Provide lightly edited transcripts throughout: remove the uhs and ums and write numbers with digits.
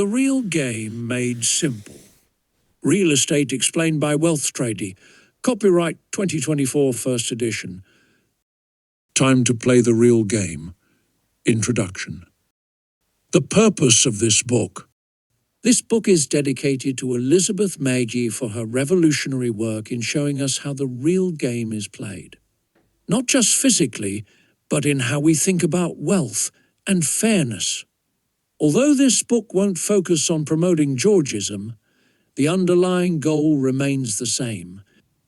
The Real Game Made Simple. Real Estate Explained by Wealth Tradie. Copyright 2024 First Edition. Time to play the real game. Introduction. The purpose of this book. This book is dedicated to Elizabeth Magee for her revolutionary work in showing us how the real game is played. Not just physically, but in how we think about wealth and fairness. Although this book won't focus on promoting Georgism, the underlying goal remains the same: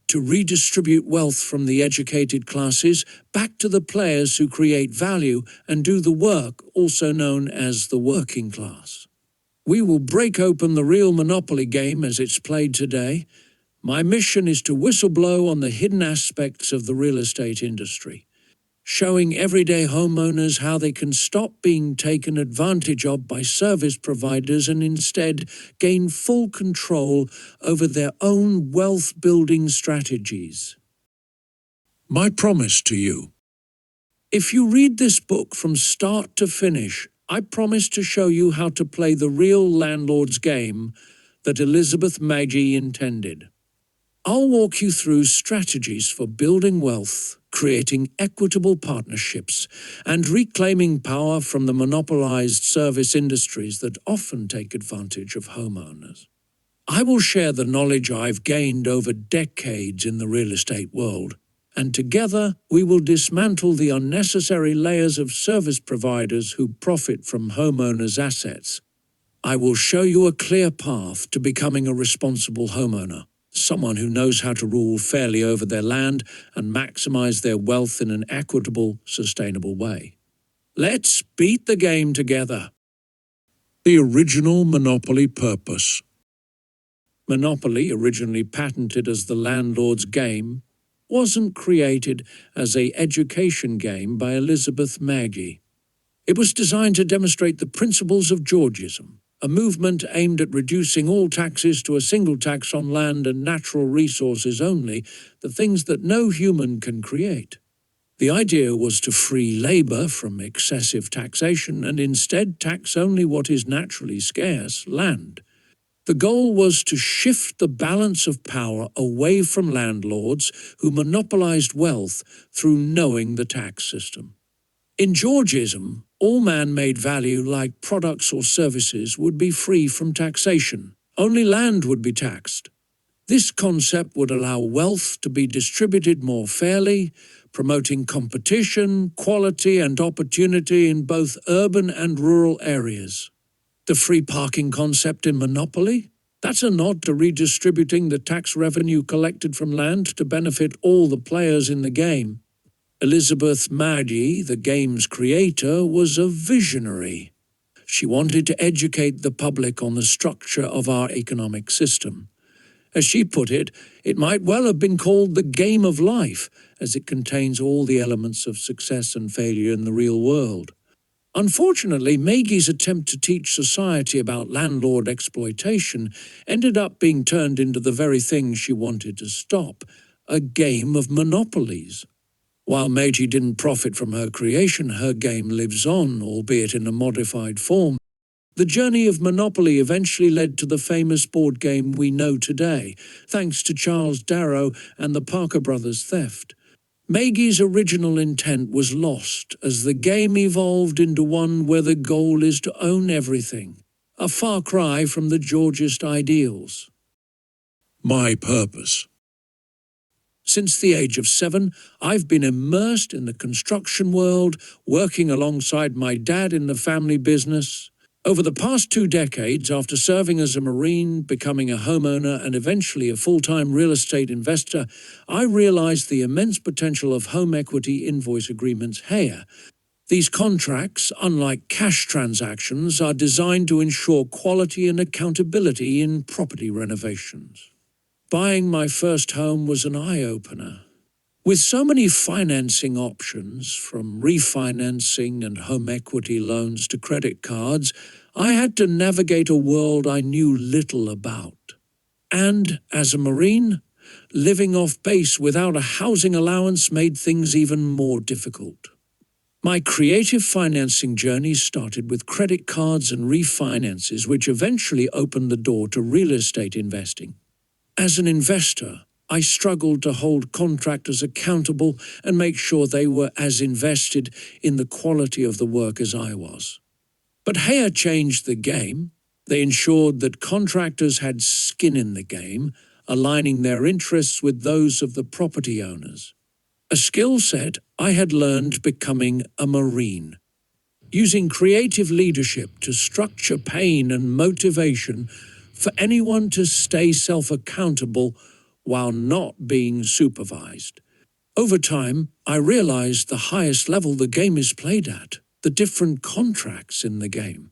to redistribute wealth from the educated classes back to the players who create value and do the work, also known as the working class. We will break open the real Monopoly game as it's played today. My mission is to whistleblow on the hidden aspects of the real estate industry, showing everyday homeowners how they can stop being taken advantage of by service providers and instead gain full control over their own wealth-building strategies. My promise to you. If you read this book from start to finish, I promise to show you how to play the real landlord's game that Elizabeth Magee intended. I'll walk you through strategies for building wealth, creating equitable partnerships, and reclaiming power from the monopolized service industries that often take advantage of homeowners. I will share the knowledge I've gained over decades in the real estate world, and together we will dismantle the unnecessary layers of service providers who profit from homeowners' assets. I will show you a clear path to becoming a responsible homeowner. Someone who knows how to rule fairly over their land and maximize their wealth in an equitable, sustainable way. Let's beat the game together. The original Monopoly purpose. Monopoly, originally patented as the landlord's game, wasn't created as an education game by Elizabeth Magee. It was designed to demonstrate the principles of Georgism, a movement aimed at reducing all taxes to a single tax on land and natural resources only, the things that no human can create. The idea was to free labor from excessive taxation and instead tax only what is naturally scarce, land. The goal was to shift the balance of power away from landlords who monopolized wealth through knowing the tax system. In Georgism, all man-made value like products or services would be free from taxation. Only land would be taxed. This concept would allow wealth to be distributed more fairly, promoting competition, quality, and opportunity in both urban and rural areas. The free parking concept in Monopoly? That's a nod to redistributing the tax revenue collected from land to benefit all the players in the game. Elizabeth Magee, the game's creator, was a visionary. She wanted to educate the public on the structure of our economic system. As she put it, it might well have been called the game of life, as it contains all the elements of success and failure in the real world. Unfortunately, Magee's attempt to teach society about landlord exploitation ended up being turned into the very thing she wanted to stop: a game of monopolies. While Magee didn't profit from her creation, her game lives on, albeit in a modified form. The journey of Monopoly eventually led to the famous board game we know today, thanks to Charles Darrow and the Parker Brothers theft. Magee's original intent was lost as the game evolved into one where the goal is to own everything, a far cry from the Georgist ideals. My purpose. Since the age of 7, I've been immersed in the construction world, working alongside my dad in the family business. Over the past 2 decades, after serving as a Marine, becoming a homeowner, and eventually a full-time real estate investor, I realized the immense potential of home equity invoice agreements here. These contracts, unlike cash transactions, are designed to ensure quality and accountability in property renovations. Buying my first home was an eye-opener. With so many financing options, from refinancing and home equity loans to credit cards, I had to navigate a world I knew little about. And, as a Marine, living off base without a housing allowance made things even more difficult. My creative financing journey started with credit cards and refinances, which eventually opened the door to real estate investing. As an investor, I struggled to hold contractors accountable and make sure they were as invested in the quality of the work as I was. But Haya changed the game. They ensured that contractors had skin in the game, aligning their interests with those of the property owners. A skill set I had learned becoming a Marine, using creative leadership to structure pain and motivation for anyone to stay self-accountable while not being supervised. Over time, I realized the highest level the game is played at, the different contracts in the game.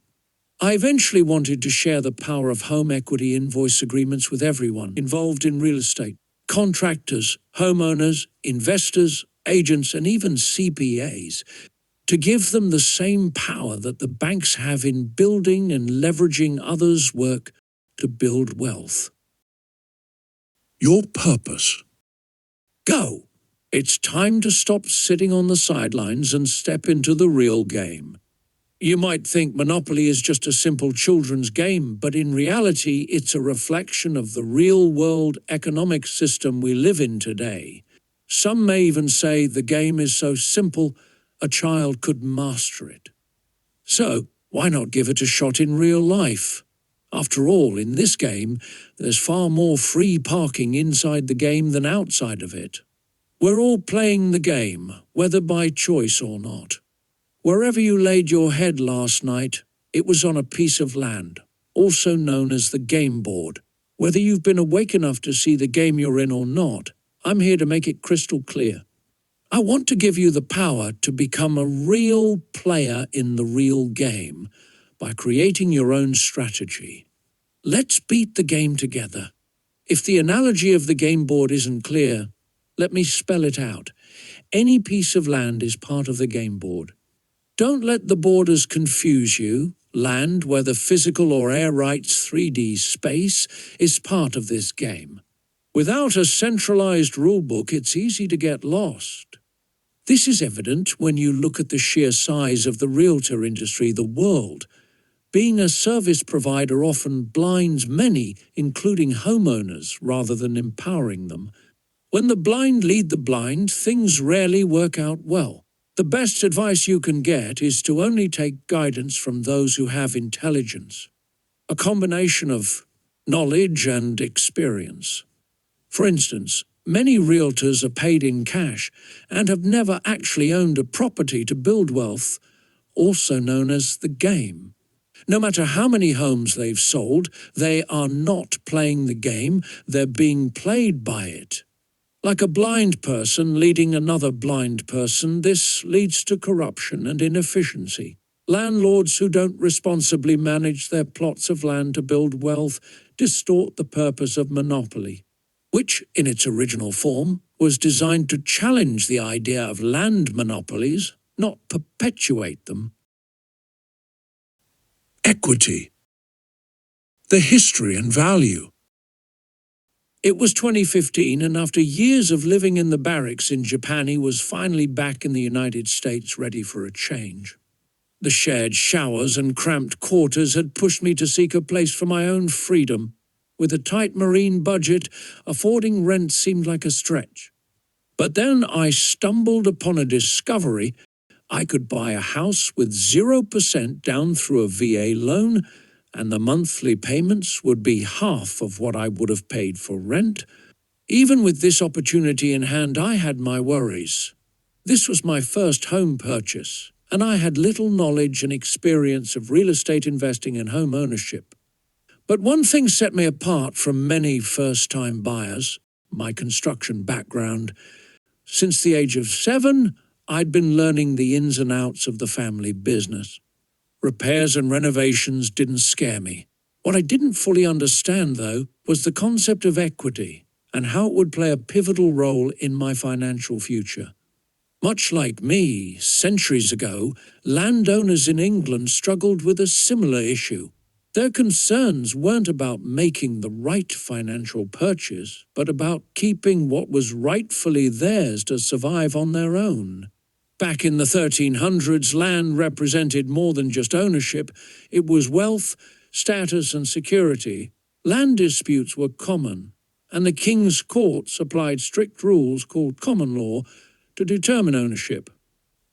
I eventually wanted to share the power of home equity invoice agreements with everyone involved in real estate: contractors, homeowners, investors, agents, and even CPAs, to give them the same power that the banks have in building and leveraging others' work to build wealth. Your purpose. Go! It's time to stop sitting on the sidelines and step into the real game. You might think Monopoly is just a simple children's game, but in reality it's a reflection of the real-world economic system we live in today. Some may even say the game is so simple a child could master it. So, why not give it a shot in real life? After all, in this game, there's far more free parking inside the game than outside of it. We're all playing the game, whether by choice or not. Wherever you laid your head last night, it was on a piece of land, also known as the game board. Whether you've been awake enough to see the game you're in or not, I'm here to make it crystal clear. I want to give you the power to become a real player in the real game by creating your own strategy. Let's beat the game together. If the analogy of the game board isn't clear, let me spell it out. Any piece of land is part of the game board. Don't let the borders confuse you. Land, whether physical or air rights 3D space, is part of this game. Without a centralized rulebook, it's easy to get lost. This is evident when you look at the sheer size of the realtor industry, the world. Being a service provider often blinds many, including homeowners, rather than empowering them. When the blind lead the blind, things rarely work out well. The best advice you can get is to only take guidance from those who have intelligence, a combination of knowledge and experience. For instance, many realtors are paid in cash and have never actually owned a property to build wealth, also known as the game. No matter how many homes they've sold, they are not playing the game, they're being played by it. Like a blind person leading another blind person, this leads to corruption and inefficiency. Landlords who don't responsibly manage their plots of land to build wealth distort the purpose of monopoly, which, in its original form, was designed to challenge the idea of land monopolies, not perpetuate them. Equity. The history and value. It was 2015, and after years of living in the barracks in Japan, he was finally back in the United States, ready for a change. The shared showers and cramped quarters had pushed me to seek a place for my own freedom. With a tight Marine budget, affording rent seemed like a stretch. But then I stumbled upon a discovery. I could buy a house with 0% down through a VA loan, and the monthly payments would be half of what I would have paid for rent. Even with this opportunity in hand, I had my worries. This was my first home purchase, and I had little knowledge and experience of real estate investing and home ownership. But one thing set me apart from many first-time buyers: my construction background. Since the age of 7, I'd been learning the ins and outs of the family business. Repairs and renovations didn't scare me. What I didn't fully understand, though, was the concept of equity and how it would play a pivotal role in my financial future. Much like me, centuries ago, landowners in England struggled with a similar issue. Their concerns weren't about making the right financial purchase, but about keeping what was rightfully theirs to survive on their own. Back in the 1300s, land represented more than just ownership. It was wealth, status, and security. Land disputes were common, and the king's courts applied strict rules called common law to determine ownership.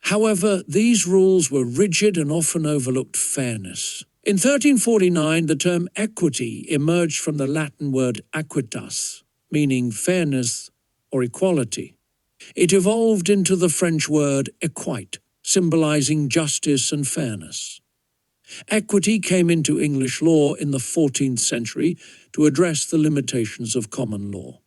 However, these rules were rigid and often overlooked fairness. In 1349, the term equity emerged from the Latin word aequitas, meaning fairness or equality. It evolved into the French word equite, symbolizing justice and fairness. Equity came into English law in the 14th century to address the limitations of common law,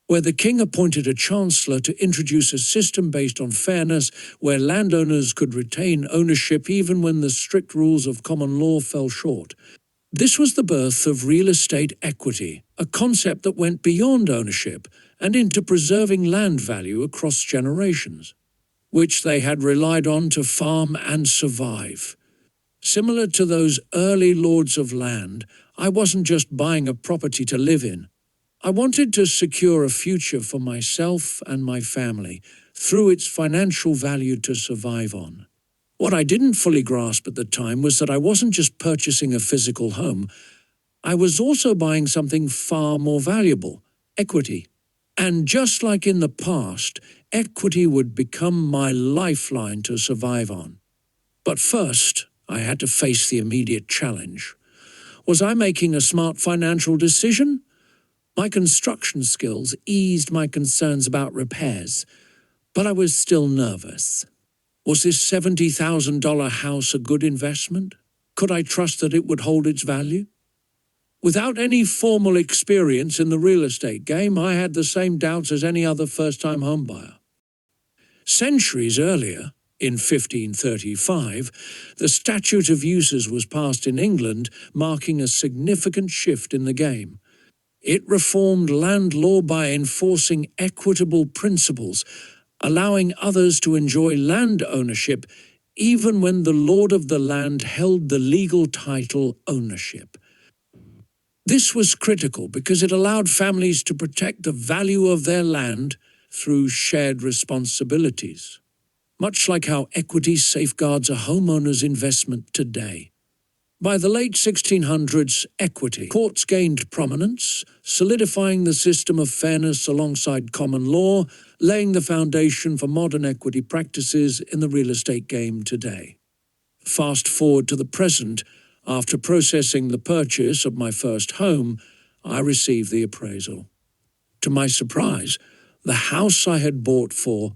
where the king appointed a chancellor to introduce a system based on fairness where landowners could retain ownership even when the strict rules of common law fell short. This was the birth of real estate equity, a concept that went beyond ownership and into preserving land value across generations, which they had relied on to farm and survive. Similar to those early lords of land, I wasn't just buying a property to live in. I wanted to secure a future for myself and my family through its financial value to survive on. What I didn't fully grasp at the time was that I wasn't just purchasing a physical home, I was also buying something far more valuable, equity. And just like in the past, equity would become my lifeline to survive on. But first, I had to face the immediate challenge. Was I making a smart financial decision? My construction skills eased my concerns about repairs, but I was still nervous. Was this $70,000 house a good investment? Could I trust that it would hold its value? Without any formal experience in the real estate game, I had the same doubts as any other first-time homebuyer. Centuries earlier, in 1535, the Statute of Uses was passed in England, marking a significant shift in the game. It reformed land law by enforcing equitable principles, allowing others to enjoy land ownership even when the lord of the land held the legal title ownership. This was critical because it allowed families to protect the value of their land through shared responsibilities, much like how equity safeguards a homeowner's investment today. By the late 1600s, equity courts gained prominence, solidifying the system of fairness alongside common law, laying the foundation for modern equity practices in the real estate game today. Fast forward to the present, after processing the purchase of my first home, I received the appraisal. To my surprise, the house I had bought for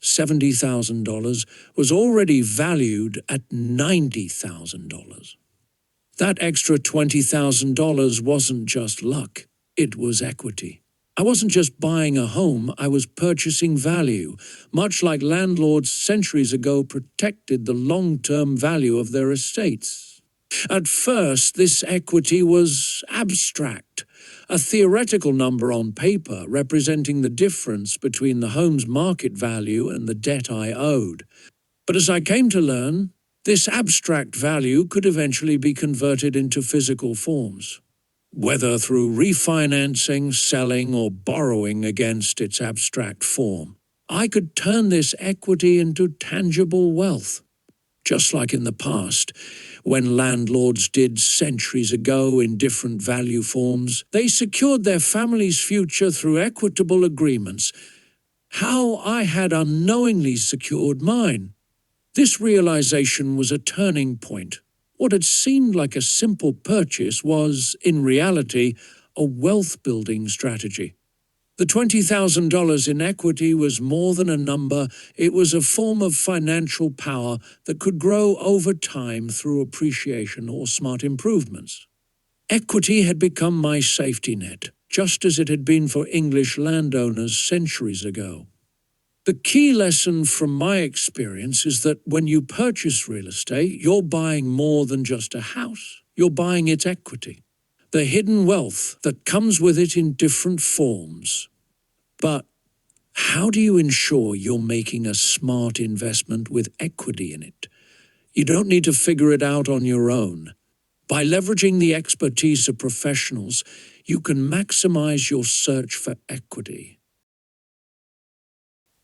$70,000 was already valued at $90,000. That extra $20,000 wasn't just luck, it was equity. I wasn't just buying a home, I was purchasing value, much like landlords centuries ago protected the long-term value of their estates. At first, this equity was abstract, a theoretical number on paper representing the difference between the home's market value and the debt I owed. But as I came to learn, this abstract value could eventually be converted into physical forms, whether through refinancing, selling, or borrowing against its abstract form. I could turn this equity into tangible wealth. Just like in the past, when landlords did centuries ago in different value forms, they secured their family's future through equitable agreements. How I had unknowingly secured mine. This realization was a turning point. What had seemed like a simple purchase was, in reality, a wealth-building strategy. The $20,000 in equity was more than a number, it was a form of financial power that could grow over time through appreciation or smart improvements. Equity had become my safety net, just as it had been for English landowners centuries ago. The key lesson from my experience is that when you purchase real estate, you're buying more than just a house. You're buying its equity, the hidden wealth that comes with it in different forms. But how do you ensure you're making a smart investment with equity in it? You don't need to figure it out on your own. By leveraging the expertise of professionals, you can maximize your search for equity.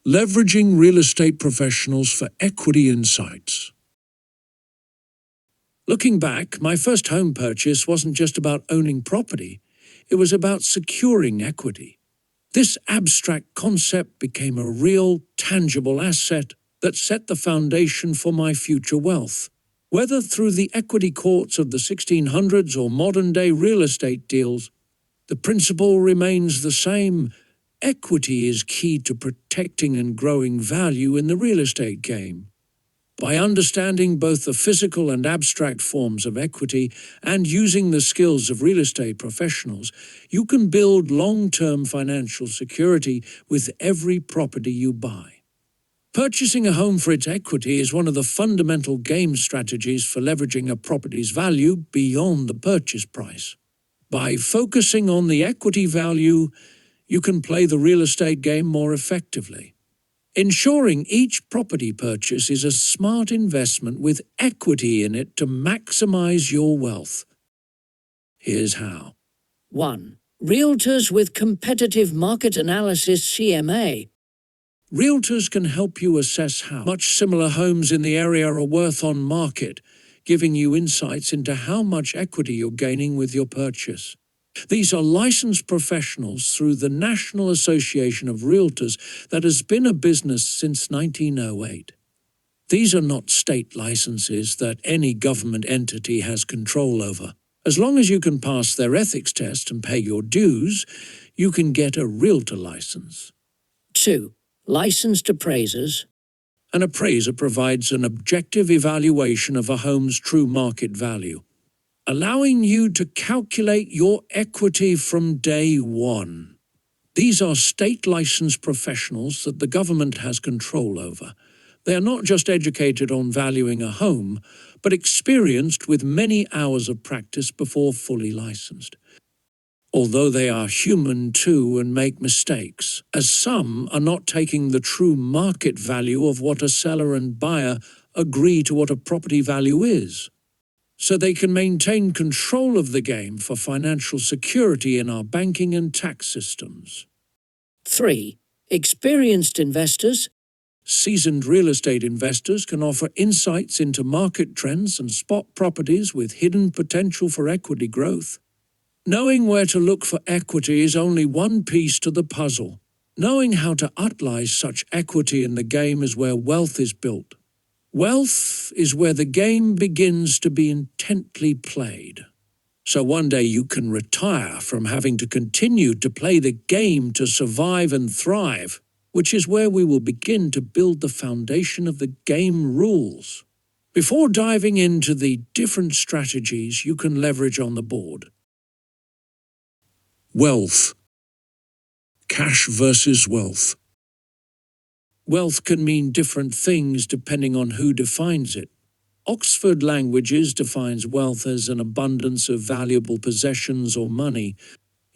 Leveraging real estate professionals for equity insights. Looking back, my first home purchase wasn't just about owning property, it was about securing equity. This abstract concept became a real, tangible asset that set the foundation for my future wealth. Whether through the equity courts of the 1600s or modern-day real estate deals, the principle remains the same. Equity is key to protecting and growing value in the real estate game. By understanding both the physical and abstract forms of equity and using the skills of real estate professionals, you can build long-term financial security with every property you buy. Purchasing a home for its equity is one of the fundamental game strategies for leveraging a property's value beyond the purchase price. By focusing on the equity value, you can play the real estate game more effectively. Ensuring each property purchase is a smart investment with equity in it to maximize your wealth. Here's how. 1. Realtors with Competitive Market Analysis (CMA). Realtors can help you assess how much similar homes in the area are worth on market, giving you insights into how much equity you're gaining with your purchase. These are licensed professionals through the National Association of Realtors that has been a business since 1908. These are not state licenses that any government entity has control over. As long as you can pass their ethics test and pay your dues, you can get a realtor license. 2. Licensed appraisers. An appraiser provides an objective evaluation of a home's true market value, allowing you to calculate your equity from day one. These are state-licensed professionals that the government has control over. They are not just educated on valuing a home, but experienced with many hours of practice before fully licensed. Although they are human too and make mistakes, as some are not taking the true market value of what a seller and buyer agree to what a property value is, so they can maintain control of the game for financial security in our banking and tax systems. 3. Experienced investors. Seasoned real estate investors can offer insights into market trends and spot properties with hidden potential for equity growth. Knowing where to look for equity is only one piece to the puzzle. Knowing how to utilize such equity in the game is where wealth is built. Wealth is where the game begins to be intently played. So one day you can retire from having to continue to play the game to survive and thrive, which is where we will begin to build the foundation of the game rules. Before diving into the different strategies you can leverage on the board. Wealth. Cash versus wealth. Wealth can mean different things depending on who defines it. Oxford Languages defines wealth as an abundance of valuable possessions or money.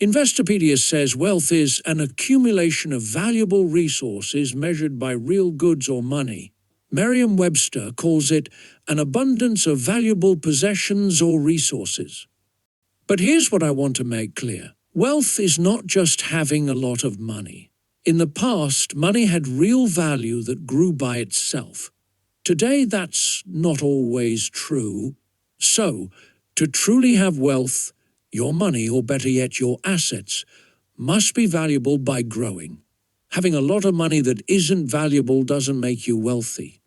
Investopedia says wealth is an accumulation of valuable resources measured by real goods or money. Merriam-Webster calls it an abundance of valuable possessions or resources. But here's what I want to make clear. Wealth is not just having a lot of money. In the past, money had real value that grew by itself. Today, that's not always true. So, to truly have wealth, your money, or better yet, your assets, must be valuable by growing. Having a lot of money that isn't valuable doesn't make you wealthy.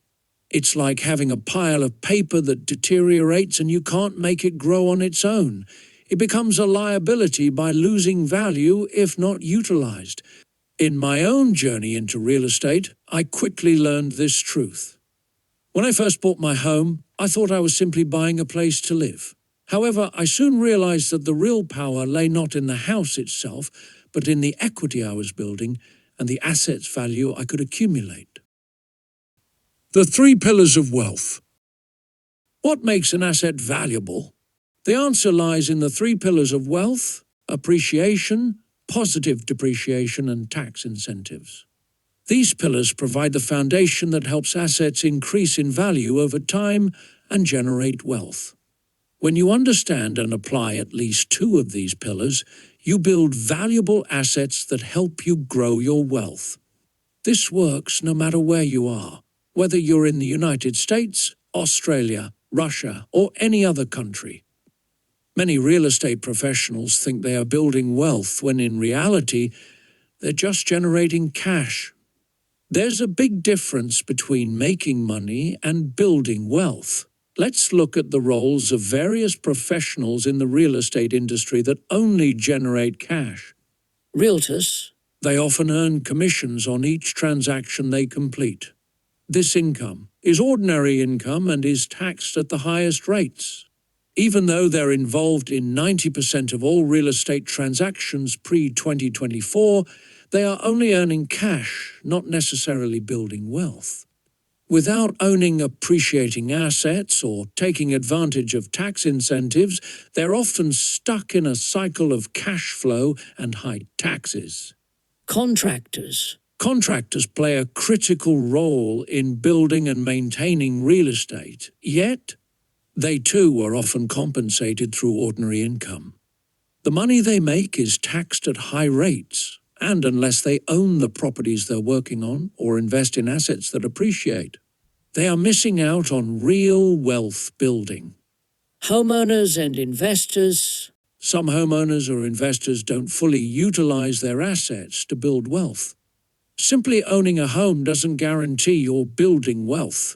It's like having a pile of paper that deteriorates and you can't make it grow on its own. It becomes a liability by losing value if not utilized. In my own journey into real estate, I quickly learned this truth. When I first bought my home, I thought I was simply buying a place to live. However, I soon realized that the real power lay not in the house itself, but in the equity I was building and the assets value I could accumulate. The 3 pillars of wealth. What makes an asset valuable? The answer lies in the 3 pillars of wealth: appreciation, positive depreciation, and tax incentives. These pillars provide the foundation that helps assets increase in value over time and generate wealth. When you understand and apply at least 2 of these pillars, you build valuable assets that help you grow your wealth. This works no matter where you are, whether you're in the United States, Australia, Russia, or any other country. Many real estate professionals think they are building wealth when in reality, they're just generating cash. There's a big difference between making money and building wealth. Let's look at the roles of various professionals in the real estate industry that only generate cash. Realtors. They often earn commissions on each transaction they complete. This income is ordinary income and is taxed at the highest rates. Even though they're involved in 90% of all real estate transactions pre-2024, they are only earning cash, not necessarily building wealth. Without owning appreciating assets or taking advantage of tax incentives, they're often stuck in a cycle of cash flow and high taxes. Contractors. Contractors play a critical role in building and maintaining real estate, yet they too are often compensated through ordinary income. The money they make is taxed at high rates, and unless they own the properties they're working on or invest in assets that appreciate, they are missing out on real wealth building. Homeowners and investors. Some homeowners or investors don't fully utilize their assets to build wealth. Simply owning a home doesn't guarantee you're building wealth.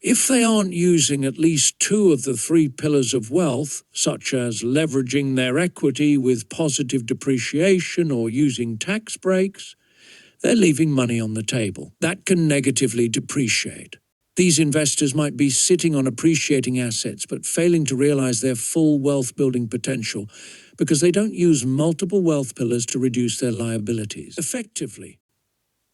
If they aren't using at least two of the three pillars of wealth, such as leveraging their equity with positive depreciation or using tax breaks, they're leaving money on the table that can negatively depreciate. These investors might be sitting on appreciating assets but failing to realize their full wealth-building potential because they don't use multiple wealth pillars to reduce their liabilities effectively.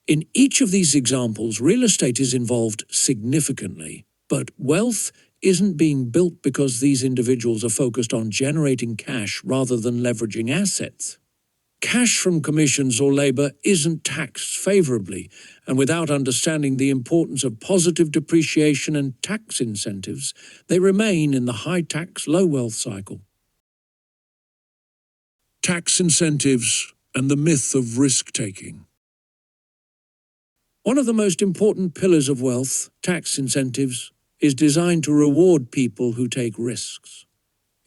In each of these examples, real estate is involved significantly, but wealth isn't being built because these individuals are focused on generating cash rather than leveraging assets. Cash from commissions or labor isn't taxed favorably, and without understanding the importance of positive depreciation and tax incentives, they remain in the high-tax, low-wealth cycle. Tax incentives and the myth of risk-taking. One of the most important pillars of wealth, tax incentives, is designed to reward people who take risks.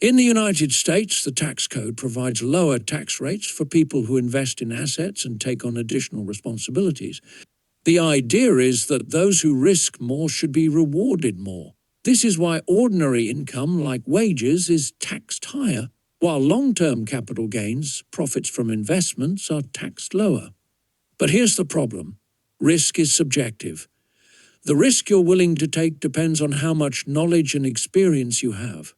In the United States, the tax code provides lower tax rates for people who invest in assets and take on additional responsibilities. The idea is that those who risk more should be rewarded more. This is why ordinary income, like wages, is taxed higher, while long-term capital gains, profits from investments, are taxed lower. But here's the problem. Risk is subjective. The risk you're willing to take depends on how much knowledge and experience you have.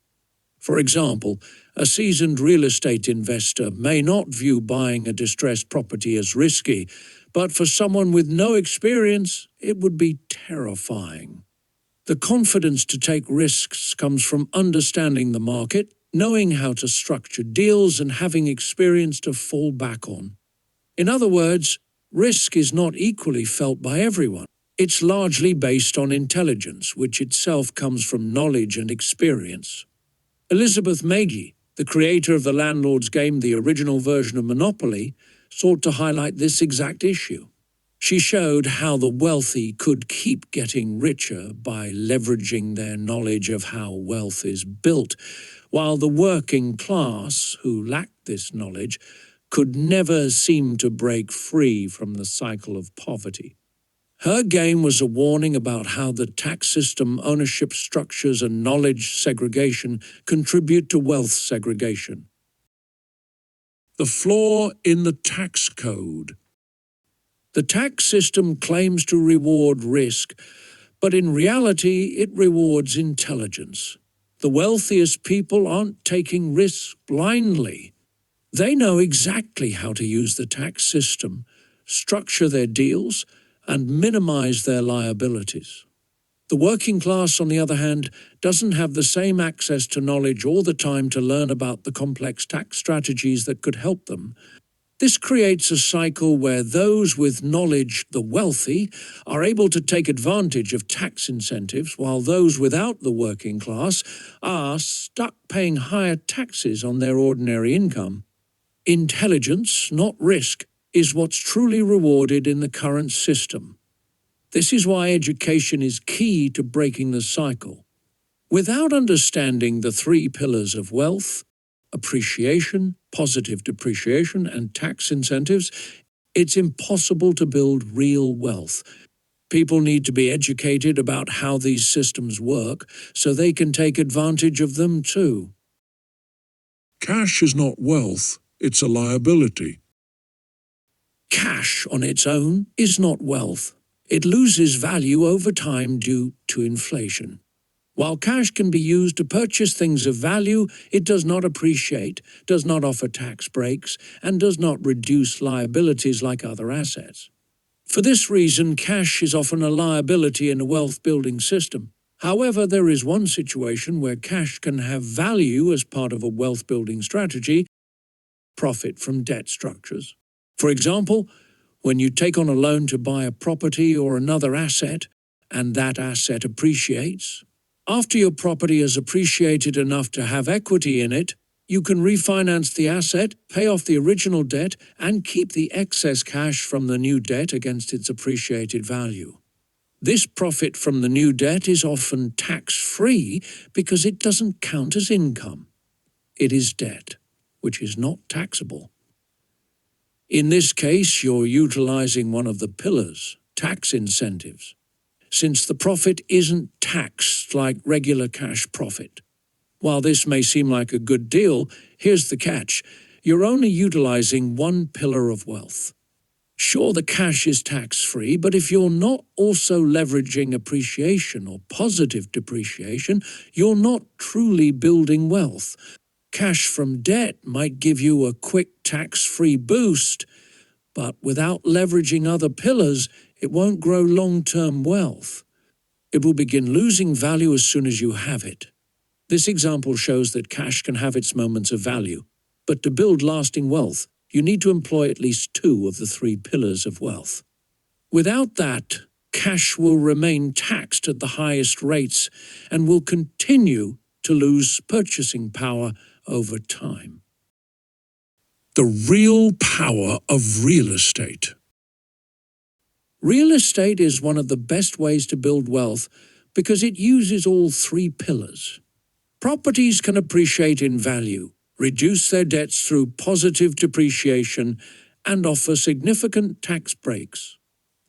For example, a seasoned real estate investor may not view buying a distressed property as risky, but for someone with no experience, it would be terrifying. The confidence to take risks comes from understanding the market, knowing how to structure deals, and having experience to fall back on. In other words, risk is not equally felt by everyone. It's largely based on intelligence, which itself comes from knowledge and experience. Elizabeth Magee, the creator of the landlord's game, the original version of Monopoly, sought to highlight this exact issue. She showed how the wealthy could keep getting richer by leveraging their knowledge of how wealth is built, while the working class, who lacked this knowledge, could never seem to break free from the cycle of poverty. Her game was a warning about how the tax system, ownership structures, and knowledge segregation contribute to wealth segregation. The flaw in the tax code. The tax system claims to reward risk, but in reality it rewards intelligence. The wealthiest people aren't taking risks blindly. They know exactly how to use the tax system, structure their deals, and minimize their liabilities. The working class, on the other hand, doesn't have the same access to knowledge all the time to learn about the complex tax strategies that could help them. This creates a cycle where those with knowledge, the wealthy, are able to take advantage of tax incentives, while those without the working class are stuck paying higher taxes on their ordinary income. Intelligence, not risk, is what's truly rewarded in the current system. This is why education is key to breaking the cycle. Without understanding the three pillars of wealth, appreciation, positive depreciation, and tax incentives, it's impossible to build real wealth. People need to be educated about how these systems work so they can take advantage of them too. Cash is not wealth, it's a liability. Cash on its own is not wealth. It loses value over time due to inflation. While cash can be used to purchase things of value, it does not appreciate, does not offer tax breaks, and does not reduce liabilities like other assets. For this reason, cash is often a liability in a wealth-building system. However, there is one situation where cash can have value as part of a wealth-building strategy: profit from debt structures. For example, when you take on a loan to buy a property or another asset, and that asset appreciates, after your property has appreciated enough to have equity in it, you can refinance the asset, pay off the original debt, and keep the excess cash from the new debt against its appreciated value. This profit from the new debt is often tax-free because it doesn't count as income. It is debt, which is not taxable. In this case, you're utilizing one of the pillars, tax incentives, since the profit isn't taxed like regular cash profit. While this may seem like a good deal, here's the catch: you're only utilizing one pillar of wealth. Sure, the cash is tax-free, but if you're not also leveraging appreciation or positive depreciation, you're not truly building wealth. Cash from debt might give you a quick tax-free boost, but without leveraging other pillars, it won't grow long-term wealth. It will begin losing value as soon as you have it. This example shows that cash can have its moments of value, but to build lasting wealth, you need to employ at least two of the three pillars of wealth. Without that, cash will remain taxed at the highest rates and will continue to lose purchasing power over time. The real power of real estate. Real estate is one of the best ways to build wealth because it uses all three pillars. Properties can appreciate in value, reduce their debts through positive depreciation, and offer significant tax breaks.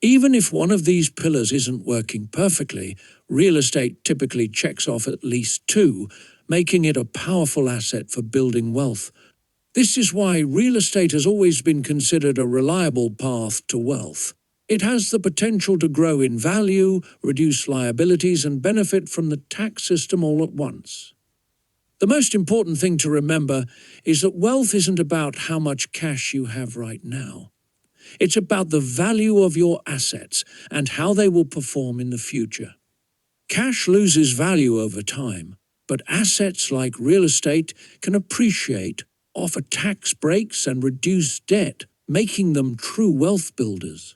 Even if one of these pillars isn't working perfectly, real estate typically checks off at least two, making it a powerful asset for building wealth. This is why real estate has always been considered a reliable path to wealth. It has the potential to grow in value, reduce liabilities, and benefit from the tax system all at once. The most important thing to remember is that wealth isn't about how much cash you have right now. It's about the value of your assets and how they will perform in the future. Cash loses value over time, but assets like real estate can appreciate, offer tax breaks, and reduce debt, making them true wealth builders.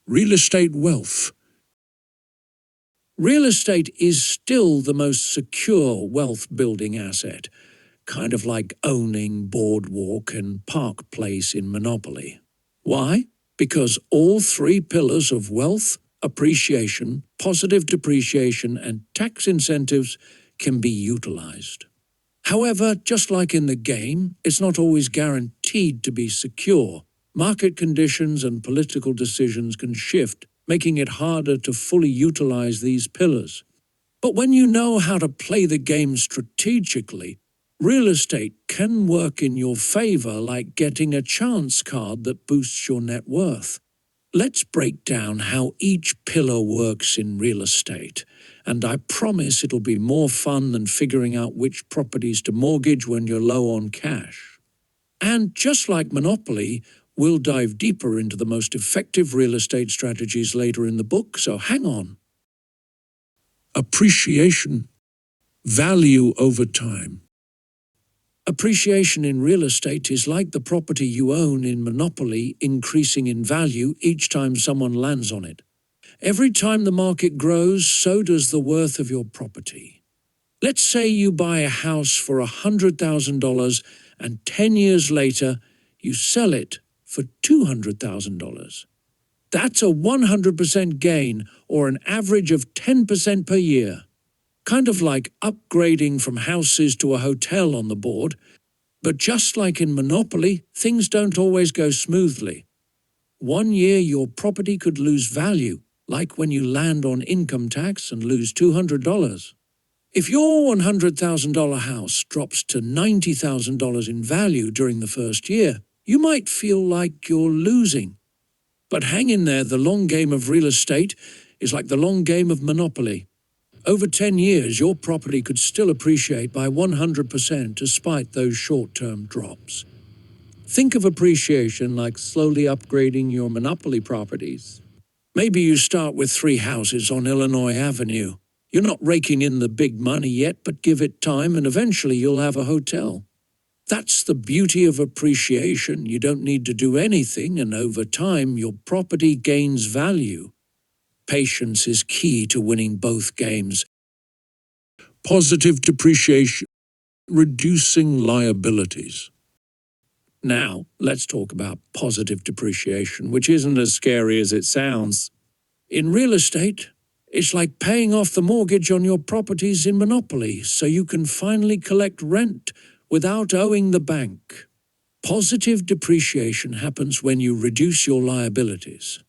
Real estate wealth. Real estate is still the most secure wealth-building asset, kind of like owning Boardwalk and Park Place in Monopoly. Why? Because all three pillars of wealth, appreciation, positive depreciation, and tax incentives can be utilized. However, just like in the game, it's not always guaranteed to be secure. Market conditions and political decisions can shift, making it harder to fully utilize these pillars. But when you know how to play the game strategically, real estate can work in your favor like getting a chance card that boosts your net worth. Let's break down how each pillar works in real estate, and I promise it'll be more fun than figuring out which properties to mortgage when you're low on cash. And just like Monopoly, we'll dive deeper into the most effective real estate strategies later in the book, so hang on. Appreciation. Value over time. Appreciation in real estate is like the property you own in Monopoly increasing in value each time someone lands on it. Every time the market grows, so does the worth of your property. Let's say you buy a house for $100,000 and 10 years later, you sell it for $200,000. That's a 100% gain, or an average of 10% per year. Kind of like upgrading from houses to a hotel on the board. But just like in Monopoly, things don't always go smoothly. One year your property could lose value, like when you land on income tax and lose $200. If your $100,000 house drops to $90,000 in value during the first year, you might feel like you're losing. But hang in there, the long game of real estate is like the long game of Monopoly. Over 10 years, your property could still appreciate by 100% despite those short-term drops. Think of appreciation like slowly upgrading your Monopoly properties. Maybe you start with 3 houses on Illinois Avenue. You're not raking in the big money yet, but give it time and eventually you'll have a hotel. That's the beauty of appreciation. You don't need to do anything, and over time, your property gains value. Patience is key to winning both games. Positive depreciation, reducing liabilities. Now, let's talk about positive depreciation, which isn't as scary as it sounds. In real estate, it's like paying off the mortgage on your properties in Monopoly so you can finally collect rent without owing the bank. Positive depreciation happens when you reduce your liabilities.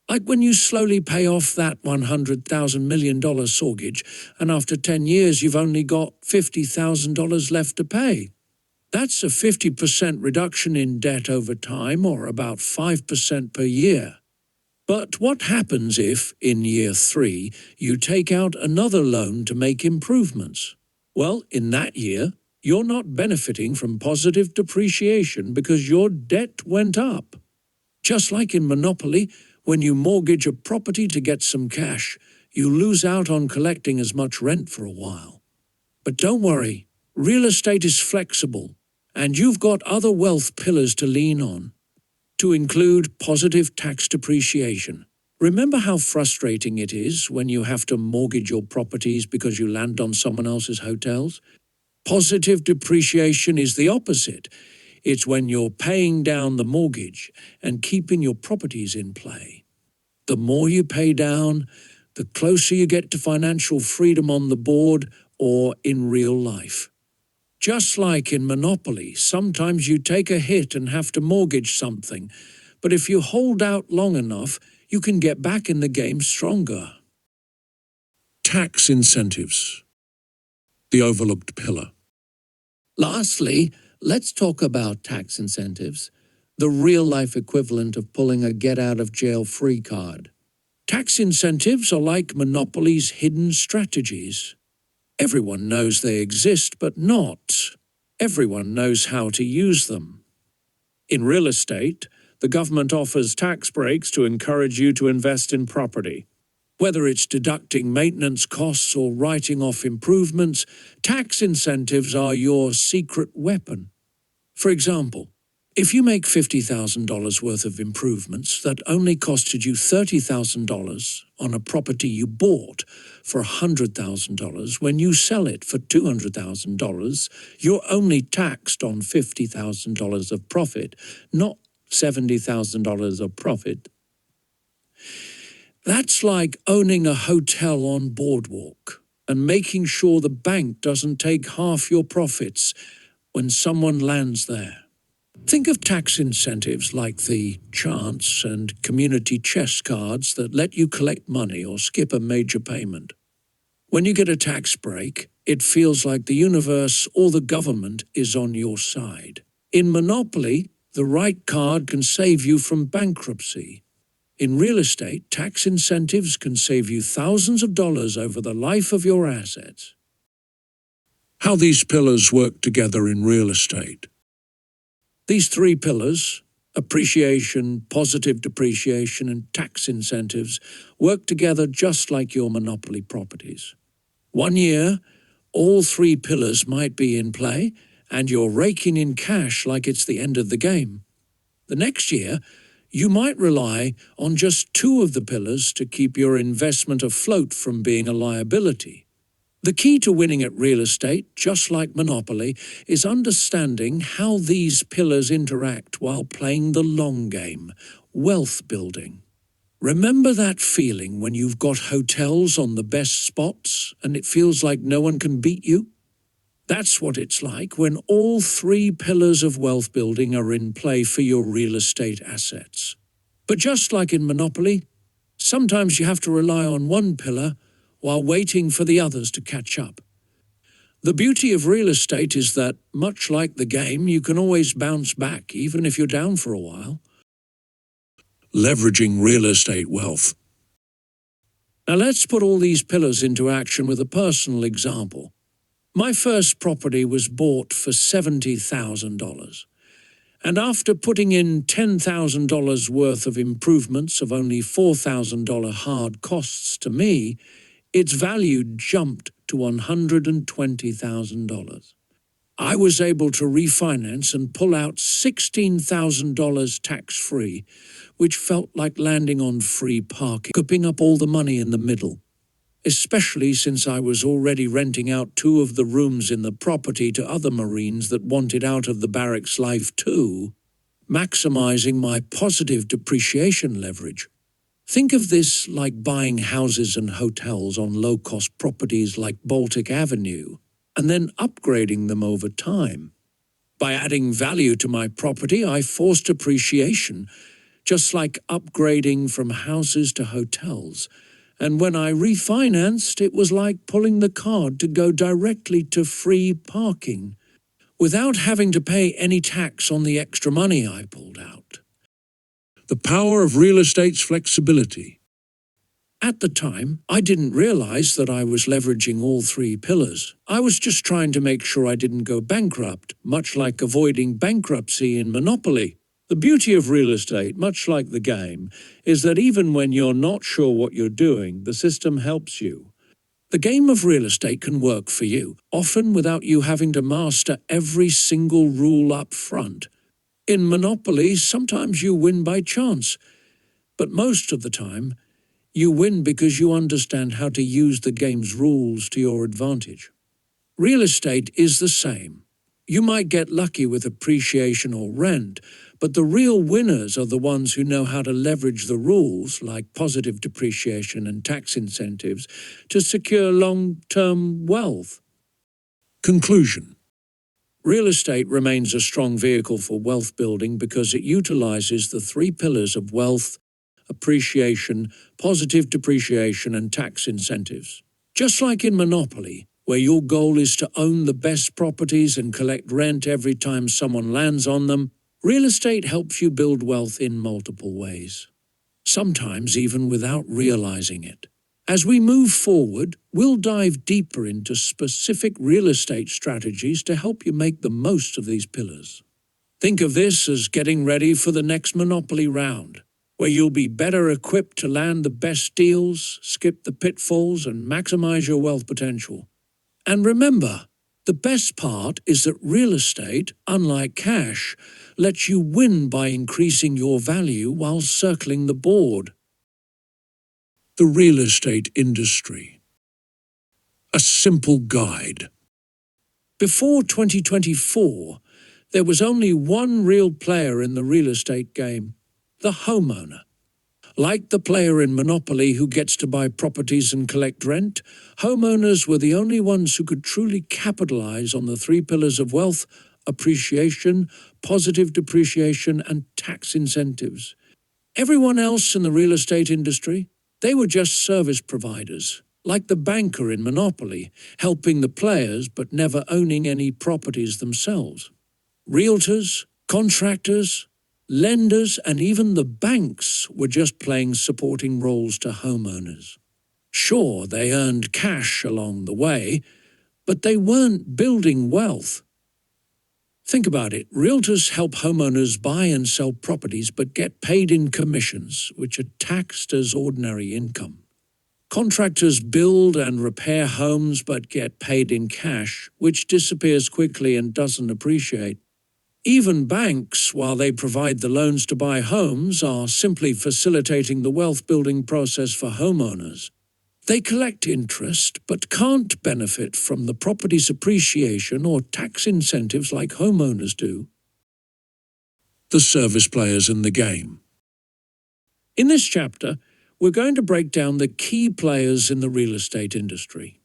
Like when you slowly pay off that $100,000 million mortgage, and after 10 years you've only got $50,000 left to pay. That's a 50% reduction in debt over time, or about 5% per year. But what happens if, in year 3, you take out another loan to make improvements? Well, in that year, you're not benefiting from positive depreciation because your debt went up. Just like in Monopoly, when you mortgage a property to get some cash, you lose out on collecting as much rent for a while. But don't worry, real estate is flexible, and you've got other wealth pillars to lean on, to include positive tax depreciation. Remember how frustrating it is when you have to mortgage your properties because you land on someone else's hotels? Positive depreciation is the opposite. It's when you're paying down the mortgage and keeping your properties in play. The more you pay down, the closer you get to financial freedom on the board or in real life. Just like in Monopoly, sometimes you take a hit and have to mortgage something, but if you hold out long enough, you can get back in the game stronger. Tax incentives, the overlooked pillar. Lastly, let's talk about tax incentives, the real-life equivalent of pulling a get-out-of-jail-free card. Tax incentives are like Monopoly's hidden strategies. Everyone knows they exist, but not everyone knows how to use them. In real estate, the government offers tax breaks to encourage you to invest in property. Whether it's deducting maintenance costs or writing off improvements, tax incentives are your secret weapon. For example, if you make $50,000 worth of improvements that only costed you $30,000 on a property you bought for $100,000, when you sell it for $200,000, you're only taxed on $50,000 of profit, not $70,000 of profit. That's like owning a hotel on Boardwalk and making sure the bank doesn't take half your profits when someone lands there. Think of tax incentives like the chance and community chest cards that let you collect money or skip a major payment. When you get a tax break, it feels like the universe or the government is on your side. In Monopoly, the right card can save you from bankruptcy. In real estate, tax incentives can save you thousands of dollars over the life of your assets. How these pillars work together in real estate. These 3 pillars, appreciation, positive depreciation, and tax incentives, work together just like your Monopoly properties. One year, all 3 pillars might be in play, and you're raking in cash like it's the end of the game. The next year, you might rely on just 2 of the pillars to keep your investment afloat from being a liability. The key to winning at real estate, just like Monopoly, is understanding how these pillars interact while playing the long game, wealth building. Remember that feeling when you've got hotels on the best spots and it feels like no one can beat you? That's what it's like when all three pillars of wealth building are in play for your real estate assets. But just like in Monopoly, sometimes you have to rely on one pillar while waiting for the others to catch up. The beauty of real estate is that, much like the game, you can always bounce back, even if you're down for a while. Leveraging real estate wealth. Now let's put all these pillars into action with a personal example. My first property was bought for $70,000. And after putting in $10,000 worth of improvements of only $4,000 hard costs to me, its value jumped to $120,000. I was able to refinance and pull out $16,000 tax-free, which felt like landing on free parking, scooping up all the money in the middle. Especially since I was already renting out 2 of the rooms in the property to other Marines that wanted out of the barracks life too, maximizing my positive depreciation leverage. Think of this like buying houses and hotels on low-cost properties like Baltic Avenue, and then upgrading them over time. By adding value to my property, I forced appreciation, just like upgrading from houses to hotels. And when I refinanced, it was like pulling the card to go directly to free parking, without having to pay any tax on the extra money I pulled out. The power of real estate's flexibility. At the time, I didn't realize that I was leveraging all 3 pillars. I was just trying to make sure I didn't go bankrupt, much like avoiding bankruptcy in Monopoly. The beauty of real estate, much like the game, is that even when you're not sure what you're doing, the system helps you. The game of real estate can work for you, often without you having to master every single rule up front. In Monopoly, sometimes you win by chance, but most of the time, you win because you understand how to use the game's rules to your advantage. Real estate is the same. You might get lucky with appreciation or rent, but the real winners are the ones who know how to leverage the rules, like positive depreciation and tax incentives, to secure long-term wealth. Conclusion. Real estate remains a strong vehicle for wealth building because it utilizes the 3 pillars of wealth, appreciation, positive depreciation, and tax incentives. Just like in Monopoly, where your goal is to own the best properties and collect rent every time someone lands on them, real estate helps you build wealth in multiple ways, sometimes even without realizing it. As we move forward, we'll dive deeper into specific real estate strategies to help you make the most of these pillars. Think of this as getting ready for the next Monopoly round, where you'll be better equipped to land the best deals, skip the pitfalls, and maximize your wealth potential. And remember, the best part is that real estate, unlike cash, lets you win by increasing your value while circling the board. The real estate industry. A simple guide. Before 2024, there was only one real player in the real estate game, the homeowner. Like the player in Monopoly who gets to buy properties and collect rent, homeowners were the only ones who could truly capitalize on the 3 pillars of wealth, appreciation, positive depreciation, and tax incentives. Everyone else in the real estate industry, they were just service providers, like the banker in Monopoly, helping the players but never owning any properties themselves. Realtors, contractors, lenders, and even the banks were just playing supporting roles to homeowners. Sure, they earned cash along the way, but they weren't building wealth. Think about it. Realtors help homeowners buy and sell properties but get paid in commissions, which are taxed as ordinary income. Contractors build and repair homes but get paid in cash, which disappears quickly and doesn't appreciate. Even banks, while they provide the loans to buy homes, are simply facilitating the wealth-building process for homeowners. They collect interest but can't benefit from the property's appreciation or tax incentives like homeowners do. The service players in the game. In this chapter, we're going to break down the key players in the real estate industry.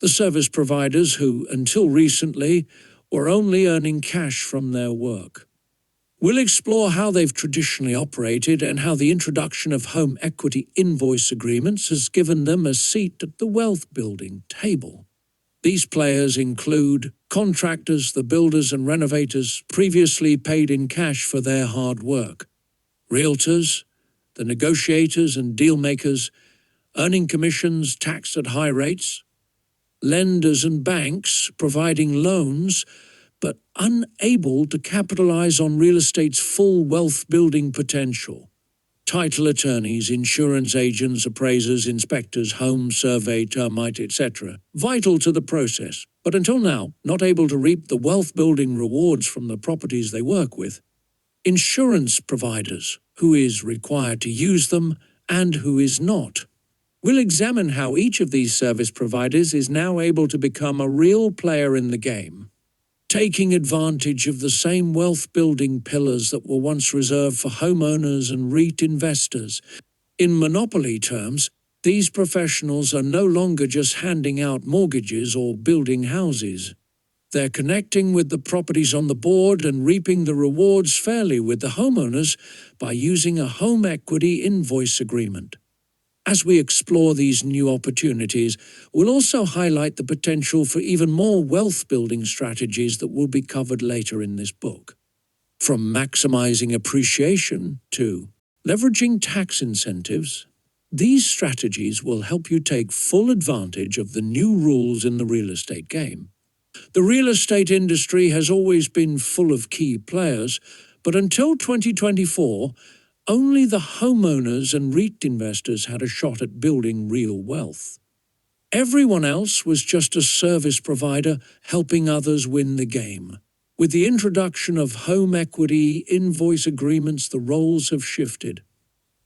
The service providers who, until recently, were only earning cash from their work. We'll explore how they've traditionally operated and how the introduction of home equity invoice agreements has given them a seat at the wealth-building table. These players include contractors, the builders and renovators previously paid in cash for their hard work, realtors, the negotiators and deal-makers, earning commissions taxed at high rates, lenders and banks providing loans but unable to capitalize on real estate's full wealth-building potential, title attorneys, insurance agents, appraisers, inspectors, home survey, termite, etc., vital to the process, but until now not able to reap the wealth-building rewards from the properties they work with, insurance providers, who is required to use them and who is not. We'll examine how each of these service providers is now able to become a real player in the game, taking advantage of the same wealth-building pillars that were once reserved for homeowners and REIT investors. In monopoly terms, these professionals are no longer just handing out mortgages or building houses. They're connecting with the properties on the board and reaping the rewards fairly with the homeowners by using a home equity invoice agreement. As we explore these new opportunities, we'll also highlight the potential for even more wealth-building strategies that will be covered later in this book. From maximizing appreciation to leveraging tax incentives, these strategies will help you take full advantage of the new rules in the real estate game. The real estate industry has always been full of key players, but until 2024, only the homeowners and REIT investors had a shot at building real wealth. Everyone else was just a service provider helping others win the game. With the introduction of home equity invoice agreements, the roles have shifted.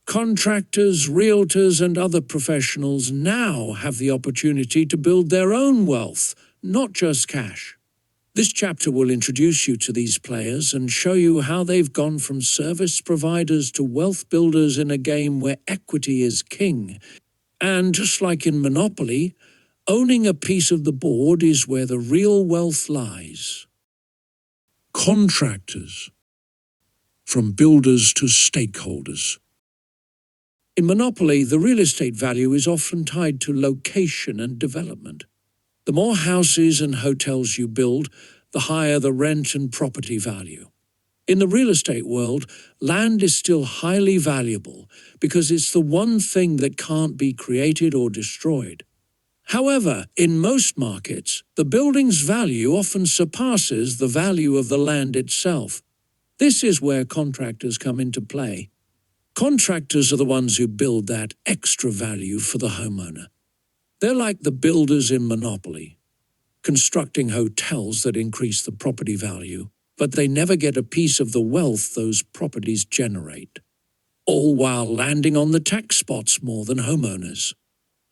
Contractors, realtors, and other professionals now have the opportunity to build their own wealth, not just cash. This chapter will introduce you to these players and show you how they've gone from service providers to wealth builders in a game where equity is king. And just like in Monopoly, owning a piece of the board is where the real wealth lies. Contractors. From builders to stakeholders. In Monopoly, the real estate value is often tied to location and development. The more houses and hotels you build, the higher the rent and property value. In the real estate world, land is still highly valuable because it's the one thing that can't be created or destroyed. However, in most markets, the building's value often surpasses the value of the land itself. This is where contractors come into play. Contractors are the ones who build that extra value for the homeowner. They're like the builders in Monopoly, constructing hotels that increase the property value, but they never get a piece of the wealth those properties generate, all while landing on the tax spots more than homeowners.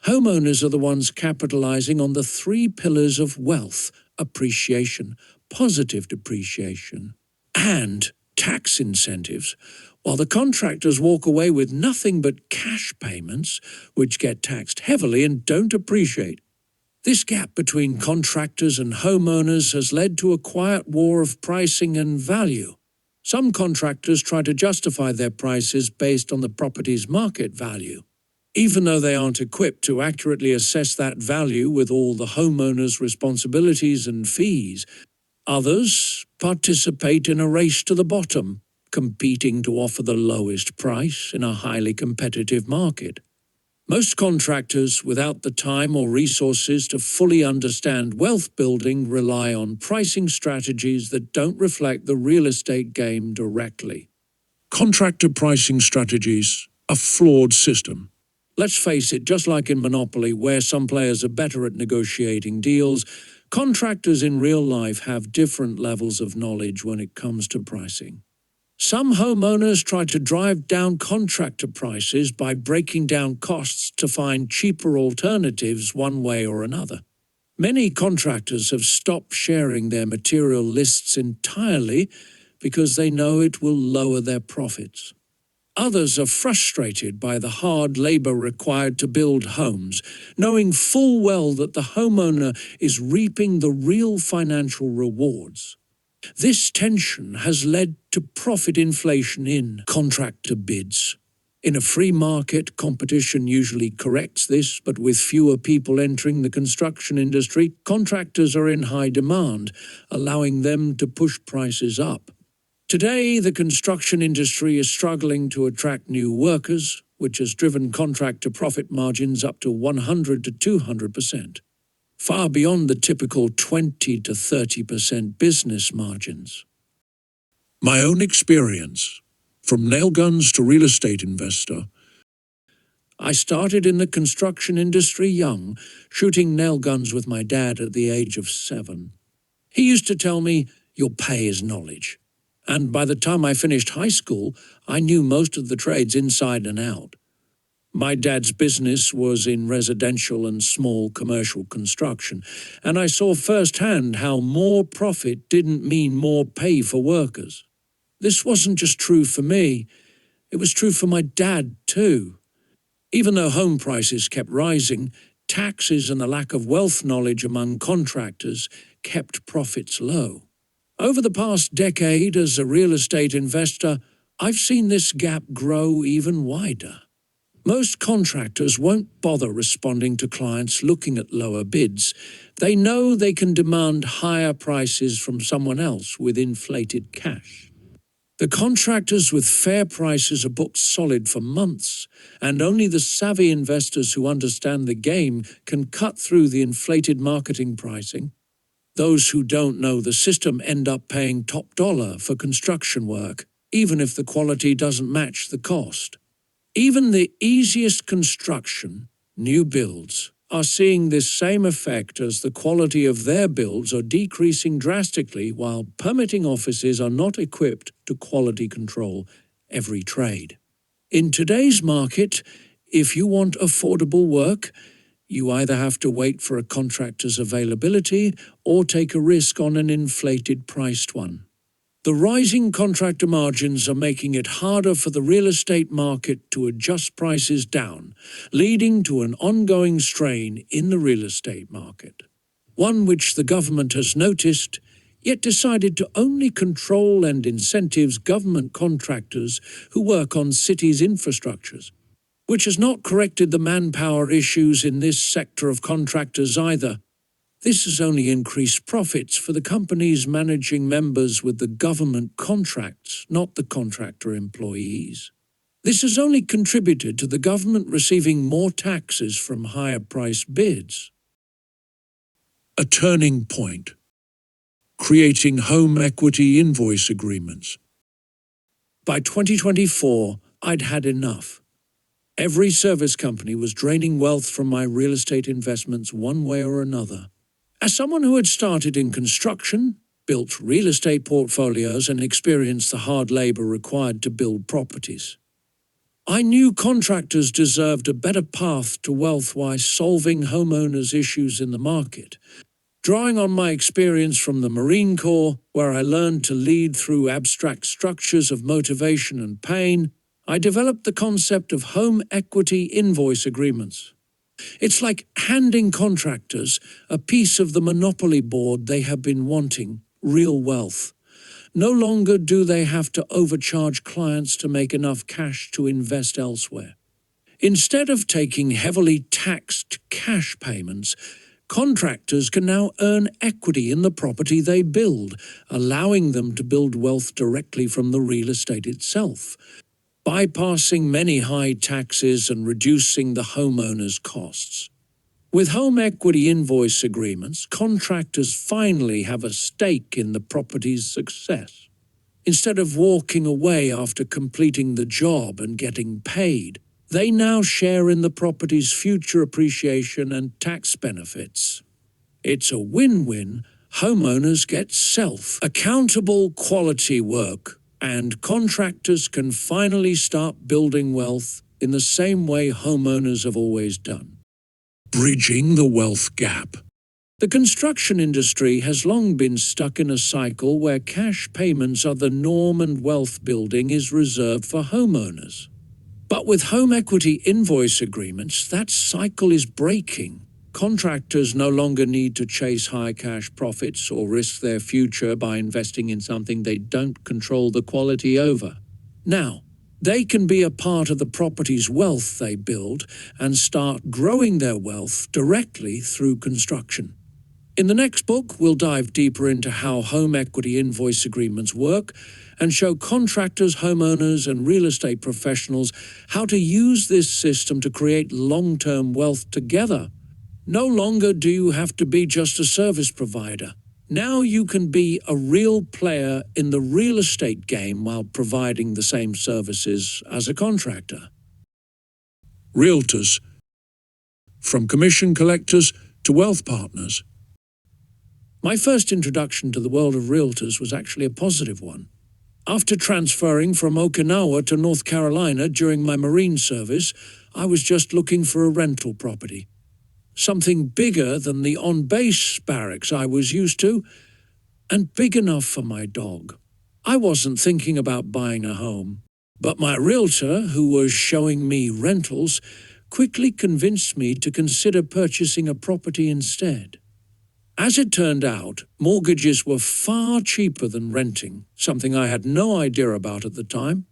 Homeowners are the ones capitalizing on the three pillars of wealth: appreciation, positive depreciation, and tax incentives, while the contractors walk away with nothing but cash payments, which get taxed heavily and don't appreciate. This gap between contractors and homeowners has led to a quiet war of pricing and value. Some contractors try to justify their prices based on the property's market value, even though they aren't equipped to accurately assess that value with all the homeowner's responsibilities and fees. Others participate in a race to the bottom, competing to offer the lowest price in a highly competitive market. Most contractors, without the time or resources to fully understand wealth building, rely on pricing strategies that don't reflect the real estate game directly. Contractor pricing strategies, a flawed system. Let's face it, just like in Monopoly, where some players are better at negotiating deals, contractors in real life have different levels of knowledge when it comes to pricing. Some homeowners try to drive down contractor prices by breaking down costs to find cheaper alternatives one way or another. Many contractors have stopped sharing their material lists entirely because they know it will lower their profits. Others are frustrated by the hard labor required to build homes, knowing full well that the homeowner is reaping the real financial rewards. This tension has led to profit inflation in contractor bids. In a free market, competition usually corrects this, but with fewer people entering the construction industry, contractors are in high demand, allowing them to push prices up. Today, the construction industry is struggling to attract new workers, which has driven contractor profit margins up to 100 to 200%. Far beyond the typical 20 to 30% business margins. My own experience, from nail guns to real estate investor. I started in the construction industry young, shooting nail guns with my dad at the age of 7. He used to tell me, "Your pay is knowledge." And by the time I finished high school, I knew most of the trades inside and out. My dad's business was in residential and small commercial construction, and I saw firsthand how more profit didn't mean more pay for workers. This wasn't just true for me, it was true for my dad too. Even though home prices kept rising, taxes and the lack of wealth knowledge among contractors kept profits low. Over the past decade as a real estate investor, I've seen this gap grow even wider. Most contractors won't bother responding to clients looking at lower bids. They know they can demand higher prices from someone else with inflated cash. The contractors with fair prices are booked solid for months, and only the savvy investors who understand the game can cut through the inflated marketing pricing. Those who don't know the system end up paying top dollar for construction work, even if the quality doesn't match the cost. Even the easiest construction, new builds, are seeing this same effect as the quality of their builds are decreasing drastically while permitting offices are not equipped to quality control every trade. In today's market, if you want affordable work, you either have to wait for a contractor's availability or take a risk on an inflated priced one. The rising contractor margins are making it harder for the real estate market to adjust prices down, leading to an ongoing strain in the real estate market. One which the government has noticed, yet decided to only control and incentives government contractors who work on cities' infrastructures, which has not corrected the manpower issues in this sector of contractors either. This has only increased profits for the companies managing members with the government contracts, not the contractor employees. This has only contributed to the government receiving more taxes from higher priced bids. A turning point. Creating home equity invoice agreements. By 2024, I'd had enough. Every service company was draining wealth from my real estate investments one way or another. As someone who had started in construction, built real estate portfolios and experienced the hard labor required to build properties, I knew contractors deserved a better path to wealth while solving homeowners' issues in the market. Drawing on my experience from the Marine Corps, where I learned to lead through abstract structures of motivation and pain, I developed the concept of home equity invoice agreements. It's like handing contractors a piece of the monopoly board they have been wanting, real wealth. No longer do they have to overcharge clients to make enough cash to invest elsewhere. Instead of taking heavily taxed cash payments, contractors can now earn equity in the property they build, allowing them to build wealth directly from the real estate itself, bypassing many high taxes and reducing the homeowner's costs. With home equity invoice agreements, contractors finally have a stake in the property's success. Instead of walking away after completing the job and getting paid, they now share in the property's future appreciation and tax benefits. It's a win-win. Homeowners get self-accountable quality work, and contractors can finally start building wealth in the same way homeowners have always done. Bridging the wealth gap. The construction industry has long been stuck in a cycle where cash payments are the norm and wealth building is reserved for homeowners. But with home equity invoice agreements, that cycle is breaking. Contractors no longer need to chase high cash profits or risk their future by investing in something they don't control the quality over. Now, they can be a part of the property's wealth they build and start growing their wealth directly through construction. In the next book, we'll dive deeper into how home equity invoice agreements work and show contractors, homeowners, and real estate professionals how to use this system to create long-term wealth together. No longer do you have to be just a service provider. Now you can be a real player in the real estate game while providing the same services as a contractor. Realtors. From commission collectors to wealth partners. My first introduction to the world of realtors was actually a positive one. After transferring from Okinawa to North Carolina during my Marine service, I was just looking for a rental property. Something bigger than the on-base barracks I was used to, and big enough for my dog. I wasn't thinking about buying a home, but my realtor, who was showing me rentals, quickly convinced me to consider purchasing a property instead. As it turned out, mortgages were far cheaper than renting, something I had no idea about at the time.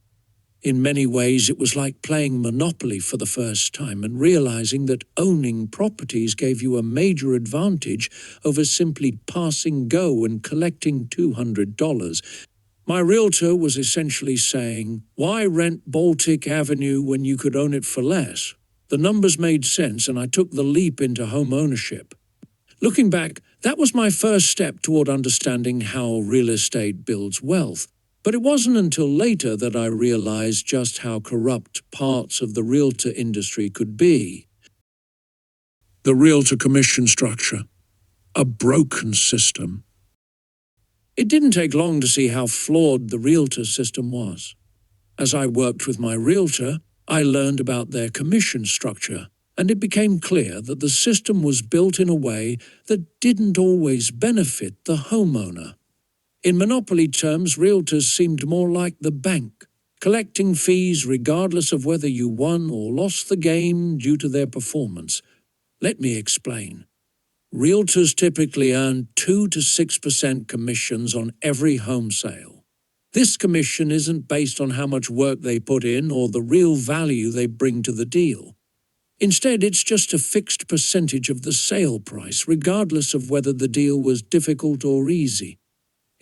In many ways, it was like playing Monopoly for the first time and realizing that owning properties gave you a major advantage over simply passing go and collecting $200. My realtor was essentially saying, "Why rent Baltic Avenue when you could own it for less?" The numbers made sense, and I took the leap into home ownership. Looking back, that was my first step toward understanding how real estate builds wealth. But it wasn't until later that I realized just how corrupt parts of the realtor industry could be. The realtor commission structure. A broken system. It didn't take long to see how flawed the realtor system was. As I worked with my realtor, I learned about their commission structure, and it became clear that the system was built in a way that didn't always benefit the homeowner. In monopoly terms, realtors seemed more like the bank, collecting fees regardless of whether you won or lost the game due to their performance. Let me explain. Realtors typically earn 2 to 6% commissions on every home sale. This commission isn't based on how much work they put in or the real value they bring to the deal. Instead, it's just a fixed percentage of the sale price, regardless of whether the deal was difficult or easy.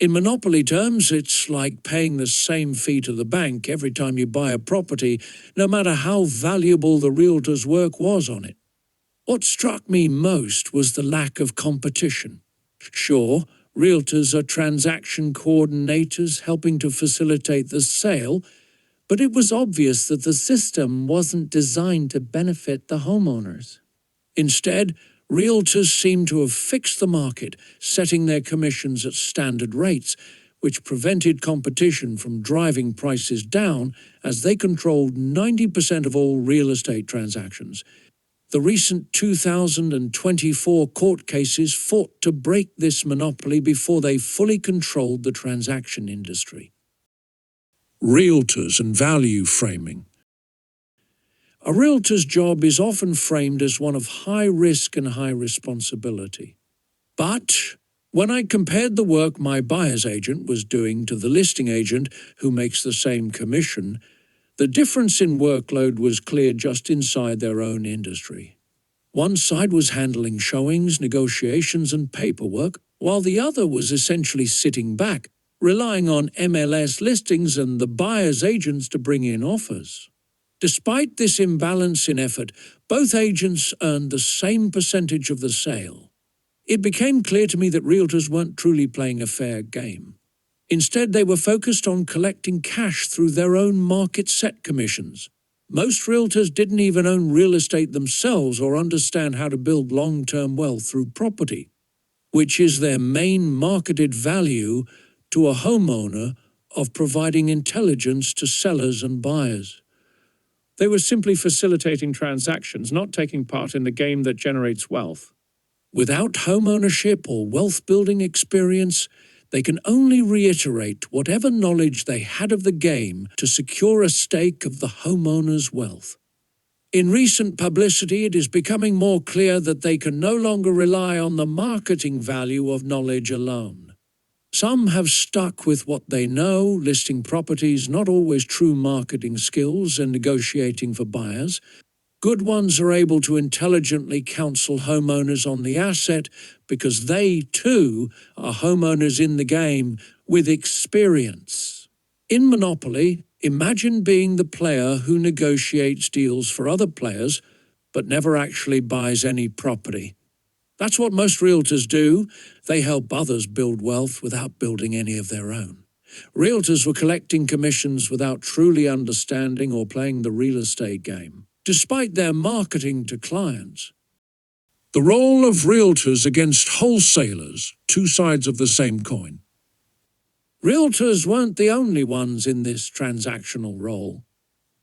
In monopoly terms, it's like paying the same fee to the bank every time you buy a property, no matter how valuable the realtor's work was on it. What struck me most was the lack of competition. Sure, realtors are transaction coordinators helping to facilitate the sale, but it was obvious that the system wasn't designed to benefit the homeowners. Instead, realtors seemed to have fixed the market, setting their commissions at standard rates, which prevented competition from driving prices down as they controlled 90% of all real estate transactions. The recent 2024 court cases fought to break this monopoly before they fully controlled the transaction industry. Realtors and value framing. A realtor's job is often framed as one of high risk and high responsibility. But when I compared the work my buyer's agent was doing to the listing agent who makes the same commission, the difference in workload was clear just inside their own industry. One side was handling showings, negotiations, and paperwork, while the other was essentially sitting back, relying on MLS listings and the buyer's agents to bring in offers. Despite this imbalance in effort, both agents earned the same percentage of the sale. It became clear to me that realtors weren't truly playing a fair game. Instead, they were focused on collecting cash through their own market-set commissions. Most realtors didn't even own real estate themselves or understand how to build long-term wealth through property, which is their main marketed value to a homeowner of providing intelligence to sellers and buyers. They were simply facilitating transactions, not taking part in the game that generates wealth. Without homeownership or wealth-building experience, they can only reiterate whatever knowledge they had of the game to secure a stake of the homeowner's wealth. In recent publicity, it is becoming more clear that they can no longer rely on the marketing value of knowledge alone. Some have stuck with what they know, listing properties, not always true marketing skills, and negotiating for buyers. Good ones are able to intelligently counsel homeowners on the asset because they, too, are homeowners in the game with experience. In Monopoly, imagine being the player who negotiates deals for other players but never actually buys any property. That's what most realtors do. They help others build wealth without building any of their own. Realtors were collecting commissions without truly understanding or playing the real estate game, despite their marketing to clients. The role of realtors against wholesalers, two sides of the same coin. Realtors weren't the only ones in this transactional role.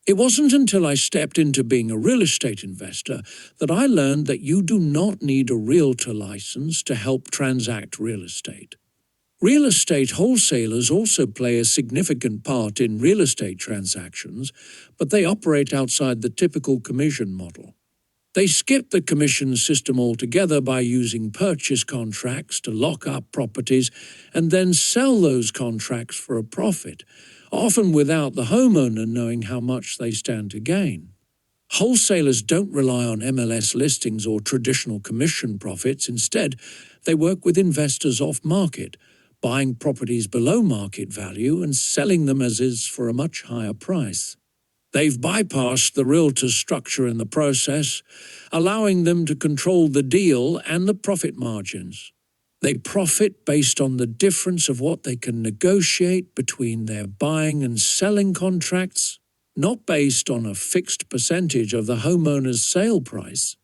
It wasn't until I stepped into being a real estate investor that I learned that you do not need a realtor license to help transact real estate. Real estate wholesalers also play a significant part in real estate transactions, but they operate outside the typical commission model. They skip the commission system altogether by using purchase contracts to lock up properties and then sell those contracts for a profit, often without the homeowner knowing how much they stand to gain. Wholesalers don't rely on MLS listings or traditional commission profits. Instead, they work with investors off-market, buying properties below market value and selling them as is for a much higher price. They've bypassed the realtor's structure in the process, allowing them to control the deal and the profit margins. They profit based on the difference of what they can negotiate between their buying and selling contracts, not based on a fixed percentage of the homeowner's sale price.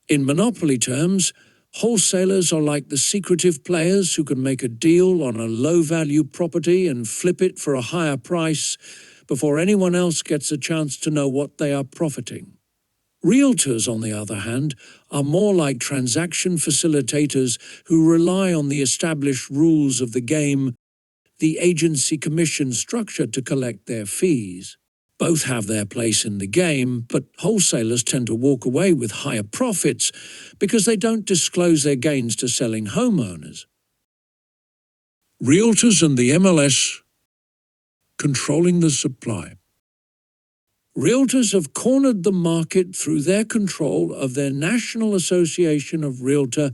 In monopoly terms, wholesalers are like the secretive players who can make a deal on a low-value property and flip it for a higher price before anyone else gets a chance to know what they are profiting. Realtors, on the other hand, are more like transaction facilitators who rely on the established rules of the game, the agency commission structure, to collect their fees. Both have their place in the game, but wholesalers tend to walk away with higher profits because they don't disclose their gains to selling homeowners. Realtors and the MLS controlling the supply. Realtors have cornered the market through their control of their National Association of Realtor,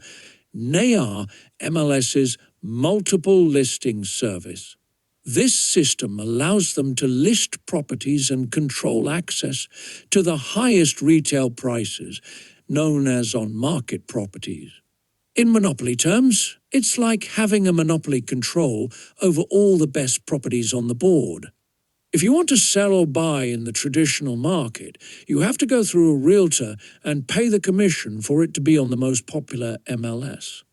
NAR, MLS's multiple listing service. This system allows them to list properties and control access to the highest retail prices, known as on-market properties. In monopoly terms, it's like having a monopoly control over all the best properties on the board. If you want to sell or buy in the traditional market, you have to go through a realtor and pay the commission for it to be on the most popular MLS.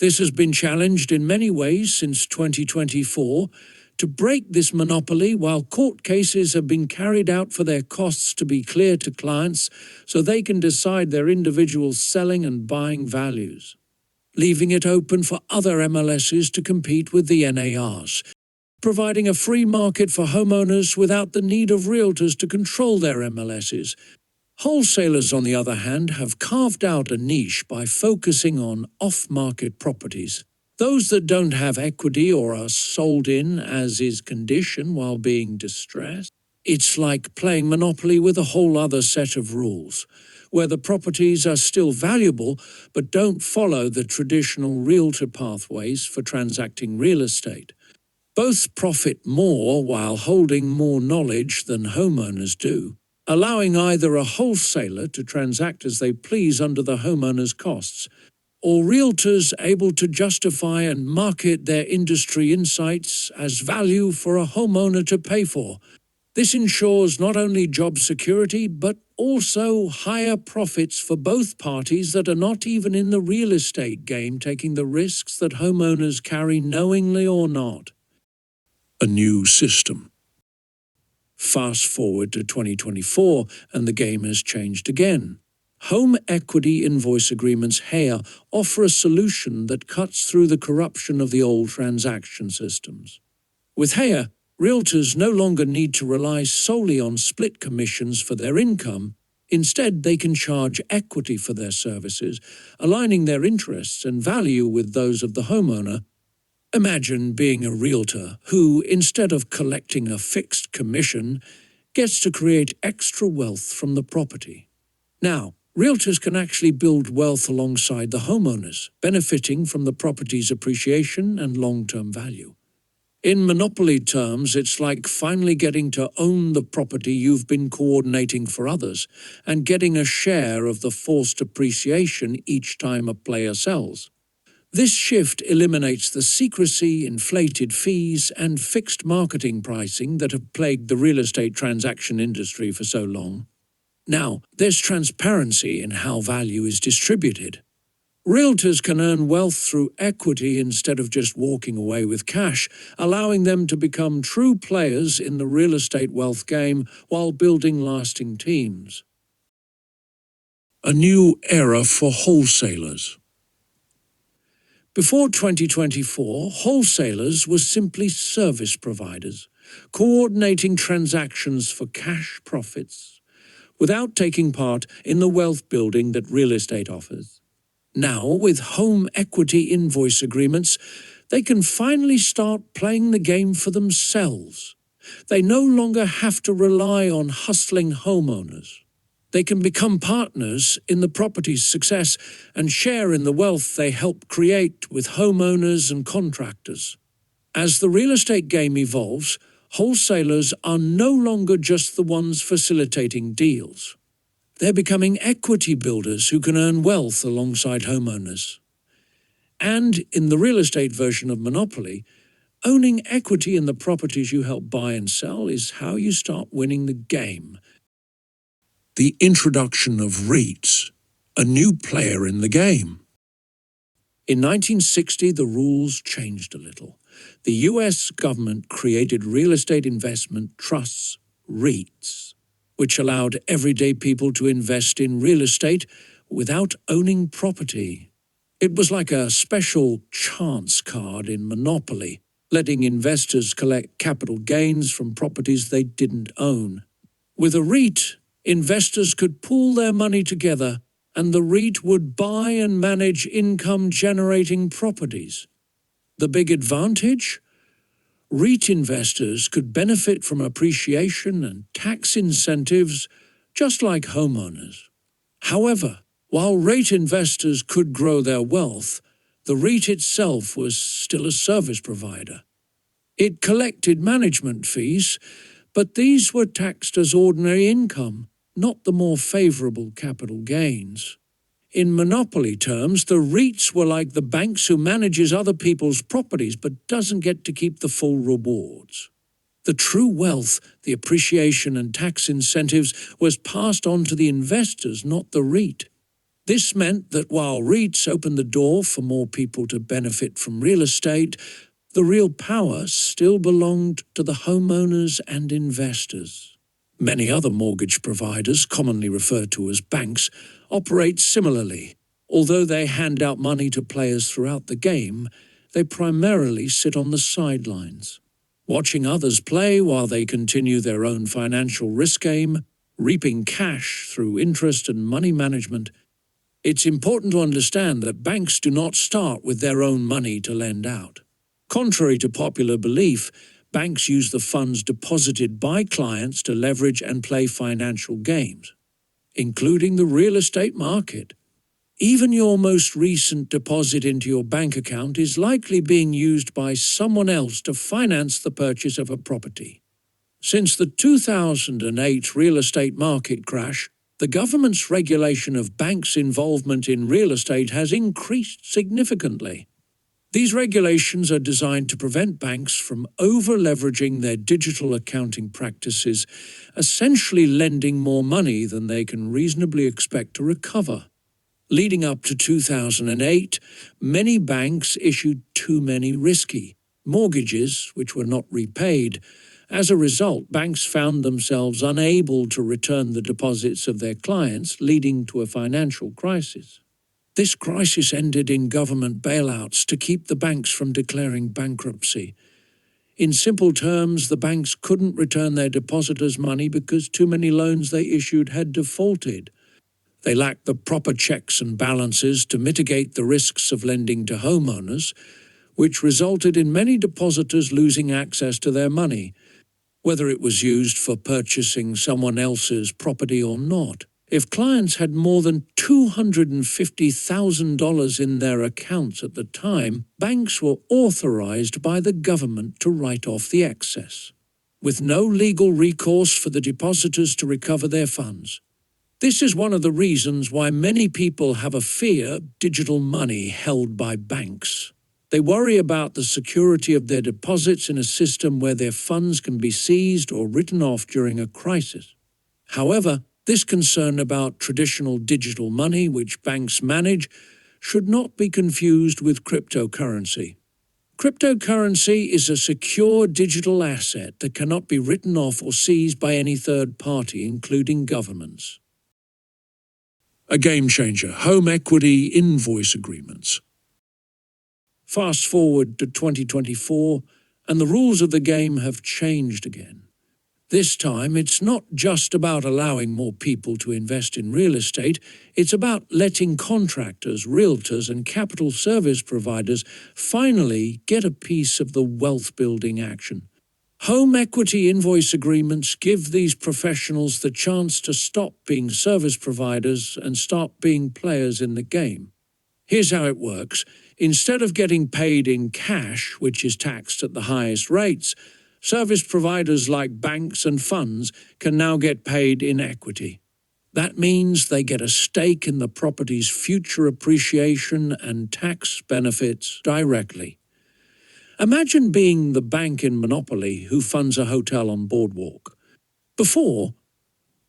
This has been challenged in many ways since 2024 to break this monopoly, while court cases have been carried out for their costs to be clear to clients so they can decide their individual selling and buying values, leaving it open for other MLSs to compete with the NARs, providing a free market for homeowners without the need of realtors to control their MLSs. Wholesalers, on the other hand, have carved out a niche by focusing on off-market properties, those that don't have equity or are sold in as is condition while being distressed. It's like playing Monopoly with a whole other set of rules, where the properties are still valuable but don't follow the traditional realtor pathways for transacting real estate. Both profit more while holding more knowledge than homeowners do, allowing either a wholesaler to transact as they please under the homeowner's costs, or realtors able to justify and market their industry insights as value for a homeowner to pay for. This ensures not only job security, but also higher profits for both parties that are not even in the real estate game, taking the risks that homeowners carry knowingly or not. a new system. Fast forward to 2024 and the game has changed again. Home equity invoice agreements here offer a solution that cuts through the corruption of the old transaction systems. With Haya, realtors no longer need to rely solely on split commissions for their income. Instead, they can charge equity for their services, aligning their interests and value with those of the homeowner. Imagine being a realtor who, instead of collecting a fixed commission, gets to create extra wealth from the property. Now, realtors can actually build wealth alongside the homeowners, benefiting from the property's appreciation and long-term value. In monopoly terms, it's like finally getting to own the property you've been coordinating for others and getting a share of the forced appreciation each time a player sells. This shift eliminates the secrecy, inflated fees, and fixed marketing pricing that have plagued the real estate transaction industry for so long. Now, there's transparency in how value is distributed. Realtors can earn wealth through equity instead of just walking away with cash, allowing them to become true players in the real estate wealth game while building lasting teams. A new era for wholesalers. Before 2024, wholesalers were simply service providers, coordinating transactions for cash profits, without taking part in the wealth building that real estate offers. Now, with home equity invoice agreements, they can finally start playing the game for themselves. They no longer have to rely on hustling homeowners. They can become partners in the property's success and share in the wealth they help create with homeowners and contractors. As the real estate game evolves, wholesalers are no longer just the ones facilitating deals. They're becoming equity builders who can earn wealth alongside homeowners. And in the real estate version of Monopoly, owning equity in the properties you help buy and sell is how you start winning the game. The introduction of REITs, a new player in the game. In 1960, the rules changed a little. The US government created real estate investment trusts, REITs, which allowed everyday people to invest in real estate without owning property. It was like a special chance card in Monopoly, letting investors collect capital gains from properties they didn't own. With a REIT, investors could pool their money together and the REIT would buy and manage income-generating properties. The big advantage? REIT investors could benefit from appreciation and tax incentives just like homeowners. However, while REIT investors could grow their wealth, the REIT itself was still a service provider. It collected management fees, but these were taxed as ordinary income, not the more favorable capital gains. In monopoly terms, the REITs were like the banks who manages other people's properties but doesn't get to keep the full rewards. The true wealth, the appreciation and tax incentives was passed on to the investors, not the REIT. This meant that while REITs opened the door for more people to benefit from real estate, the real power still belonged to the homeowners and investors. Many other mortgage providers, commonly referred to as banks, operate similarly. Although they hand out money to players throughout the game, they primarily sit on the sidelines, watching others play while they continue their own financial risk game, reaping cash through interest and money management. It's important to understand that banks do not start with their own money to lend out. Contrary to popular belief, banks use the funds deposited by clients to leverage and play financial games, including the real estate market. Even your most recent deposit into your bank account is likely being used by someone else to finance the purchase of a property. Since the 2008 real estate market crash, the government's regulation of banks' involvement in real estate has increased significantly. These regulations are designed to prevent banks from over-leveraging their digital accounting practices, essentially lending more money than they can reasonably expect to recover. Leading up to 2008, many banks issued too many risky, mortgages which were not repaid. As a result, banks found themselves unable to return the deposits of their clients, leading to a financial crisis. This crisis ended in government bailouts to keep the banks from declaring bankruptcy. In simple terms, the banks couldn't return their depositors' money because too many loans they issued had defaulted. They lacked the proper checks and balances to mitigate the risks of lending to homeowners, which resulted in many depositors losing access to their money, whether it was used for purchasing someone else's property or not. If clients had more than $250,000 in their accounts at the time, banks were authorized by the government to write off the excess, with no legal recourse for the depositors to recover their funds. This is one of the reasons why many people have a fear of digital money held by banks. They worry about the security of their deposits in a system where their funds can be seized or written off during a crisis. However, this concern about traditional digital money, which banks manage, should not be confused with cryptocurrency. Cryptocurrency is a secure digital asset that cannot be written off or seized by any third party, including governments. A game changer, home equity invoice agreements. Fast forward to 2024, and the rules of the game have changed again. This time, it's not just about allowing more people to invest in real estate, it's about letting contractors, realtors, and capital service providers finally get a piece of the wealth-building action. Home equity invoice agreements give these professionals the chance to stop being service providers and start being players in the game. Here's how it works. Instead of getting paid in cash, which is taxed at the highest rates, service providers like banks and funds can now get paid in equity. That means they get a stake in the property's future appreciation and tax benefits directly. Imagine being the bank in Monopoly who funds a hotel on Boardwalk. Before,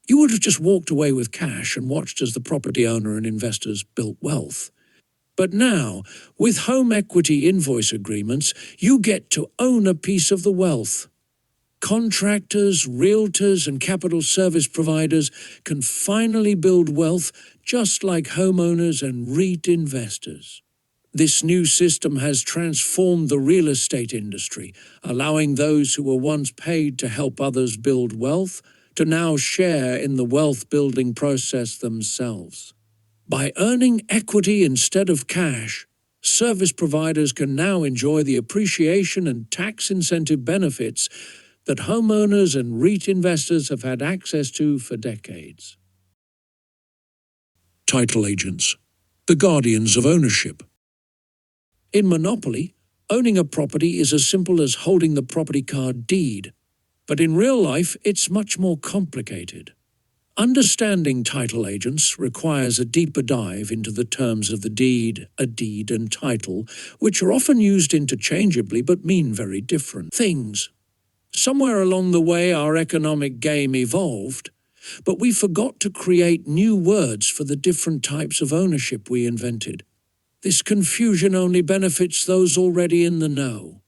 you would have just walked away with cash and watched as the property owner and investors built wealth. But now, with home equity invoice agreements, you get to own a piece of the wealth. Contractors, realtors, and capital service providers can finally build wealth just like homeowners and REIT investors. This new system has transformed the real estate industry, allowing those who were once paid to help others build wealth to now share in the wealth-building process themselves. By earning equity instead of cash, service providers can now enjoy the appreciation and tax incentive benefits that homeowners and REIT investors have had access to for decades. Title agents, the guardians of ownership. In Monopoly, owning a property is as simple as holding the property card deed, but in real life it's much more complicated. Understanding title agents requires a deeper dive into the terms of the deed, a deed, and title, which are often used interchangeably but mean very different things. Somewhere along the way our economic game evolved, but we forgot to create new words for the different types of ownership we invented. This confusion only benefits those already in the know.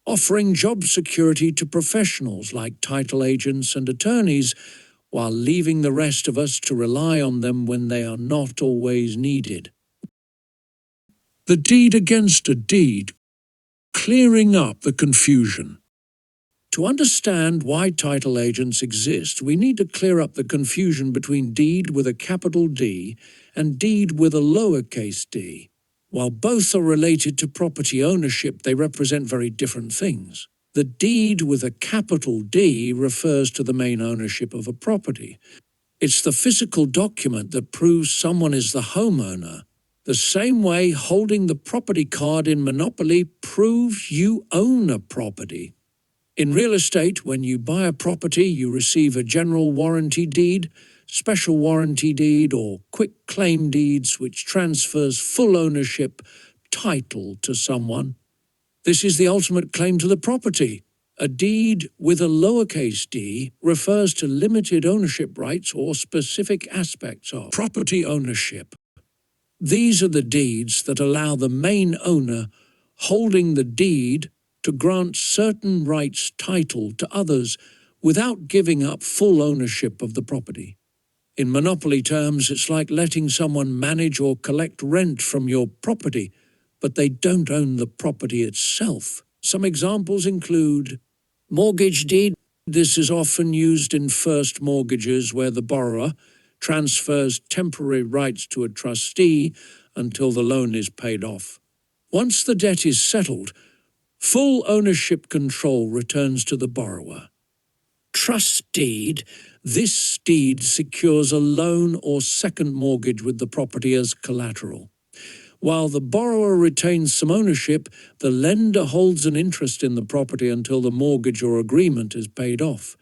Offering job security to professionals like title agents and attorneys, while leaving the rest of us to rely on them when they are not always needed. The deed against a deed, clearing up the confusion. To understand why title agents exist, we need to clear up the confusion between deed with a capital D and deed with a lowercase d. While both are related to property ownership, they represent very different things. The deed with a capital D refers to the main ownership of a property. It's the physical document that proves someone is the homeowner. The same way holding the property card in Monopoly proves you own a property. In real estate, when you buy a property, you receive a general warranty deed, special warranty deed, or quick claim deeds, which transfers full ownership, title to someone. This is the ultimate claim to the property. A deed with a lowercase d refers to limited ownership rights or specific aspects of property ownership. These are the deeds that allow the main owner holding the deed to grant certain rights title to others without giving up full ownership of the property. In monopoly terms, it's like letting someone manage or collect rent from your property, but they don't own the property itself. Some examples include mortgage deed. This is often used in first mortgages where the borrower transfers temporary rights to a trustee until the loan is paid off. Once the debt is settled, full ownership control returns to the borrower. Trust deed. This deed secures a loan or second mortgage with the property as collateral. While the borrower retains some ownership, the lender holds an interest in the property until the mortgage or agreement is paid off.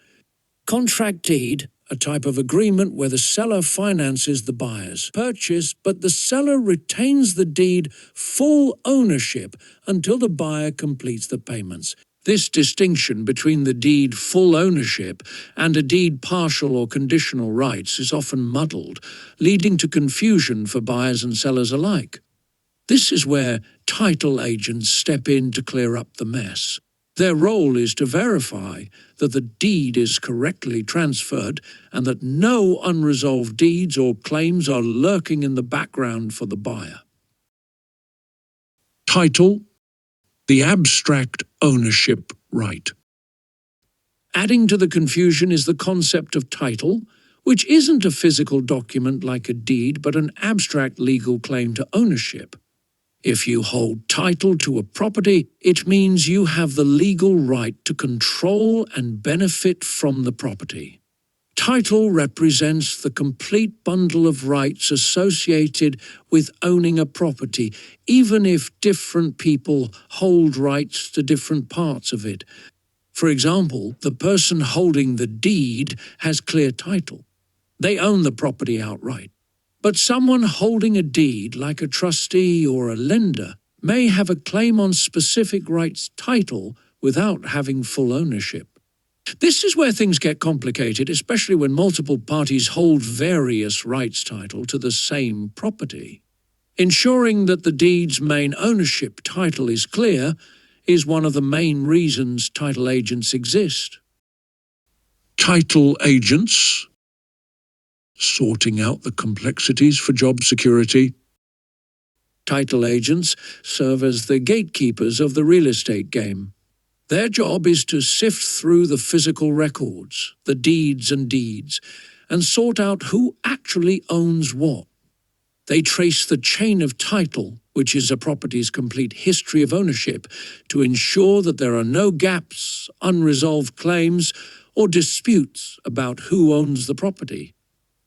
Contract deed, a type of agreement where the seller finances the buyer's purchase, but the seller retains the deed full ownership until the buyer completes the payments. This distinction between the deed full ownership and a deed partial or conditional rights is often muddled, leading to confusion for buyers and sellers alike. This is where title agents step in to clear up the mess. Their role is to verify that the deed is correctly transferred and that no unresolved deeds or claims are lurking in the background for the buyer. Title, the abstract ownership right. Adding to the confusion is the concept of title, which isn't a physical document like a deed, but an abstract legal claim to ownership. If you hold title to a property, it means you have the legal right to control and benefit from the property. Title represents the complete bundle of rights associated with owning a property, even if different people hold rights to different parts of it. For example, the person holding the deed has clear title. They own the property outright. But someone holding a deed, like a trustee or a lender, may have a claim on specific rights title without having full ownership. This is where things get complicated, especially when multiple parties hold various rights title to the same property. Ensuring that the deed's main ownership title is clear is one of the main reasons title agents exist. Title agents, sorting out the complexities for job security. Title agents serve as the gatekeepers of the real estate game. Their job is to sift through the physical records, the deeds, and sort out who actually owns what. They trace the chain of title, which is a property's complete history of ownership, to ensure that there are no gaps, unresolved claims, or disputes about who owns the property.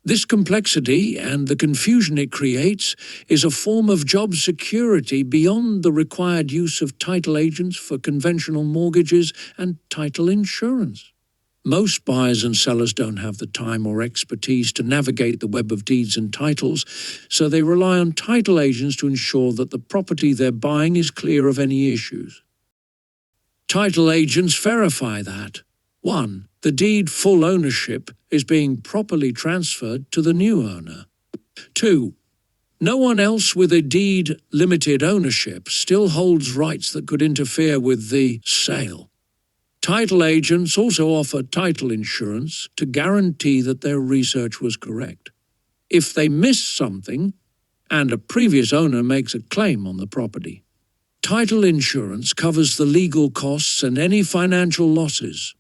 This complexity and the confusion it creates is a form of job security beyond the required use of title agents for conventional mortgages and title insurance. Most buyers and sellers don't have the time or expertise to navigate the web of deeds and titles, so they rely on title agents to ensure that the property they're buying is clear of any issues. Title agents verify that 1. The deed full ownership is being properly transferred to the new owner. 2. No one else with a deed limited ownership still holds rights that could interfere with the sale. Title agents also offer title insurance to guarantee that their research was correct. If they miss something, and a previous owner makes a claim on the property, title insurance covers the legal costs and any financial losses.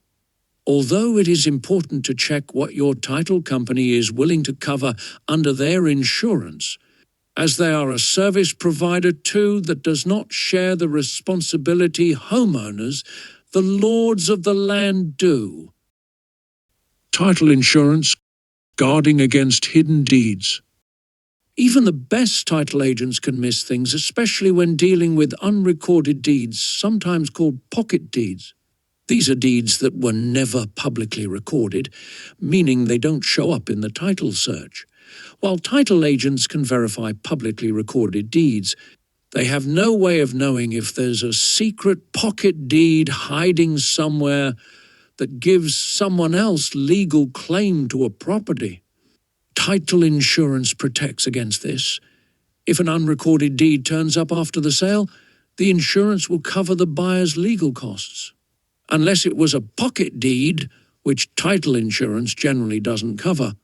Although it is important to check what your title company is willing to cover under their insurance, as they are a service provider too that does not share the responsibility homeowners, the lords of the land, do. Title insurance, guarding against hidden deeds. Even the best title agents can miss things, especially when dealing with unrecorded deeds, sometimes called pocket deeds. These are deeds that were never publicly recorded, meaning they don't show up in the title search. While title agents can verify publicly recorded deeds, they have no way of knowing if there's a secret pocket deed hiding somewhere that gives someone else legal claim to a property. Title insurance protects against this. If an unrecorded deed turns up after the sale, the insurance will cover the buyer's legal costs. Unless it was a pocket deed, which title insurance generally doesn't cover.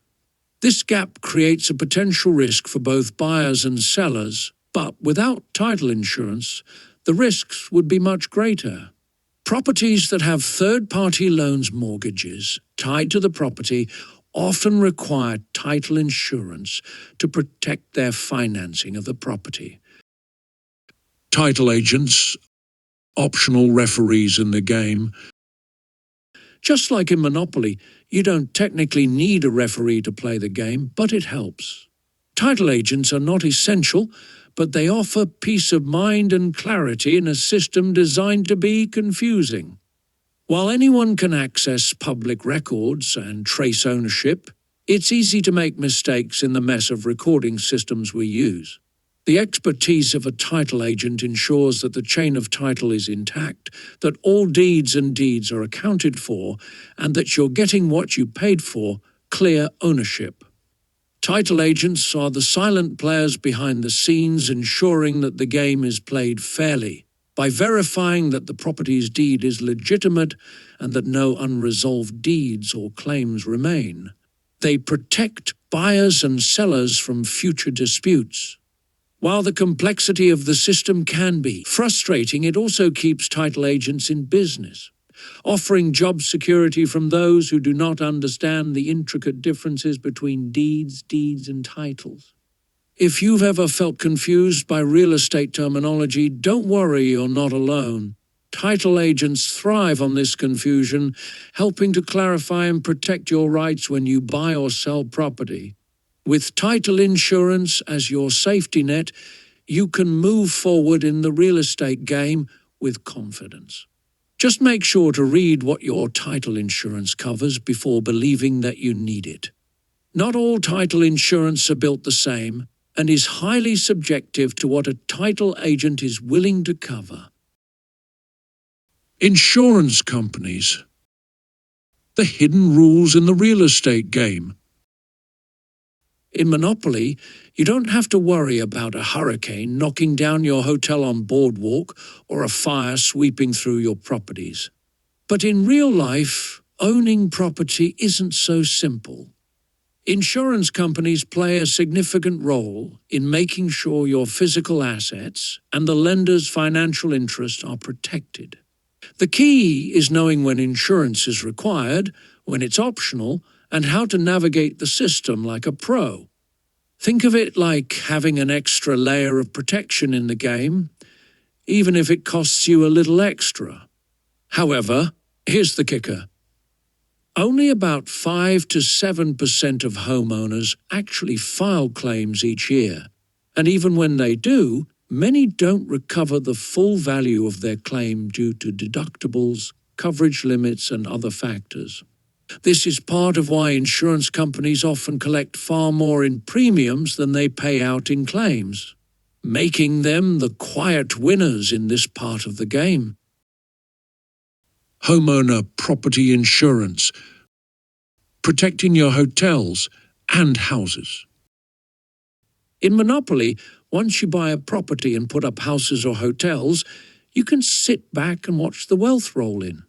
This gap creates a potential risk for both buyers and sellers, but without title insurance, the risks would be much greater. Properties that have third-party loans mortgages tied to the property often require title insurance to protect their financing of the property. Title agents, optional referees in the game. Just like in Monopoly, you don't technically need a referee to play the game, but it helps. Title agents are not essential, but they offer peace of mind and clarity in a system designed to be confusing. While anyone can access public records and trace ownership, it's easy to make mistakes in the mess of recording systems we use. The expertise of a title agent ensures that the chain of title is intact, that all deeds and deeds are accounted for, and that you're getting what you paid for, clear ownership. Title agents are the silent players behind the scenes, ensuring that the game is played fairly, by verifying that the property's deed is legitimate and that no unresolved deeds or claims remain. They protect buyers and sellers from future disputes. While the complexity of the system can be frustrating, it also keeps title agents in business, offering job security from those who do not understand the intricate differences between deeds, and titles. If you've ever felt confused by real estate terminology, don't worry, you're not alone. Title agents thrive on this confusion, helping to clarify and protect your rights when you buy or sell property. With title insurance as your safety net, you can move forward in the real estate game with confidence. Just make sure to read what your title insurance covers before believing that you need it. Not all title insurance are built the same and is highly subjective to what a title agent is willing to cover. Insurance companies. The hidden rules in the real estate game. In Monopoly, you don't have to worry about a hurricane knocking down your hotel on Boardwalk or a fire sweeping through your properties. But in real life, owning property isn't so simple. Insurance companies play a significant role in making sure your physical assets and the lender's financial interests are protected. The key is knowing when insurance is required, when it's optional, and how to navigate the system like a pro. Think of it like having an extra layer of protection in the game, even if it costs you a little extra. However, here's the kicker. Only about 5 to 7% of homeowners actually file claims each year, and even when they do, many don't recover the full value of their claim due to deductibles, coverage limits, and other factors. This is part of why insurance companies often collect far more in premiums than they pay out in claims, making them the quiet winners in this part of the game. Homeowner property insurance. Protecting your hotels and houses. In Monopoly, once you buy a property and put up houses or hotels, you can sit back and watch the wealth roll in.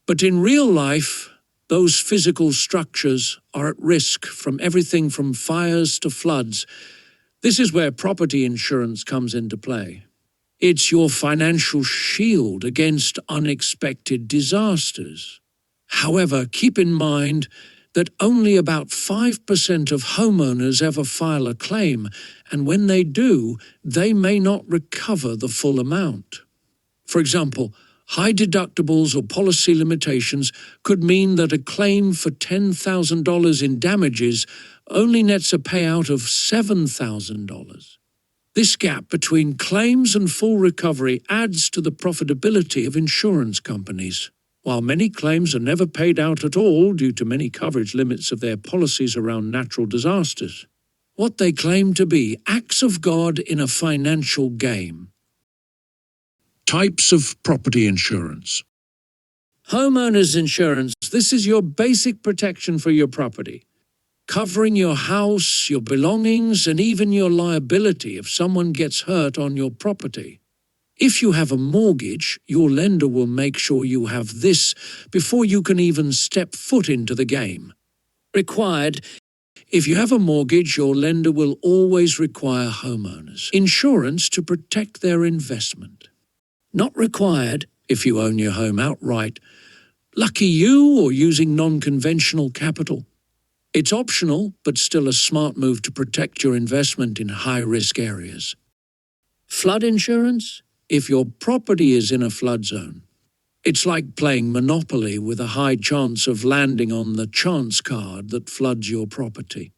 But in real life, those physical structures are at risk from everything from fires to floods. This is where property insurance comes into play. It's your financial shield against unexpected disasters. However, keep in mind that only about 5% of homeowners ever file a claim, and when they do, they may not recover the full amount. For example, high deductibles or policy limitations could mean that a claim for $10,000 in damages only nets a payout of $7,000. This gap between claims and full recovery adds to the profitability of insurance companies. While many claims are never paid out at all due to many coverage limits of their policies around natural disasters, what they claim to be acts of God in a financial game. Types of property insurance. Homeowners insurance, this is your basic protection for your property, covering your house, your belongings, and even your liability if someone gets hurt on your property. If you have a mortgage, your lender will make sure you have this before you can even step foot into the game. Required. If you have a mortgage, your lender will always require homeowners insurance to protect their investment. Not required. If you own your home outright, lucky you, or using non-conventional capital. It's optional, but still a smart move to protect your investment in high-risk areas. Flood insurance. If your property is in a flood zone, it's like playing Monopoly with a high chance of landing on the chance card that floods your property.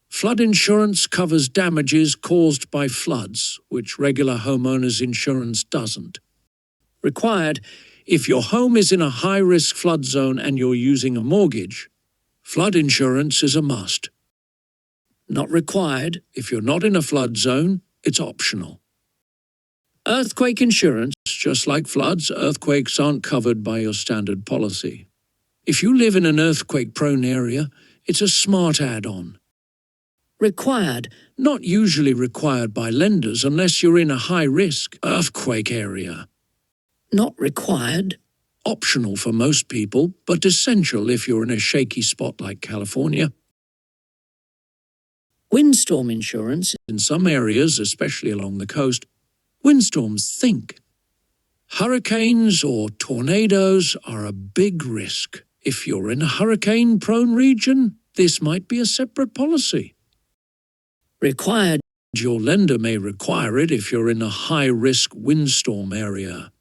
Flood insurance covers damages caused by floods, which regular homeowners insurance doesn't. Required. If your home is in a high-risk flood zone and you're using a mortgage, flood insurance is a must. Not required. If you're not in a flood zone, it's optional. Earthquake insurance. Just like floods, earthquakes aren't covered by your standard policy. If you live in an earthquake-prone area, it's a smart add-on. Required. Not usually required by lenders unless you're in a high-risk earthquake area. Not required. Optional for most people, but essential if you're in a shaky spot like California. Windstorm insurance. In some areas, especially along the coast, windstorms think. Hurricanes or tornadoes are a big risk. If you're in a hurricane-prone region, this might be a separate policy. Required. Your lender may require it if you're in a high-risk windstorm area.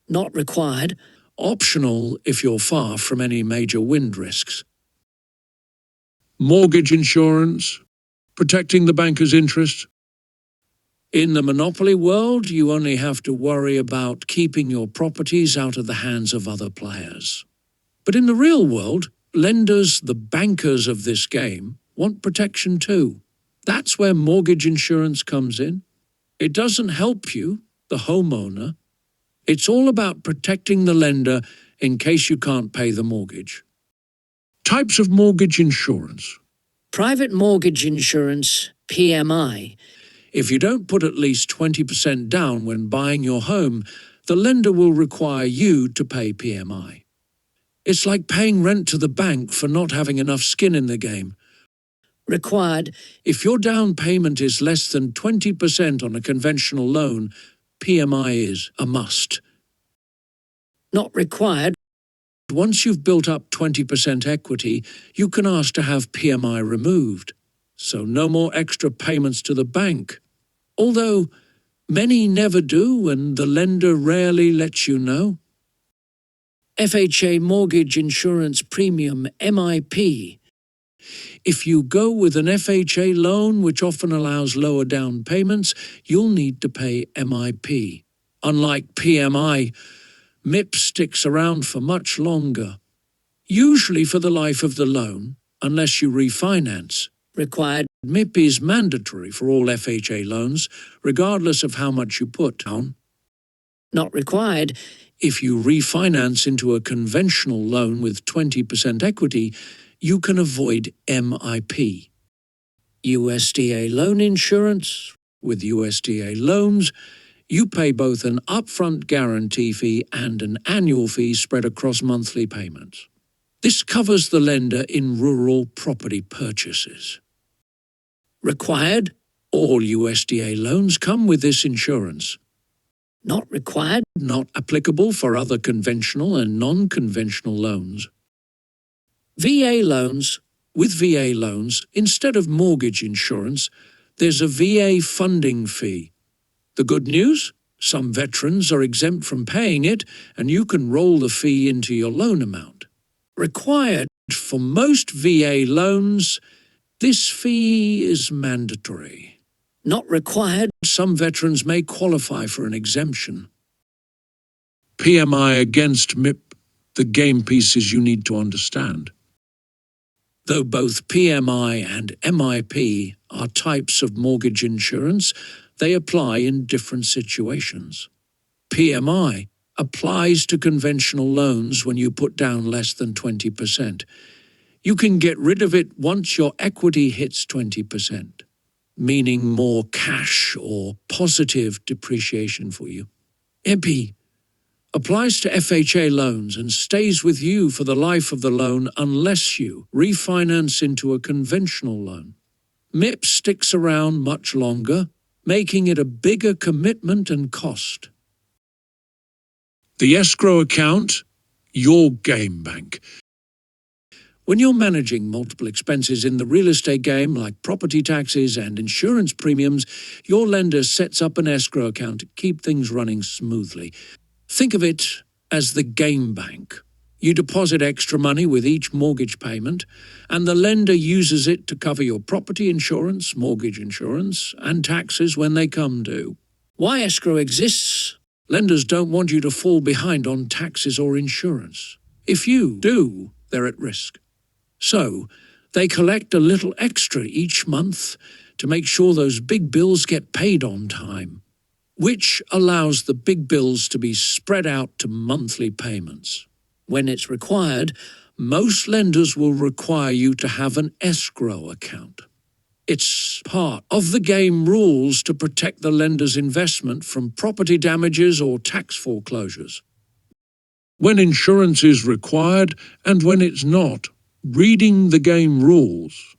Not required. Optional if you're far from any major wind risks. Mortgage insurance, protecting the banker's interest. In the monopoly world, you only have to worry about keeping your properties out of the hands of other players. But in the real world, lenders, the bankers of this game, want protection too. That's where mortgage insurance comes in. It doesn't help you, the homeowner. It's all about protecting the lender in case you can't pay the mortgage. Types of mortgage insurance. Private mortgage insurance, PMI. If you don't put at least 20% down when buying your home, the lender will require you to pay PMI. It's like paying rent to the bank for not having enough skin in the game. Required. If your down payment is less than 20% on a conventional loan, PMI is a must. Not required. Once you've built up 20% equity, you can ask to have PMI removed. So no more extra payments to the bank. Although many never do and the lender rarely lets you know. FHA mortgage insurance premium, MIP. If you go with an FHA loan, which often allows lower down payments, you'll need to pay MIP. Unlike PMI, MIP sticks around for much longer, usually for the life of the loan, unless you refinance. Required. MIP is mandatory for all FHA loans, regardless of how much you put down. Not required. If you refinance into a conventional loan with 20% equity, you can avoid MIP. USDA loan insurance. With USDA loans, you pay both an upfront guarantee fee and an annual fee spread across monthly payments. This covers the lender in rural property purchases. Required. All USDA loans come with this insurance. Not required. Not applicable for other conventional and non-conventional loans. VA loans. With VA loans, instead of mortgage insurance, there's a VA funding fee. The good news? Some veterans are exempt from paying it, and you can roll the fee into your loan amount. Required for most VA loans, this fee is mandatory. Not required. Some veterans may qualify for an exemption. PMI against MIP, the game pieces you need to understand. Though both PMI and MIP are types of mortgage insurance, they apply in different situations. PMI applies to conventional loans when you put down less than 20%. You can get rid of it once your equity hits 20%, meaning more cash or positive depreciation for you. EPI applies to FHA loans and stays with you for the life of the loan unless you refinance into a conventional loan. MIP sticks around much longer, making it a bigger commitment and cost. The escrow account, your game bank. When you're managing multiple expenses in the real estate game, like property taxes and insurance premiums, your lender sets up an escrow account to keep things running smoothly. Think of it as the game bank. You deposit extra money with each mortgage payment, and the lender uses it to cover your property insurance, mortgage insurance, and taxes when they come due. Why escrow exists? Lenders don't want you to fall behind on taxes or insurance. If you do, they're at risk. So, they collect a little extra each month to make sure those big bills get paid on time, which allows the big bills to be spread out to monthly payments. When it's required, Most lenders will require you to have an escrow account. It's part of the game rules to protect the lender's investment from property damages or tax foreclosures. When insurance is required and when it's not, reading the game rules.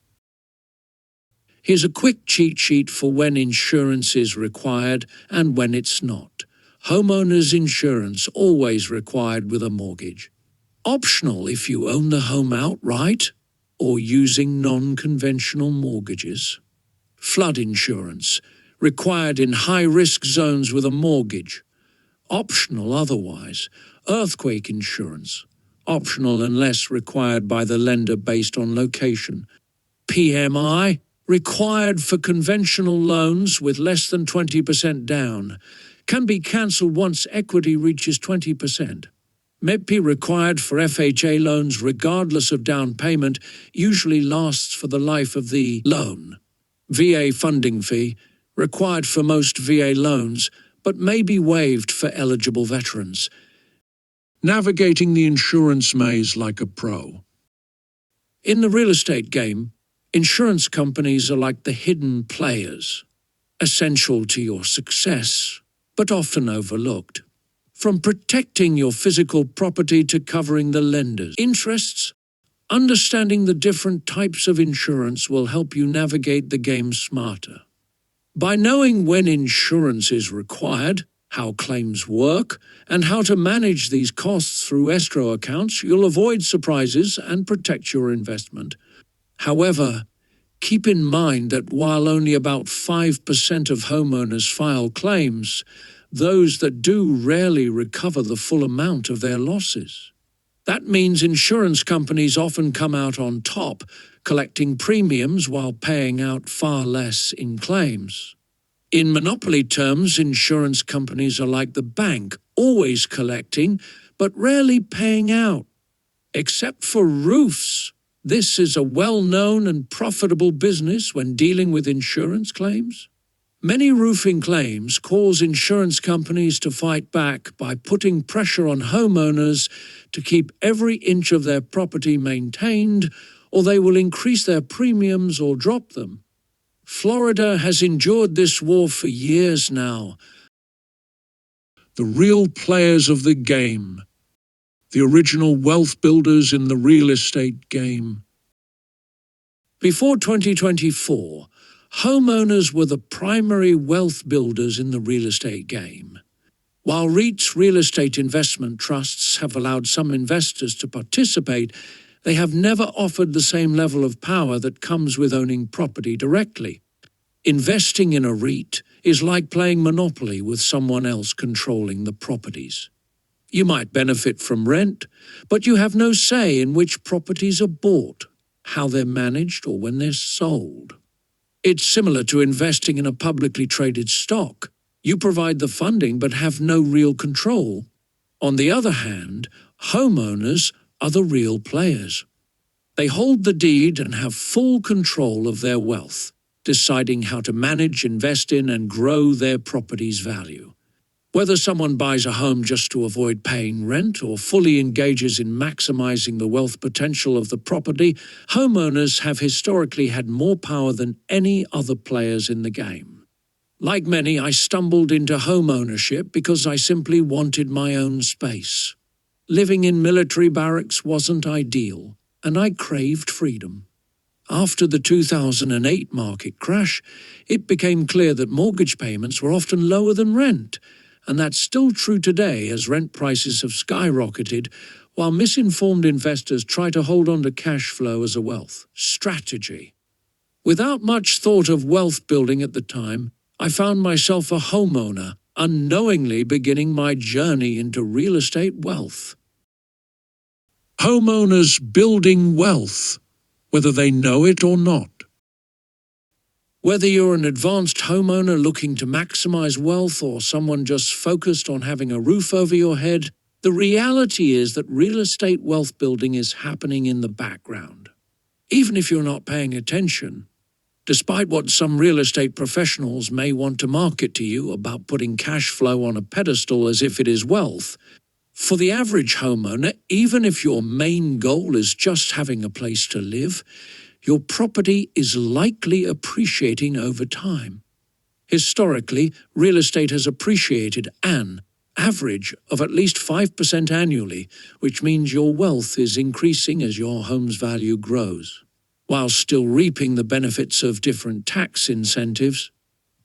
Here's a quick cheat sheet for when insurance is required and when it's not. Homeowner's insurance always required with a mortgage. Optional if you own the home outright or using non-conventional mortgages. Flood insurance, required in high-risk zones with a mortgage. Optional otherwise. Earthquake insurance, optional unless required by the lender based on location. PMI, required for conventional loans with less than 20% down, can be cancelled once equity reaches 20%. MEPI required for FHA loans regardless of down payment usually lasts for the life of the loan. VA funding fee, required for most VA loans, but may be waived for eligible veterans. Navigating the insurance maze like a pro. In the real estate game, insurance companies are like the hidden players, essential to your success, but often overlooked. From protecting your physical property to covering the lender's interests, understanding the different types of insurance will help you navigate the game smarter. By knowing when insurance is required, how claims work, and how to manage these costs through escrow accounts, you'll avoid surprises and protect your investment. However, keep in mind that while only about 5% of homeowners file claims, those that do rarely recover the full amount of their losses. That means insurance companies often come out on top, collecting premiums while paying out far less in claims. In monopoly terms, insurance companies are like the bank, always collecting, but rarely paying out. Except for roofs, this is a well-known and profitable business when dealing with insurance claims. Many roofing claims cause insurance companies to fight back by putting pressure on homeowners to keep every inch of their property maintained, or they will increase their premiums or drop them. Florida has endured this war for years now. The real players of the game. The original wealth builders in the real estate game. Before 2024, homeowners were the primary wealth builders in the real estate game. While REITs, real estate investment trusts, have allowed some investors to participate, they have never offered the same level of power that comes with owning property directly. Investing in a REIT is like playing Monopoly with someone else controlling the properties. You might benefit from rent, but you have no say in which properties are bought, how they're managed, or when they're sold. It's similar to investing in a publicly traded stock. You provide the funding but have no real control. On the other hand, homeowners are the real players. They hold the deed and have full control of their wealth, deciding how to manage, invest in, and grow their property's value. Whether someone buys a home just to avoid paying rent or fully engages in maximizing the wealth potential of the property, homeowners have historically had more power than any other players in the game. Like many, I stumbled into home ownership because I simply wanted my own space. Living in military barracks wasn't ideal, and I craved freedom. After the 2008 market crash, it became clear that mortgage payments were often lower than rent, and that's still true today as rent prices have skyrocketed, while misinformed investors try to hold on to cash flow as a wealth strategy. Without much thought of wealth building at the time, I found myself a homeowner, unknowingly beginning my journey into real estate wealth. Homeowners building wealth, whether they know it or not. Whether you're an advanced homeowner looking to maximize wealth or someone just focused on having a roof over your head, the reality is that real estate wealth building is happening in the background. Even if you're not paying attention, despite what some real estate professionals may want to market to you about putting cash flow on a pedestal as if it is wealth, for the average homeowner, even if your main goal is just having a place to live, your property is likely appreciating over time. Historically, real estate has appreciated an average of at least 5% annually, which means your wealth is increasing as your home's value grows, while still reaping the benefits of different tax incentives.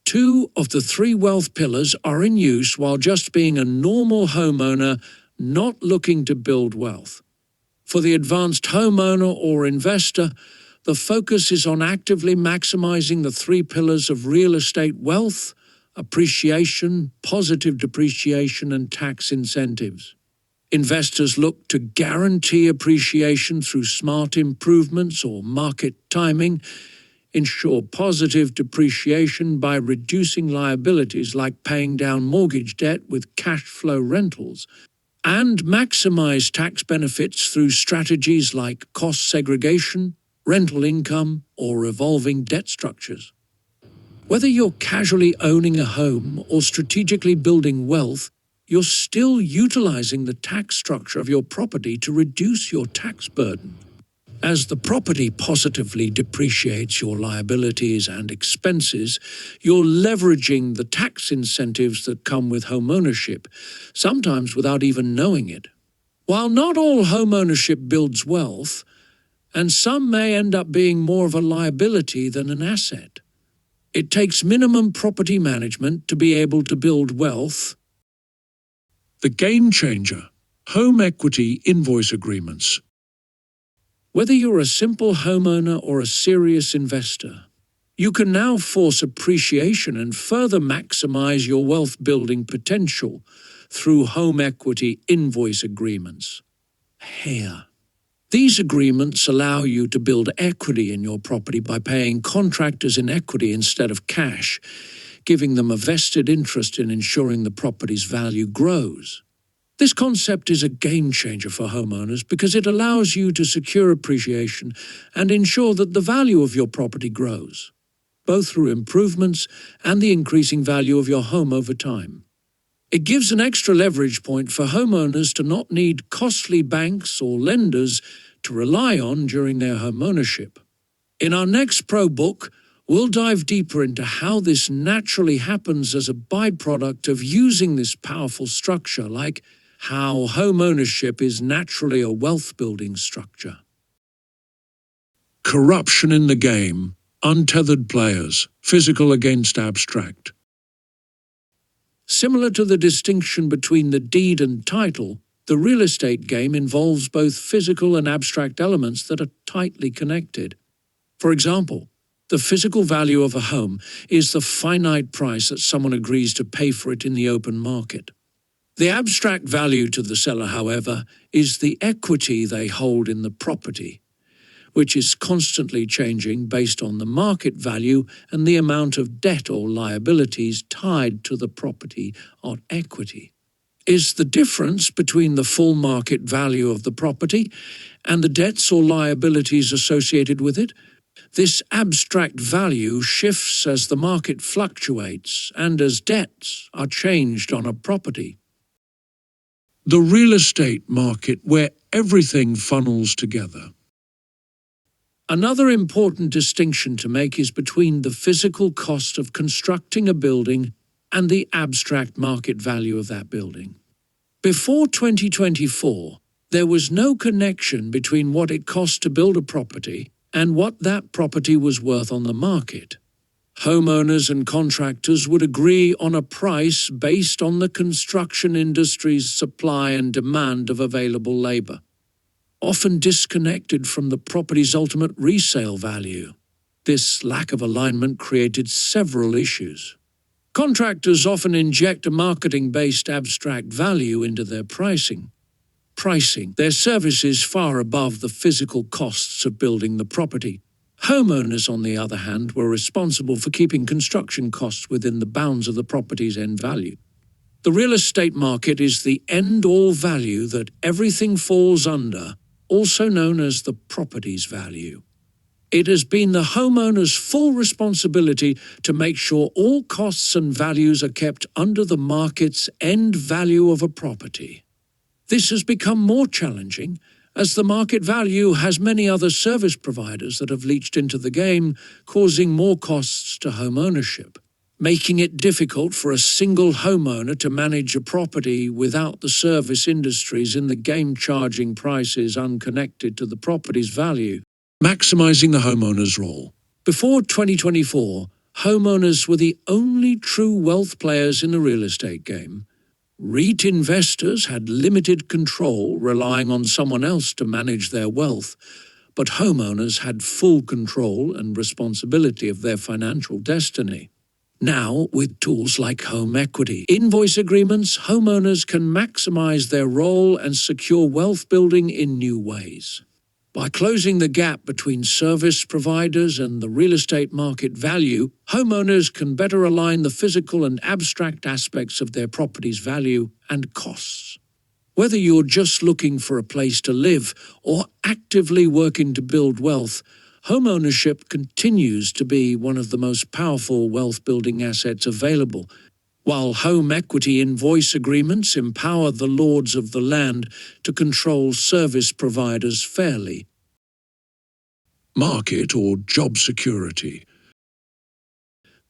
2 of the 3 wealth pillars are in use while just being a normal homeowner not looking to build wealth. For the advanced homeowner or investor, the focus is on actively maximizing the 3 pillars of real estate wealth: appreciation, positive depreciation, and tax incentives. Investors look to guarantee appreciation through smart improvements or market timing, ensure positive depreciation by reducing liabilities like paying down mortgage debt with cash flow rentals, and maximize tax benefits through strategies like cost segregation, rental income, or revolving debt structures. Whether you're casually owning a home or strategically building wealth, you're still utilizing the tax structure of your property to reduce your tax burden. As the property positively depreciates your liabilities and expenses, you're leveraging the tax incentives that come with homeownership, sometimes without even knowing it. While not all homeownership builds wealth, and some may end up being more of a liability than an asset, it takes minimum property management to be able to build wealth. The game changer: home equity invoice agreements. Whether you're a simple homeowner or a serious investor, you can now force appreciation and further maximize your wealth building potential through home equity invoice agreements. HERE. These agreements allow you to build equity in your property by paying contractors in equity instead of cash, giving them a vested interest in ensuring the property's value grows. This concept is a game changer for homeowners because it allows you to secure appreciation and ensure that the value of your property grows, both through improvements and the increasing value of your home over time. It gives an extra leverage point for homeowners to not need costly banks or lenders to rely on during their homeownership. In our next Pro book, we'll dive deeper into how this naturally happens as a byproduct of using this powerful structure, like how home ownership is naturally a wealth-building structure. Corruption in the game: untethered players, physical against abstract. Similar to the distinction between the deed and title, the real estate game involves both physical and abstract elements that are tightly connected. For example, the physical value of a home is the finite price that someone agrees to pay for it in the open market. The abstract value to the seller, however, is the equity they hold in the property, which is constantly changing based on the market value and the amount of debt or liabilities tied to the property or equity. Is the difference between the full market value of the property and the debts or liabilities associated with it. This abstract value shifts as the market fluctuates and as debts are changed on a property. The real estate market, where everything funnels together. Another important distinction to make is between the physical cost of constructing a building and the abstract market value of that building. Before 2024, there was no connection between what it cost to build a property and what that property was worth on the market. Homeowners and contractors would agree on a price based on the construction industry's supply and demand of available labor, often disconnected from the property's ultimate resale value. This lack of alignment created several issues. Contractors often inject a marketing-based abstract value into their pricing, their services far above the physical costs of building the property. Homeowners, on the other hand, were responsible for keeping construction costs within the bounds of the property's end value. The real estate market is the end-all value that everything falls under, also known as the property's value. It has been the homeowner's full responsibility to make sure all costs and values are kept under the market's end value of a property. This has become more challenging as the market value has many other service providers that have leached into the game, causing more costs to homeownership, making it difficult for a single homeowner to manage a property without the service industries in the game charging prices unconnected to the property's value. Maximizing the homeowner's role. Before 2024, homeowners were the only true wealth players in the real estate game. REIT investors had limited control, relying on someone else to manage their wealth, but homeowners had full control and responsibility of their financial destiny. Now, with tools like home equity invoice agreements, homeowners can maximize their role and secure wealth building in new ways. By closing the gap between service providers and the real estate market value, homeowners can better align the physical and abstract aspects of their property's value and costs. Whether you're just looking for a place to live or actively working to build wealth, homeownership continues to be one of the most powerful wealth-building assets available. While home equity invoice agreements empower the lords of the land to control service providers fairly. Market or job security.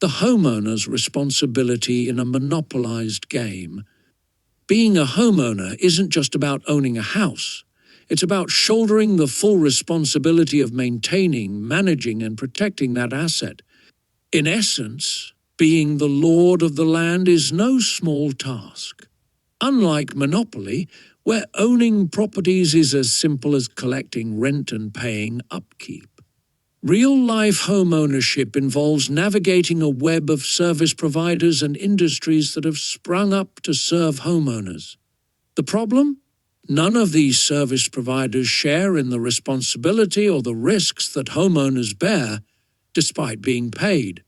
The homeowner's responsibility in a monopolized game. Being a homeowner isn't just about owning a house. It's about shouldering the full responsibility of maintaining, managing, and protecting that asset. In essence, being the lord of the land is no small task. Unlike monopoly, where owning properties is as simple as collecting rent and paying upkeep, real-life home ownership involves navigating a web of service providers and industries that have sprung up to serve homeowners. The problem? None of these service providers share in the responsibility or the risks that homeowners bear, despite being paid.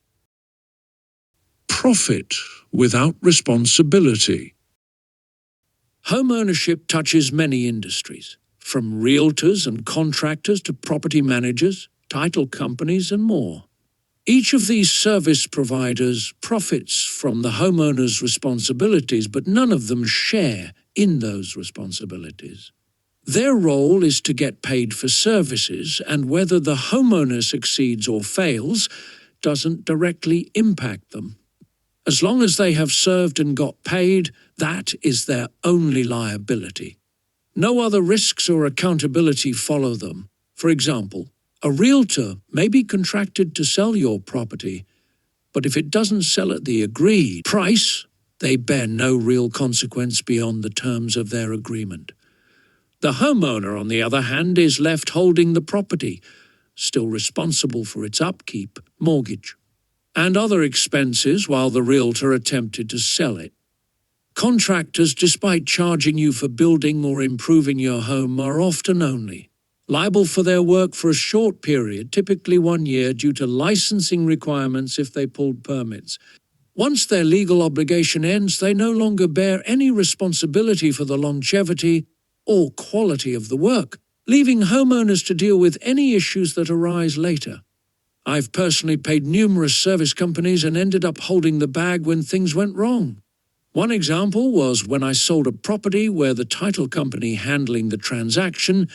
Profit without responsibility. Homeownership touches many industries, from realtors and contractors to property managers, title companies, and more. Each of these service providers profits from the homeowner's responsibilities, but none of them share in those responsibilities. Their role is to get paid for services, and whether the homeowner succeeds or fails doesn't directly impact them. As long as they have served and got paid, that is their only liability. No other risks or accountability follow them. For example, a realtor may be contracted to sell your property, but if it doesn't sell at the agreed price, they bear no real consequence beyond the terms of their agreement. The homeowner, on the other hand, is left holding the property, still responsible for its upkeep, mortgage, and other expenses while the realtor attempted to sell it. Contractors, despite charging you for building or improving your home, are often only liable for their work for a short period, typically 1 year, due to licensing requirements if they pulled permits. Once their legal obligation ends, they no longer bear any responsibility for the longevity or quality of the work, leaving homeowners to deal with any issues that arise later. I've personally paid numerous service companies and ended up holding the bag when things went wrong. One example was when I sold a property where the title company handling the transaction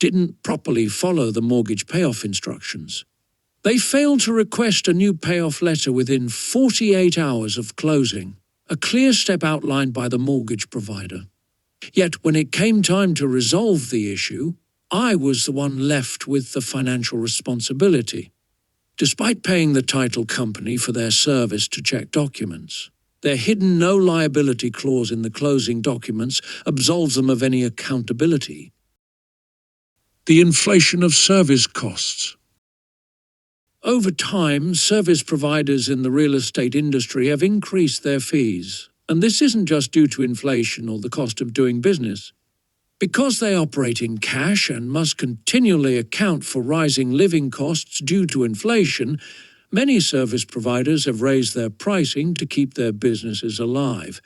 didn't properly follow the mortgage payoff instructions. They failed to request a new payoff letter within 48 hours of closing, a clear step outlined by the mortgage provider. Yet when it came time to resolve the issue, I was the one left with the financial responsibility. Despite paying the title company for their service to check documents, their hidden no liability clause in the closing documents absolves them of any accountability. The inflation of service costs. Over time, service providers in the real estate industry have increased their fees, and this isn't just due to inflation or the cost of doing business. Because they operate in cash and must continually account for rising living costs due to inflation, many service providers have raised their pricing to keep their businesses alive.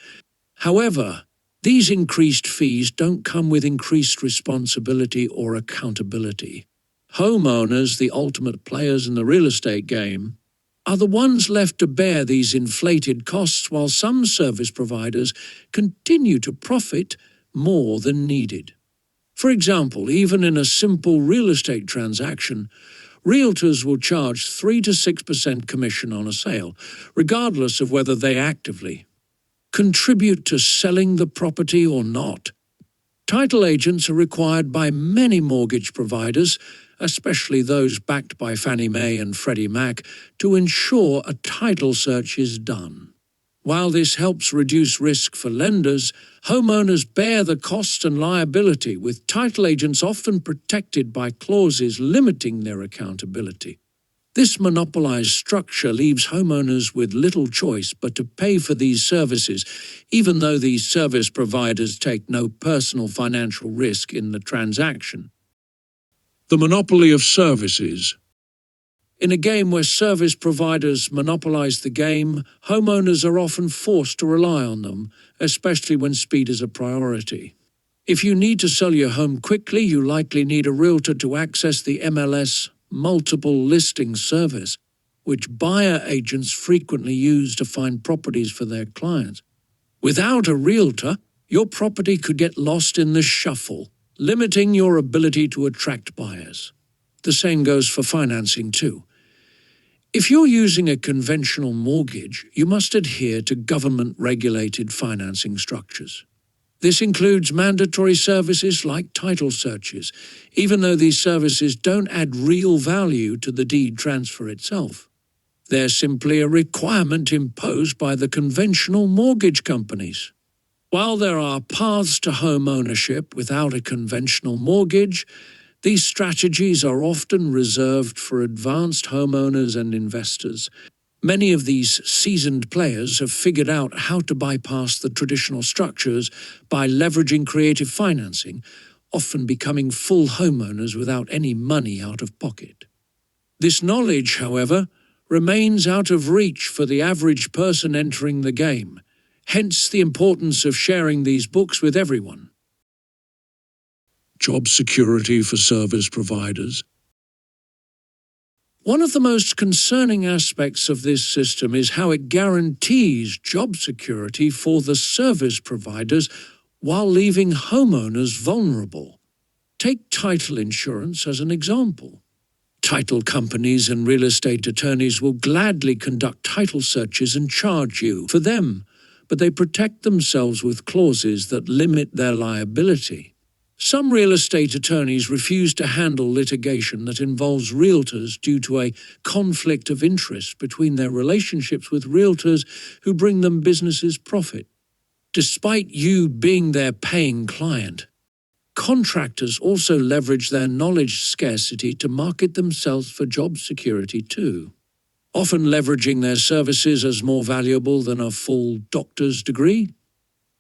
However, these increased fees don't come with increased responsibility or accountability. Homeowners, the ultimate players in the real estate game, are the ones left to bear these inflated costs while some service providers continue to profit more than needed. For example, even in a simple real estate transaction, realtors will charge 3 to 6% commission on a sale, regardless of whether they actively contribute to selling the property or not. Title agents are required by many mortgage providers, especially those backed by Fannie Mae and Freddie Mac, to ensure a title search is done. While this helps reduce risk for lenders, homeowners bear the cost and liability, with title agents often protected by clauses limiting their accountability. This monopolized structure leaves homeowners with little choice but to pay for these services, even though these service providers take no personal financial risk in the transaction. The monopoly of services. In a game where service providers monopolize the game, homeowners are often forced to rely on them, especially when speed is a priority. If you need to sell your home quickly, you likely need a realtor to access the MLS multiple listing service, which buyer agents frequently use to find properties for their clients. Without a realtor, your property could get lost in the shuffle, limiting your ability to attract buyers. The same goes for financing too. If you're using a conventional mortgage, you must adhere to government-regulated financing structures. This includes mandatory services like title searches, even though these services don't add real value to the deed transfer itself. They're simply a requirement imposed by the conventional mortgage companies. While there are paths to home ownership without a conventional mortgage, these strategies are often reserved for advanced homeowners and investors. Many of these seasoned players have figured out how to bypass the traditional structures by leveraging creative financing, often becoming full homeowners without any money out of pocket. This knowledge, however, remains out of reach for the average person entering the game, hence the importance of sharing these books with everyone. Job security for service providers. One of the most concerning aspects of this system is how it guarantees job security for the service providers while leaving homeowners vulnerable. Take title insurance as an example. Title companies and real estate attorneys will gladly conduct title searches and charge you for them, but they protect themselves with clauses that limit their liability. Some real estate attorneys refuse to handle litigation that involves realtors due to a conflict of interest between their relationships with realtors who bring them business's profit. Despite you being their paying client, contractors also leverage their knowledge scarcity to market themselves for job security too, often leveraging their services as more valuable than a full doctor's degree.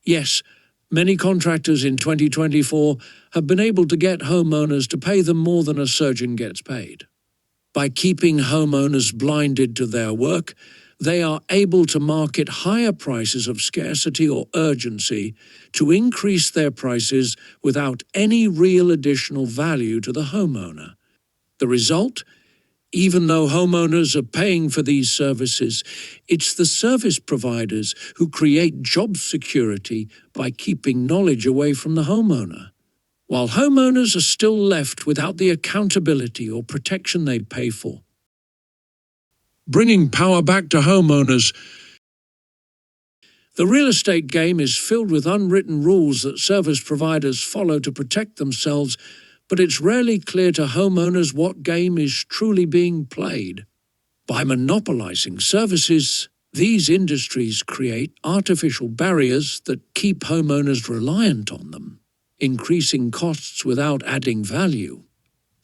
Yes, many contractors in 2024 have been able to get homeowners to pay them more than a surgeon gets paid. By keeping homeowners blinded to their work, they are able to market higher prices of scarcity or urgency to increase their prices without any real additional value to the homeowner. The result? Even though homeowners are paying for these services, it's the service providers who create job security by keeping knowledge away from the homeowner. while homeowners are still left without the accountability or protection they pay for. Bringing power back to homeowners. The real estate game is filled with unwritten rules that service providers follow to protect themselves, but it's rarely clear to homeowners what game is truly being played. By monopolizing services, these industries create artificial barriers that keep homeowners reliant on them, increasing costs without adding value.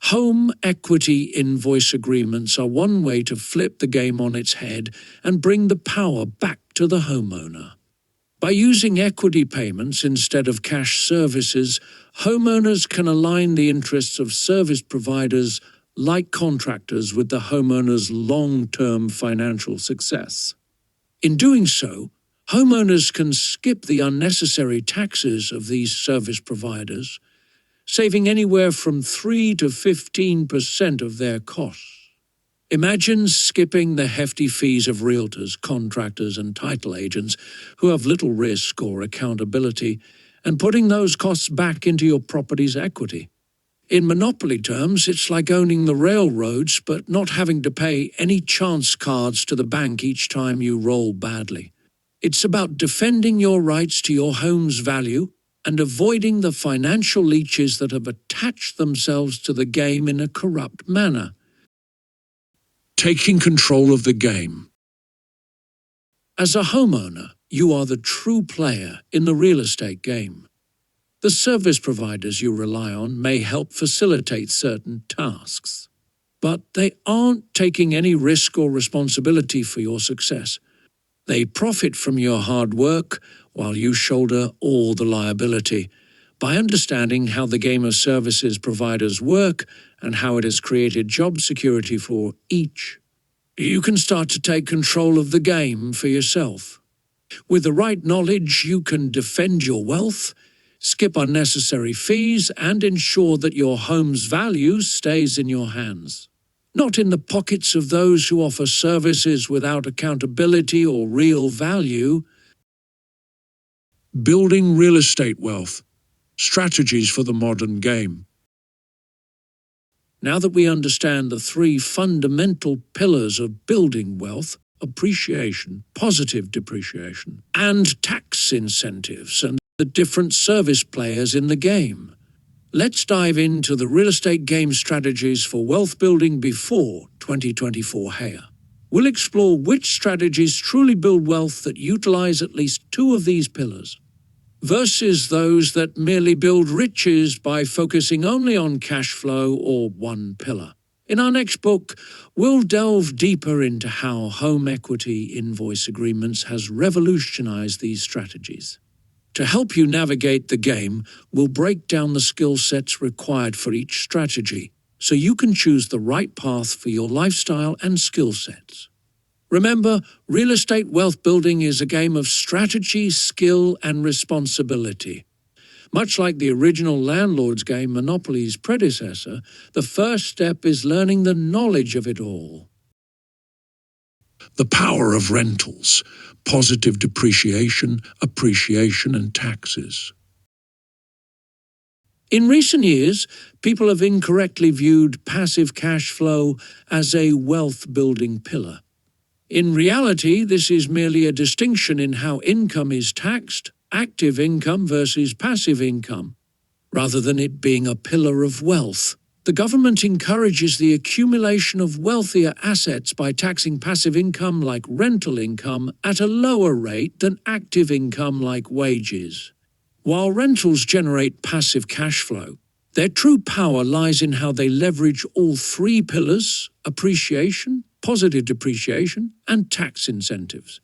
Home equity invoice agreements are one way to flip the game on its head and bring the power back to the homeowner. By using equity payments instead of cash services, homeowners can align the interests of service providers like contractors with the homeowner's long-term financial success. In doing so, homeowners can skip the unnecessary taxes of these service providers, saving anywhere from 3 to 15% of their costs. Imagine skipping the hefty fees of realtors, contractors, and title agents who have little risk or accountability, and putting those costs back into your property's equity. In monopoly terms, it's like owning the railroads but not having to pay any chance cards to the bank each time you roll badly. It's about defending your rights to your home's value and avoiding the financial leeches that have attached themselves to the game in a corrupt manner. Taking control of the game. As a homeowner, you are the true player in the real estate game. The service providers you rely on may help facilitate certain tasks, but they aren't taking any risk or responsibility for your success. They profit from your hard work while you shoulder all the liability. By understanding how the game of services providers work and how it has created job security for each, you can start to take control of the game for yourself. With the right knowledge, you can defend your wealth, skip unnecessary fees, and ensure that your home's value stays in your hands, not in the pockets of those who offer services without accountability or real value. Building real estate wealth. Strategies for the modern game. Now that we understand the three fundamental pillars of building wealth, appreciation, positive depreciation, and tax incentives, and the different service players in the game, let's dive into the real estate game strategies for wealth building before 2024 here. We'll explore which strategies truly build wealth that utilize at least two of these pillars, versus those that merely build riches by focusing only on cash flow or one pillar. In our next book, we'll delve deeper into how home equity invoice agreements has revolutionized these strategies. To help you navigate the game, we'll break down the skill sets required for each strategy, so you can choose the right path for your lifestyle and skill sets. Remember, real estate wealth building is a game of strategy, skill, and responsibility. Much like the original landlord's game, Monopoly's predecessor, the first step is learning the knowledge of it all. The power of rentals, positive depreciation, appreciation, and taxes. In recent years, people have incorrectly viewed passive cash flow as a wealth-building pillar. In reality, this is merely a distinction in how income is taxed, active income versus passive income, rather than it being a pillar of wealth. The government encourages the accumulation of wealthier assets by taxing passive income like rental income at a lower rate than active income like wages. While rentals generate passive cash flow, their true power lies in how they leverage all three pillars: appreciation, positive depreciation, and tax incentives.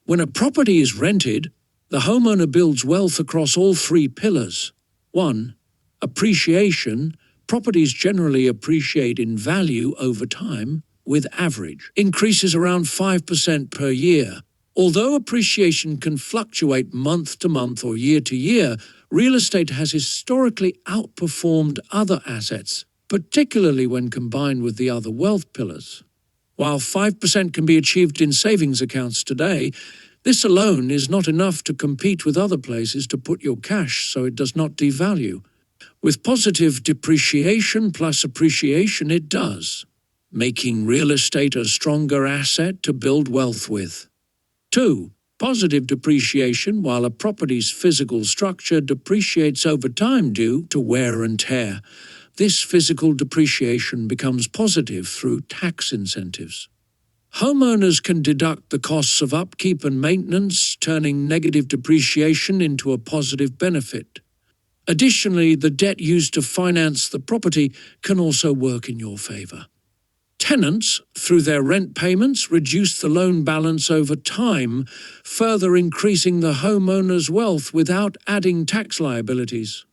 When a property is rented, the homeowner builds wealth across all three pillars. 1. Appreciation. Properties generally appreciate in value over time, with average increases around 5% per year. Although appreciation can fluctuate month to month or year to year, real estate has historically outperformed other assets, particularly when combined with the other wealth pillars. While 5% can be achieved in savings accounts today, this alone is not enough to compete with other places to put your cash so it does not devalue. With positive depreciation plus appreciation, it does, making real estate a stronger asset to build wealth with. 2. Positive depreciation, while a property's physical structure depreciates over time due to wear and tear. This physical depreciation becomes positive through tax incentives. Homeowners can deduct the costs of upkeep and maintenance, turning negative depreciation into a positive benefit. Additionally, the debt used to finance the property can also work in your favor. Tenants, through their rent payments, reduce the loan balance over time, further increasing the homeowner's wealth without adding tax liabilities.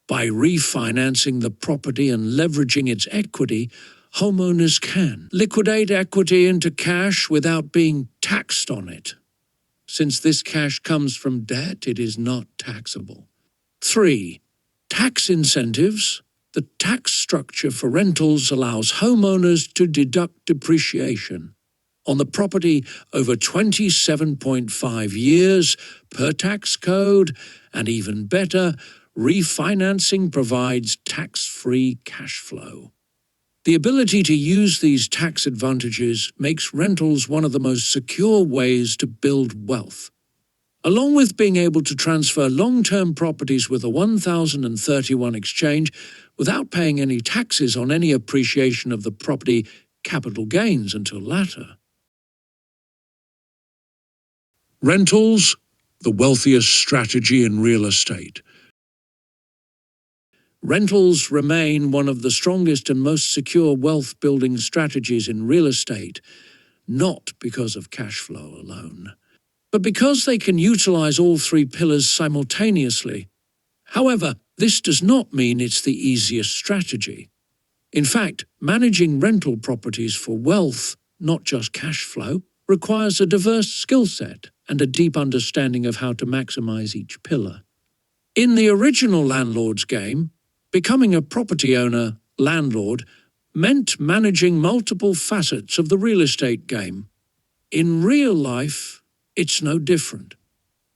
By refinancing the property and leveraging its equity, homeowners can liquidate equity into cash without being taxed on it. Since this cash comes from debt, it is not taxable. 3. Tax incentives. The tax structure for rentals allows homeowners to deduct depreciation on the property over 27.5 years per tax code, and even better, refinancing provides tax-free cash flow. The ability to use these tax advantages makes rentals one of the most secure ways to build wealth. Along with being able to transfer long-term properties with a 1031 exchange without paying any taxes on any appreciation of the property capital gains until latter. Rentals, the wealthiest strategy in real estate. Rentals remain one of the strongest and most secure wealth-building strategies in real estate, not because of cash flow alone, but because they can utilize all three pillars simultaneously. However, this does not mean it's the easiest strategy. In fact, managing rental properties for wealth, not just cash flow, requires a diverse skill set and a deep understanding of how to maximize each pillar. In the original landlord's game, becoming a property owner, landlord, meant managing multiple facets of the real estate game. In real life, it's no different.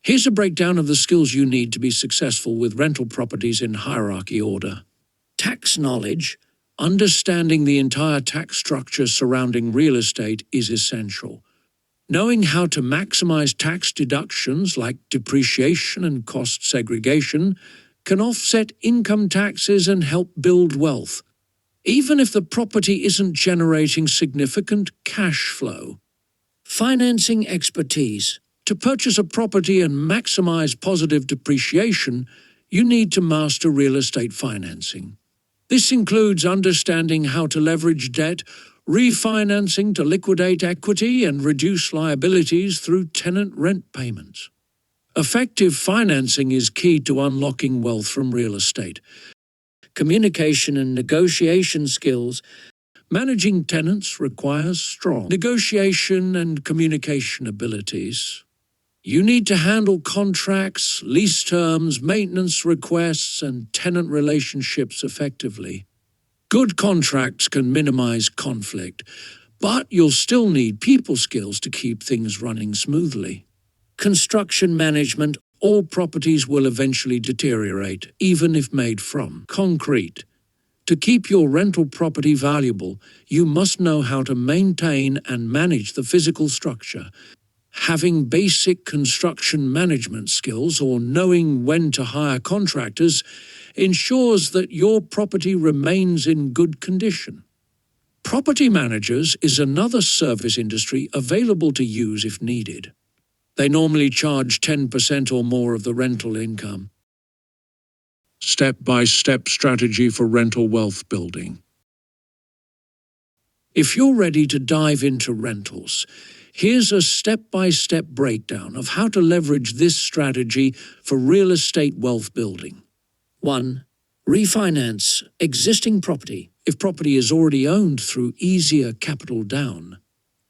Here's a breakdown of the skills you need to be successful with rental properties in hierarchy order. Tax knowledge. Understanding the entire tax structure surrounding real estate is essential. Knowing how to maximize tax deductions like depreciation and cost segregation can offset income taxes and help build wealth, even if the property isn't generating significant cash flow. Financing expertise. To purchase a property and maximize positive depreciation, you need to master real estate financing. This includes understanding how to leverage debt, refinancing to liquidate equity and reduce liabilities through tenant rent payments. Effective financing is key to unlocking wealth from real estate. Communication and negotiation skills. Managing tenants requires strong negotiation and communication abilities. You need to handle contracts, lease terms, maintenance requests, and tenant relationships effectively. Good contracts can minimize conflict, but you'll still need people skills to keep things running smoothly. Construction management. All properties will eventually deteriorate, even if made from concrete. To keep your rental property valuable, you must know how to maintain and manage the physical structure. Having basic construction management skills or knowing when to hire contractors ensures that your property remains in good condition. Property managers is another service industry available to use if needed. They normally charge 10% or more of the rental income. Step-by-step strategy for rental wealth building. If you're ready to dive into rentals, here's a step-by-step breakdown of how to leverage this strategy for real estate wealth building. 1. Refinance existing property if property is already owned through easier capital down.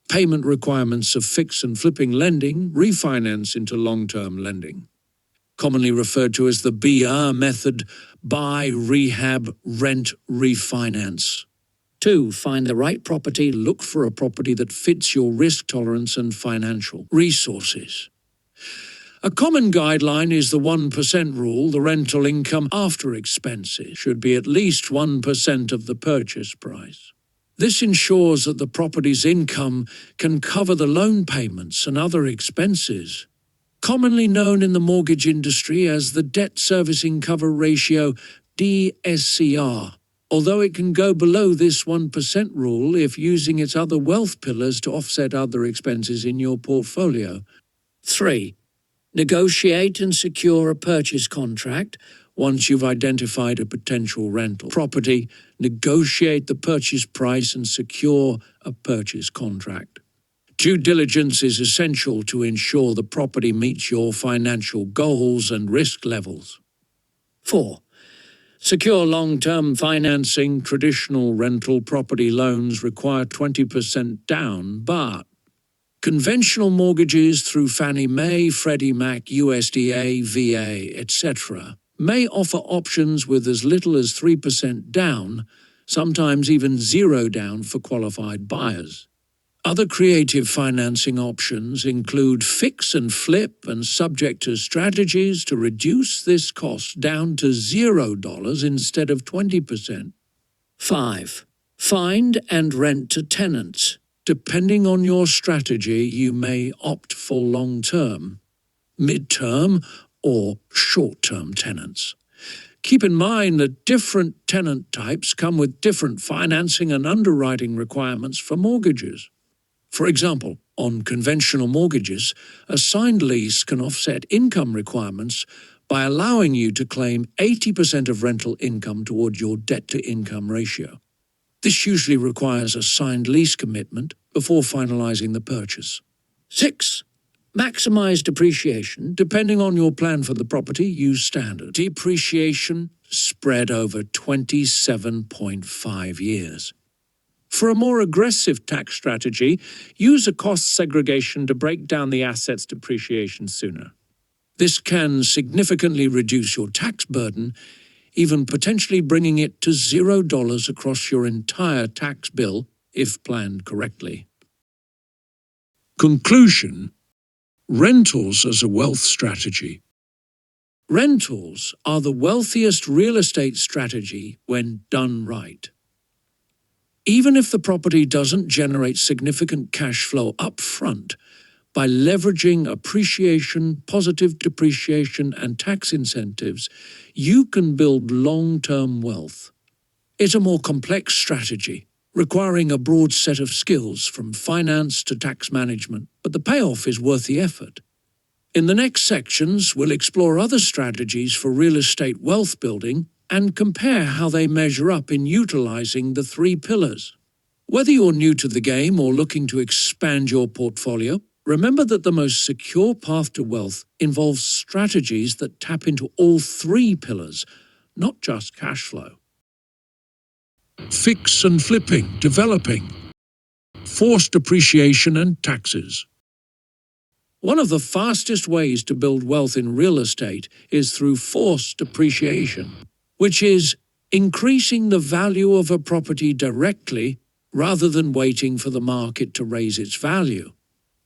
Payment requirements of fix and flipping lending refinance into long-term lending. Commonly referred to as the BR method, buy, rehab, rent, refinance. 2. Find the right property. Look for a property that fits your risk tolerance and financial resources. A common guideline is the 1% rule. The rental income after expenses should be at least 1% of the purchase price. This ensures that the property's income can cover the loan payments and other expenses. Commonly known in the mortgage industry as the debt servicing cover ratio, DSCR, although it can go below this 1% rule if using its other wealth pillars to offset other expenses in your portfolio. 3. Negotiate and secure a purchase contract. Once you've identified a potential rental property, negotiate the purchase price and secure a purchase contract. Due diligence is essential to ensure the property meets your financial goals and risk levels. 4. Secure long-term financing. Traditional rental property loans require 20% down, but conventional mortgages through Fannie Mae, Freddie Mac, USDA, VA, etc. may offer options with as little as 3% down, sometimes even 0 down for qualified buyers. Other creative financing options include fix and flip and subject to strategies to reduce this cost down to $0 instead of 20%. 5. Find and rent to tenants. Depending on your strategy, you may opt for long-term, mid-term, or short-term tenants. Keep in mind that different tenant types come with different financing and underwriting requirements for mortgages. For example, on conventional mortgages, a signed lease can offset income requirements by allowing you to claim 80% of rental income toward your debt-to-income ratio. This usually requires a signed lease commitment before finalizing the purchase. 6. Maximize depreciation. Depending on your plan for the property, use standard depreciation spread over 27.5 years. For a more aggressive tax strategy, use a cost segregation to break down the asset's depreciation sooner. This can significantly reduce your tax burden, even potentially bringing it to $0 across your entire tax bill if planned correctly. Conclusion: rentals as a wealth strategy. Rentals are the wealthiest real estate strategy when done right. Even if the property doesn't generate significant cash flow up front, by leveraging appreciation, positive depreciation, and tax incentives, you can build long-term wealth. It's a more complex strategy, requiring a broad set of skills from finance to tax management, but the payoff is worth the effort. In the next sections, we'll explore other strategies for real estate wealth building and compare how they measure up in utilizing the 3 pillars. Whether you're new to the game or looking to expand your portfolio, remember that the most secure path to wealth involves strategies that tap into all 3 pillars, not just cash flow. Fix and flipping, developing, forced appreciation and taxes. One of the fastest ways to build wealth in real estate is through forced appreciation, which is increasing the value of a property directly rather than waiting for the market to raise its value.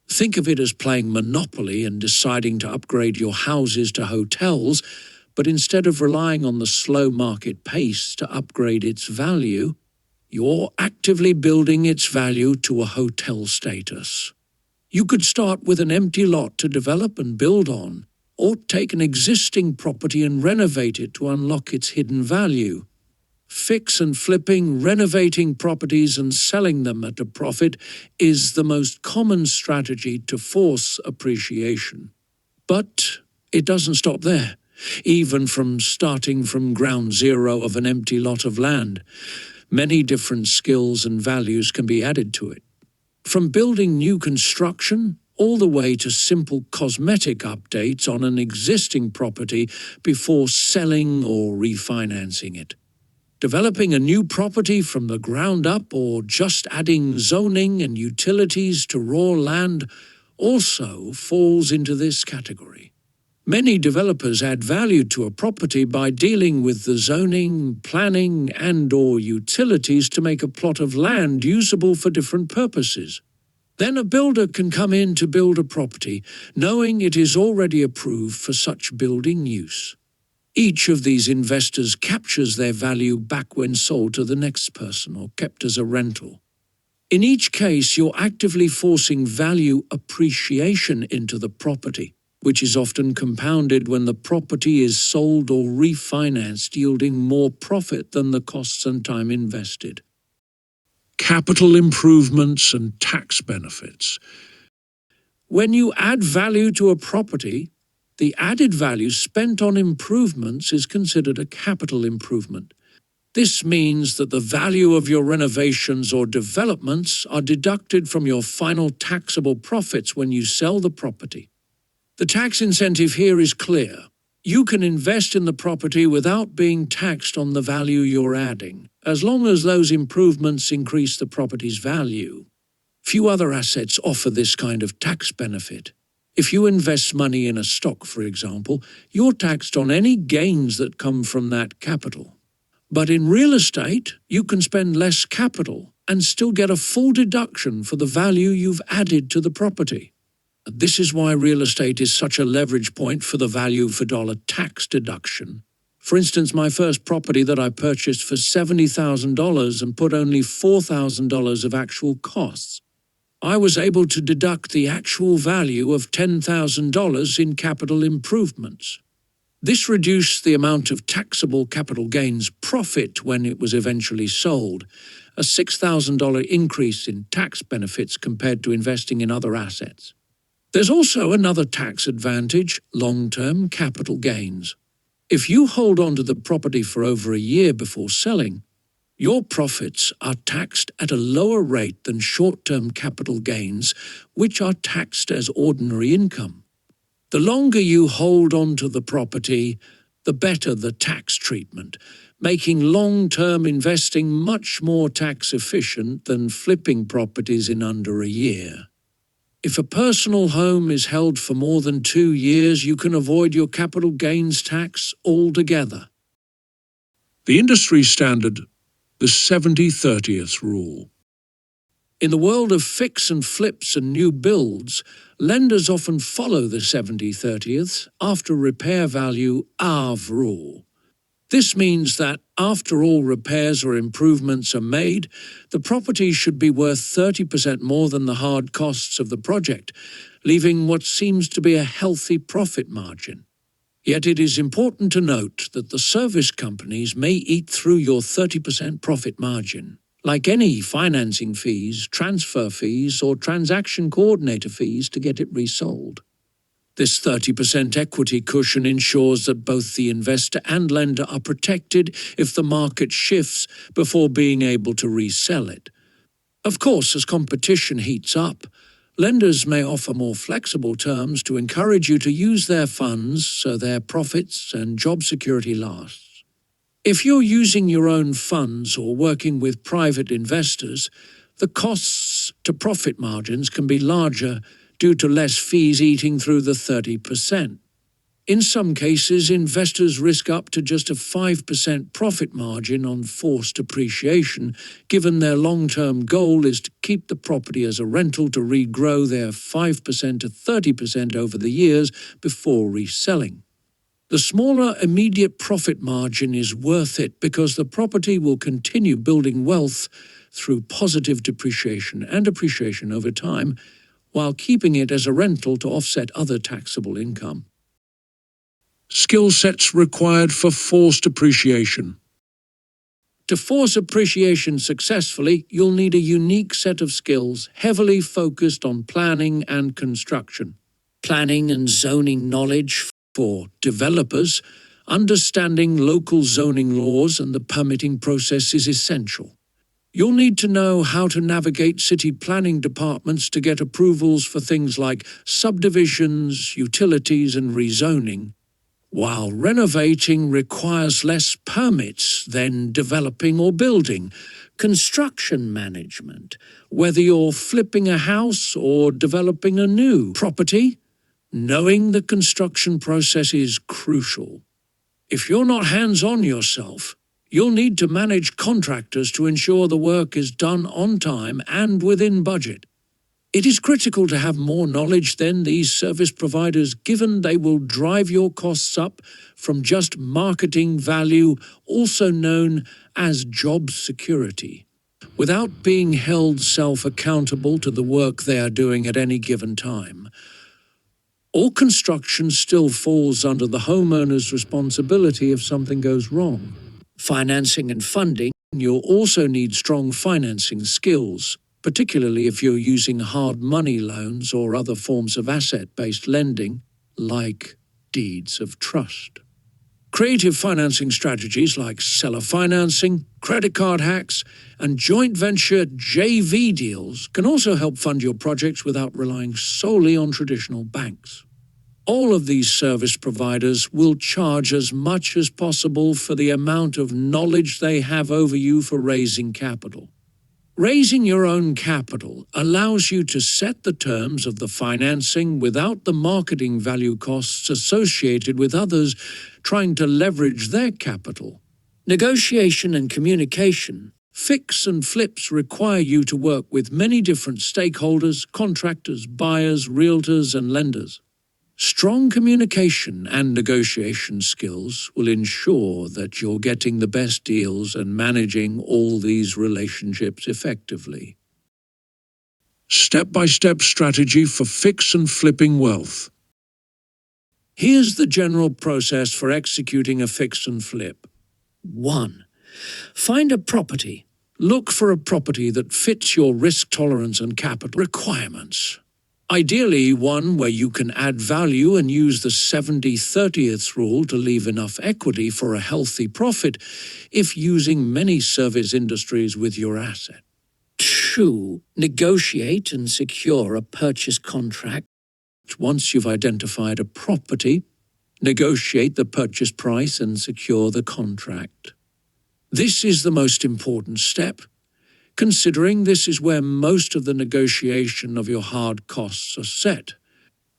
Think of it as playing Monopoly and deciding to upgrade your houses to hotels, but instead of relying on the slow market pace to upgrade its value, you're actively building its value to a hotel status. You could start with an empty lot to develop and build on, or take an existing property and renovate it to unlock its hidden value. Fix and flipping, renovating properties and selling them at a profit is the most common strategy to force appreciation. But it doesn't stop there. Even from starting from ground zero of an empty lot of land, many different skills and values can be added to it. From building new construction all the way to simple cosmetic updates on an existing property before selling or refinancing it. Developing a new property from the ground up or just adding zoning and utilities to raw land also falls into this category. Many developers add value to a property by dealing with the zoning, planning, and/or utilities to make a plot of land usable for different purposes. Then a builder can come in to build a property, knowing it is already approved for such building use. Each of these investors captures their value back when sold to the next person or kept as a rental. In each case, you're actively forcing value appreciation into the property, which is often compounded when the property is sold or refinanced, yielding more profit than the costs and time invested. Capital improvements and tax benefits. When you add value to a property, the added value spent on improvements is considered a capital improvement. This means that the value of your renovations or developments are deducted from your final taxable profits when you sell the property. The tax incentive here is clear. You can invest in the property without being taxed on the value you're adding, as long as those improvements increase the property's value. Few other assets offer this kind of tax benefit. If you invest money in a stock, for example, you're taxed on any gains that come from that capital. But in real estate, you can spend less capital and still get a full deduction for the value you've added to the property. This is why real estate is such a leverage point for the value for dollar tax deduction. For instance, my first property that I purchased for $70,000 and put only $4,000 of actual costs. I was able to deduct the actual value of $10,000 in capital improvements. This reduced the amount of taxable capital gains profit when it was eventually sold, a $6,000 increase in tax benefits compared to investing in other assets. There's also another tax advantage: long-term capital gains. If you hold on to the property for over a year before selling, your profits are taxed at a lower rate than short-term capital gains, which are taxed as ordinary income. The longer you hold on to the property, the better the tax treatment, making long-term investing much more tax-efficient than flipping properties in under a year. If a personal home is held for more than 2 years, you can avoid your capital gains tax altogether. The industry standard, the 70/30th rule. In the world of fix and flips and new builds, lenders often follow the 70/30th after repair value ARV rule. This means that after all repairs or improvements are made, the property should be worth 30% more than the hard costs of the project, leaving what seems to be a healthy profit margin. Yet it is important to note that the service companies may eat through your 30% profit margin. Like any financing fees, transfer fees, or transaction coordinator fees to get it resold. This 30% equity cushion ensures that both the investor and lender are protected if the market shifts before being able to resell it. Of course, as competition heats up, lenders may offer more flexible terms to encourage you to use their funds so their profits and job security lasts. If you're using your own funds or working with private investors, the costs to profit margins can be larger due to less fees eating through the 30%. In some cases, investors risk up to just a 5% profit margin on forced appreciation, given their long-term goal is to keep the property as a rental to regrow their 5% to 30% over the years before reselling. The smaller immediate profit margin is worth it because the property will continue building wealth through positive depreciation and appreciation over time, while keeping it as a rental to offset other taxable income. Skill sets required for forced appreciation. To force appreciation successfully, you'll need a unique set of skills heavily focused on planning and construction. Planning and zoning knowledge for developers, understanding local zoning laws and the permitting process is essential. You'll need to know how to navigate city planning departments to get approvals for things like subdivisions, utilities, and rezoning, while renovating requires less permits than developing or building. Construction management, whether you're flipping a house or developing a new property, knowing the construction process is crucial. If you're not hands-on yourself, you'll need to manage contractors to ensure the work is done on time and within budget. It is critical to have more knowledge than these service providers, given they will drive your costs up from just marketing value, also known as job security, without being held self-accountable to the work they are doing at any given time. All construction still falls under the homeowner's responsibility if something goes wrong. Financing and funding, you'll also need strong financing skills, particularly if you're using hard money loans or other forms of asset-based lending, like deeds of trust. Creative financing strategies like seller financing, credit card hacks, and joint venture JV deals can also help fund your projects without relying solely on traditional banks. All of these service providers will charge as much as possible for the amount of knowledge they have over you for raising capital. Raising your own capital allows you to set the terms of the financing without the marketing value costs associated with others trying to leverage their capital. Negotiation and communication. Fix and flips require you to work with many different stakeholders, contractors, buyers, realtors, and lenders. Strong communication and negotiation skills will ensure that you're getting the best deals and managing all these relationships effectively. Step-by-step strategy for fix and flipping wealth. Here's the general process for executing a fix and flip. 1. Find a property. Look for a property that fits your risk tolerance and capital requirements. Ideally, one where you can add value and use the 70/30th rule to leave enough equity for a healthy profit if using many service industries with your asset. 2. Negotiate and secure a purchase contract. Once you've identified a property, negotiate the purchase price and secure the contract. This is the most important step, considering this is where most of the negotiation of your hard costs are set.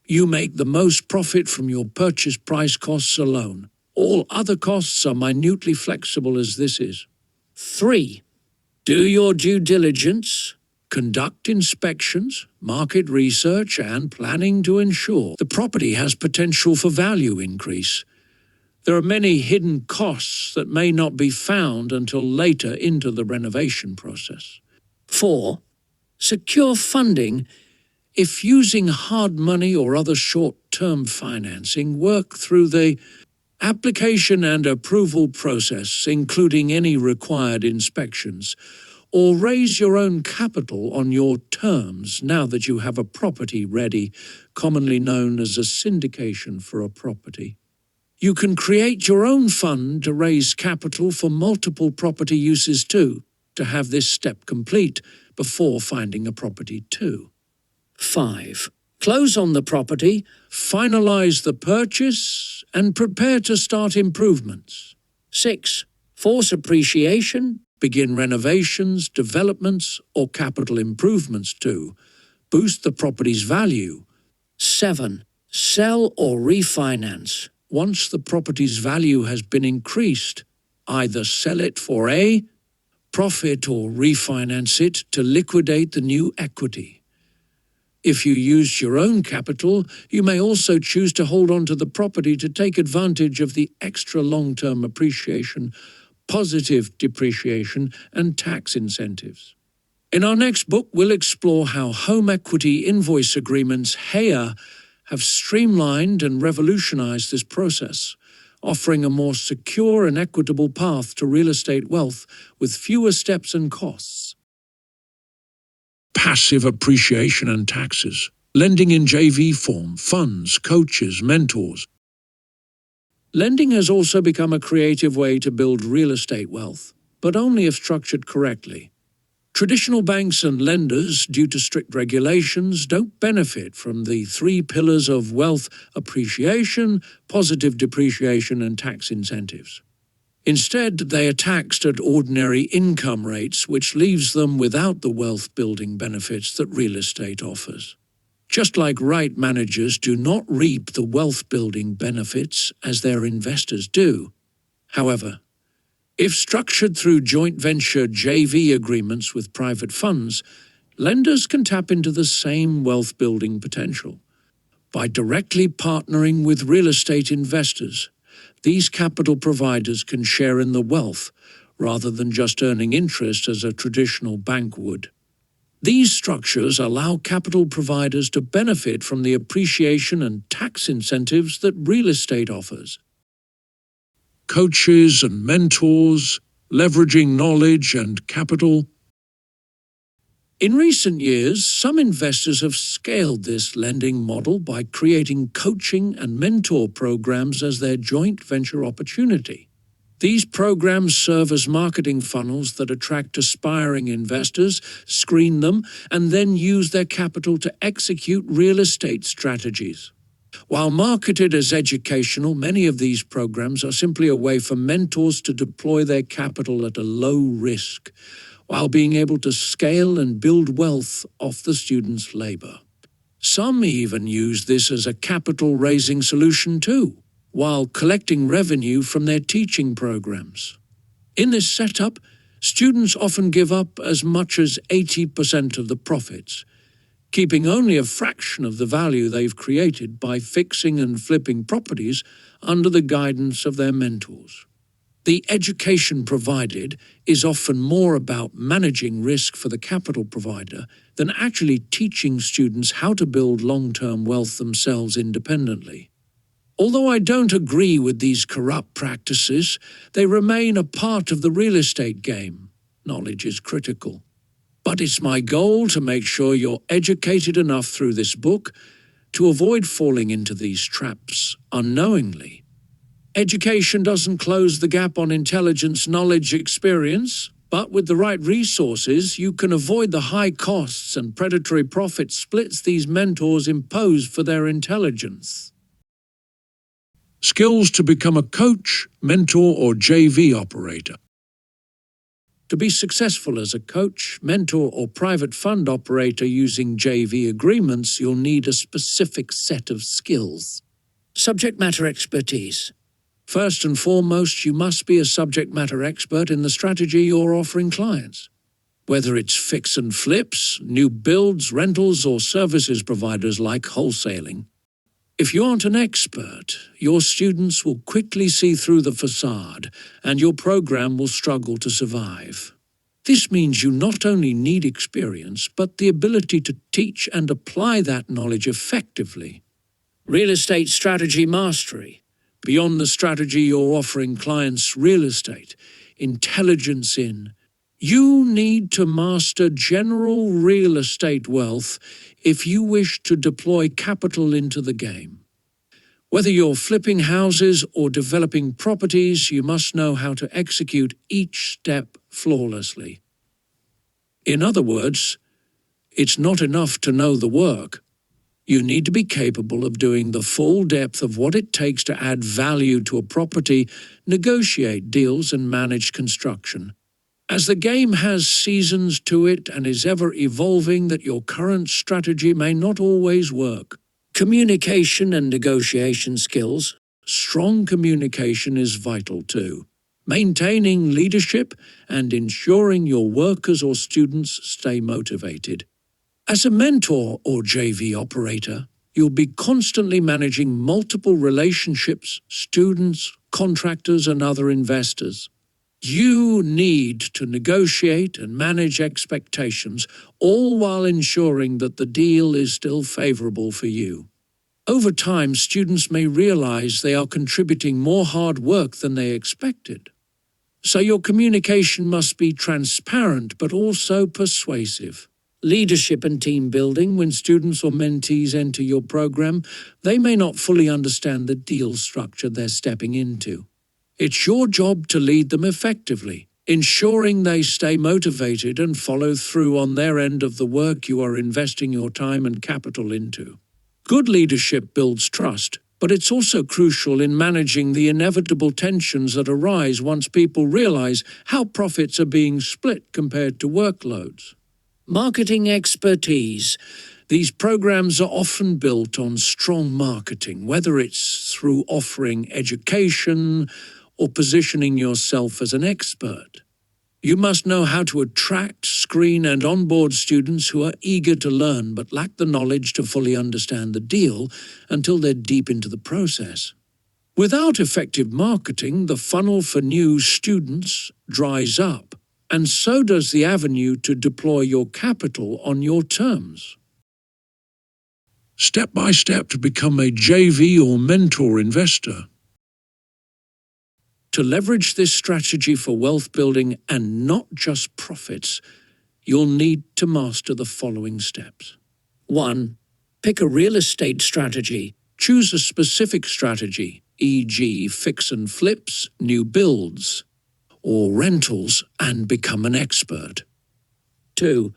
You make the most profit from your purchase price costs alone. All other costs are minutely flexible as this is. 3. Do your due diligence. Conduct inspections, market research, and planning to ensure the property has potential for value increase. There are many hidden costs that may not be found until later into the renovation process. 4. Secure funding. If using hard money or other short-term financing, work through the application and approval process, including any required inspections, or raise your own capital on your terms now that you have a property ready, commonly known as a syndication for a property. You can create your own fund to raise capital for multiple property uses too, to have this step complete before finding a property too. 5. Close on the property, finalize the purchase, and prepare to start improvements. 6. Force appreciation, begin renovations, developments, or capital improvements to boost the property's value. 7. Sell or refinance. Once the property's value has been increased, either sell it for a profit or refinance it to liquidate the new equity. If you used your own capital, you may also choose to hold on to the property to take advantage of the extra long-term appreciation, positive depreciation, and tax incentives. In our next book, we'll explore how home equity invoice agreements (HEIA) have streamlined and revolutionized this process, offering a more secure and equitable path to real estate wealth with fewer steps and costs. Passive appreciation and taxes. Lending in JV form, funds, coaches, mentors. Lending has also become a creative way to build real estate wealth, but only if structured correctly. Traditional banks and lenders, due to strict regulations, don't benefit from the 3 pillars of wealth appreciation, positive depreciation, and tax incentives. Instead, they are taxed at ordinary income rates, which leaves them without the wealth-building benefits that real estate offers. Just like right managers do not reap the wealth-building benefits as their investors do. However, if structured through joint venture JV agreements with private funds, Lenders can tap into the same wealth-building potential. By directly partnering with real estate investors, these capital providers can share in the wealth rather than just earning interest as a traditional bank would. These structures allow capital providers to benefit from the appreciation and tax incentives that real estate offers. Coaches and mentors, leveraging knowledge and capital. In recent years, some investors have scaled this lending model by creating coaching and mentor programs as their joint venture opportunity. These programs serve as marketing funnels that attract aspiring investors, screen them, and then use their capital to execute real estate strategies. While marketed as educational, many of these programs are simply a way for mentors to deploy their capital at a low risk, while being able to scale and build wealth off the students' labor. Some even use this as a capital-raising solution too, while collecting revenue from their teaching programs. In this setup, students often give up as much as 80% of the profits, keeping only a fraction of the value they've created by fixing and flipping properties under the guidance of their mentors. The education provided is often more about managing risk for the capital provider than actually teaching students how to build long-term wealth themselves independently. Although I don't agree with these corrupt practices, they remain a part of the real estate game. Knowledge is critical. But it's my goal to make sure you're educated enough through this book to avoid falling into these traps unknowingly. Education doesn't close the gap on intelligence, knowledge, experience, but with the right resources, you can avoid the high costs and predatory profit splits these mentors impose for their intelligence. Skills to become a coach, mentor, or JV operator. To be successful as a coach, mentor, or private fund operator using JV agreements, you'll need a specific set of skills. Subject matter expertise. First and foremost, you must be a subject matter expert in the strategy you're offering clients. Whether it's fix and flips, new builds, rentals, or services providers like wholesaling. If you aren't an expert, your students will quickly see through the facade, and your program will struggle to survive. This means you not only need experience, but the ability to teach and apply that knowledge effectively. Real estate strategy mastery. Beyond the strategy you're offering clients real estate, intelligence in, you need to master general real estate wealth if you wish to deploy capital into the game. Whether you're flipping houses or developing properties, you must know how to execute each step flawlessly. In other words, it's not enough to know the work. You need to be capable of doing the full depth of what it takes to add value to a property, negotiate deals, and manage construction. As the game has seasons to it and is ever evolving, that your current strategy may not always work. Communication and negotiation skills. Strong communication is vital too. Maintaining leadership and ensuring your workers or students stay motivated. As a mentor or JV operator, you'll be constantly managing multiple relationships, students, contractors, and other investors. You need to negotiate and manage expectations, all while ensuring that the deal is still favorable for you. Over time, students may realize they are contributing more hard work than they expected. So your communication must be transparent but also persuasive. Leadership and team building. When students or mentees enter your program, they may not fully understand the deal structure they're stepping into. It's your job to lead them effectively, ensuring they stay motivated and follow through on their end of the work you are investing your time and capital into. Good leadership builds trust, but it's also crucial in managing the inevitable tensions that arise once people realize how profits are being split compared to workloads. Marketing expertise. These programs are often built on strong marketing, whether it's through offering education or positioning yourself as an expert. You must know how to attract, screen, and onboard students who are eager to learn but lack the knowledge to fully understand the deal until they're deep into the process. Without effective marketing, the funnel for new students dries up, and so does the avenue to deploy your capital on your terms. Step by step to become a JV or mentor investor. To leverage this strategy for wealth building and not just profits, you'll need to master the following steps. 1. Pick a real estate strategy. Choose a specific strategy, e.g. fix and flips, new builds, or rentals, and become an expert. 2.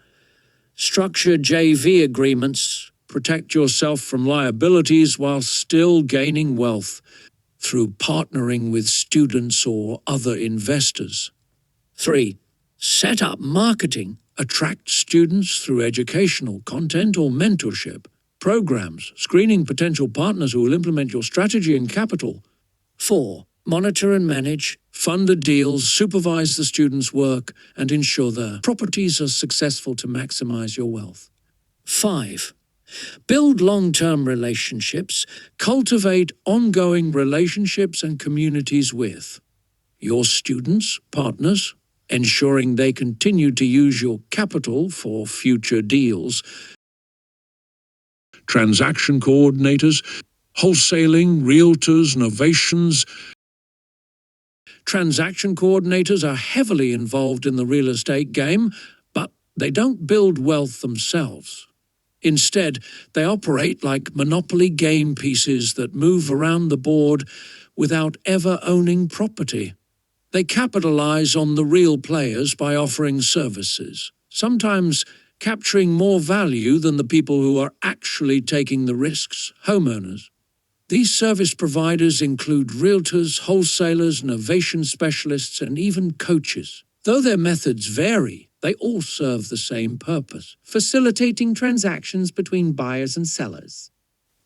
Structure JV agreements. Protect yourself from liabilities while still gaining wealth through partnering with students or other investors. 3. Set up marketing. Attract students through educational content or mentorship programs, screening potential partners who will implement your strategy and capital. 4. Monitor and manage. Fund the deals, supervise the students' work, and ensure the properties are successful to maximize your wealth. 5. Build long-term relationships. Cultivate ongoing relationships and communities with your students, partners, ensuring they continue to use your capital for future deals. Transaction coordinators, wholesaling, realtors, novations. Transaction coordinators are heavily involved in the real estate game, but they don't build wealth themselves. Instead, they operate like monopoly game pieces that move around the board without ever owning property. They capitalize on the real players by offering services, sometimes capturing more value than the people who are actually taking the risks, homeowners. These service providers include realtors, wholesalers, novation specialists, and even coaches. Though their methods vary, they all serve the same purpose: facilitating transactions between buyers and sellers.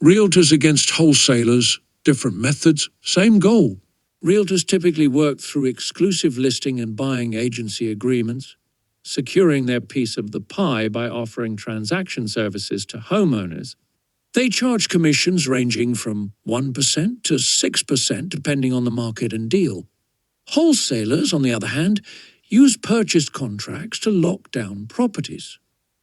Realtors against wholesalers, different methods, same goal. Realtors typically work through exclusive listing and buying agency agreements, securing their piece of the pie by offering transaction services to homeowners. They charge commissions ranging from 1% to 6% depending on the market and deal. Wholesalers, on the other hand, use purchase contracts to lock down properties,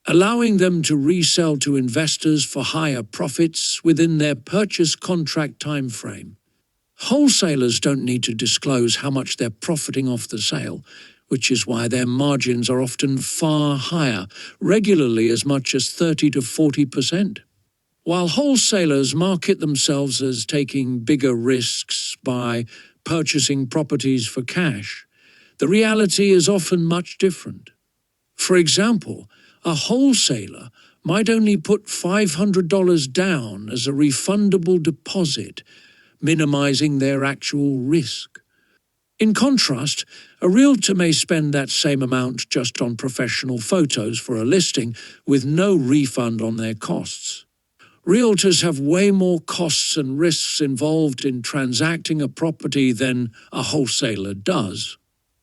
allowing them to resell to investors for higher profits within their purchase contract time frame. Wholesalers don't need to disclose how much they're profiting off the sale, which is why their margins are often far higher, regularly as much as 30 to 40%. While wholesalers market themselves as taking bigger risks by purchasing properties for cash, the reality is often much different. For example, a wholesaler might only put $500 down as a refundable deposit, minimizing their actual risk. In contrast, a realtor may spend that same amount just on professional photos for a listing with no refund on their costs. Realtors have way more costs and risks involved in transacting a property than a wholesaler does.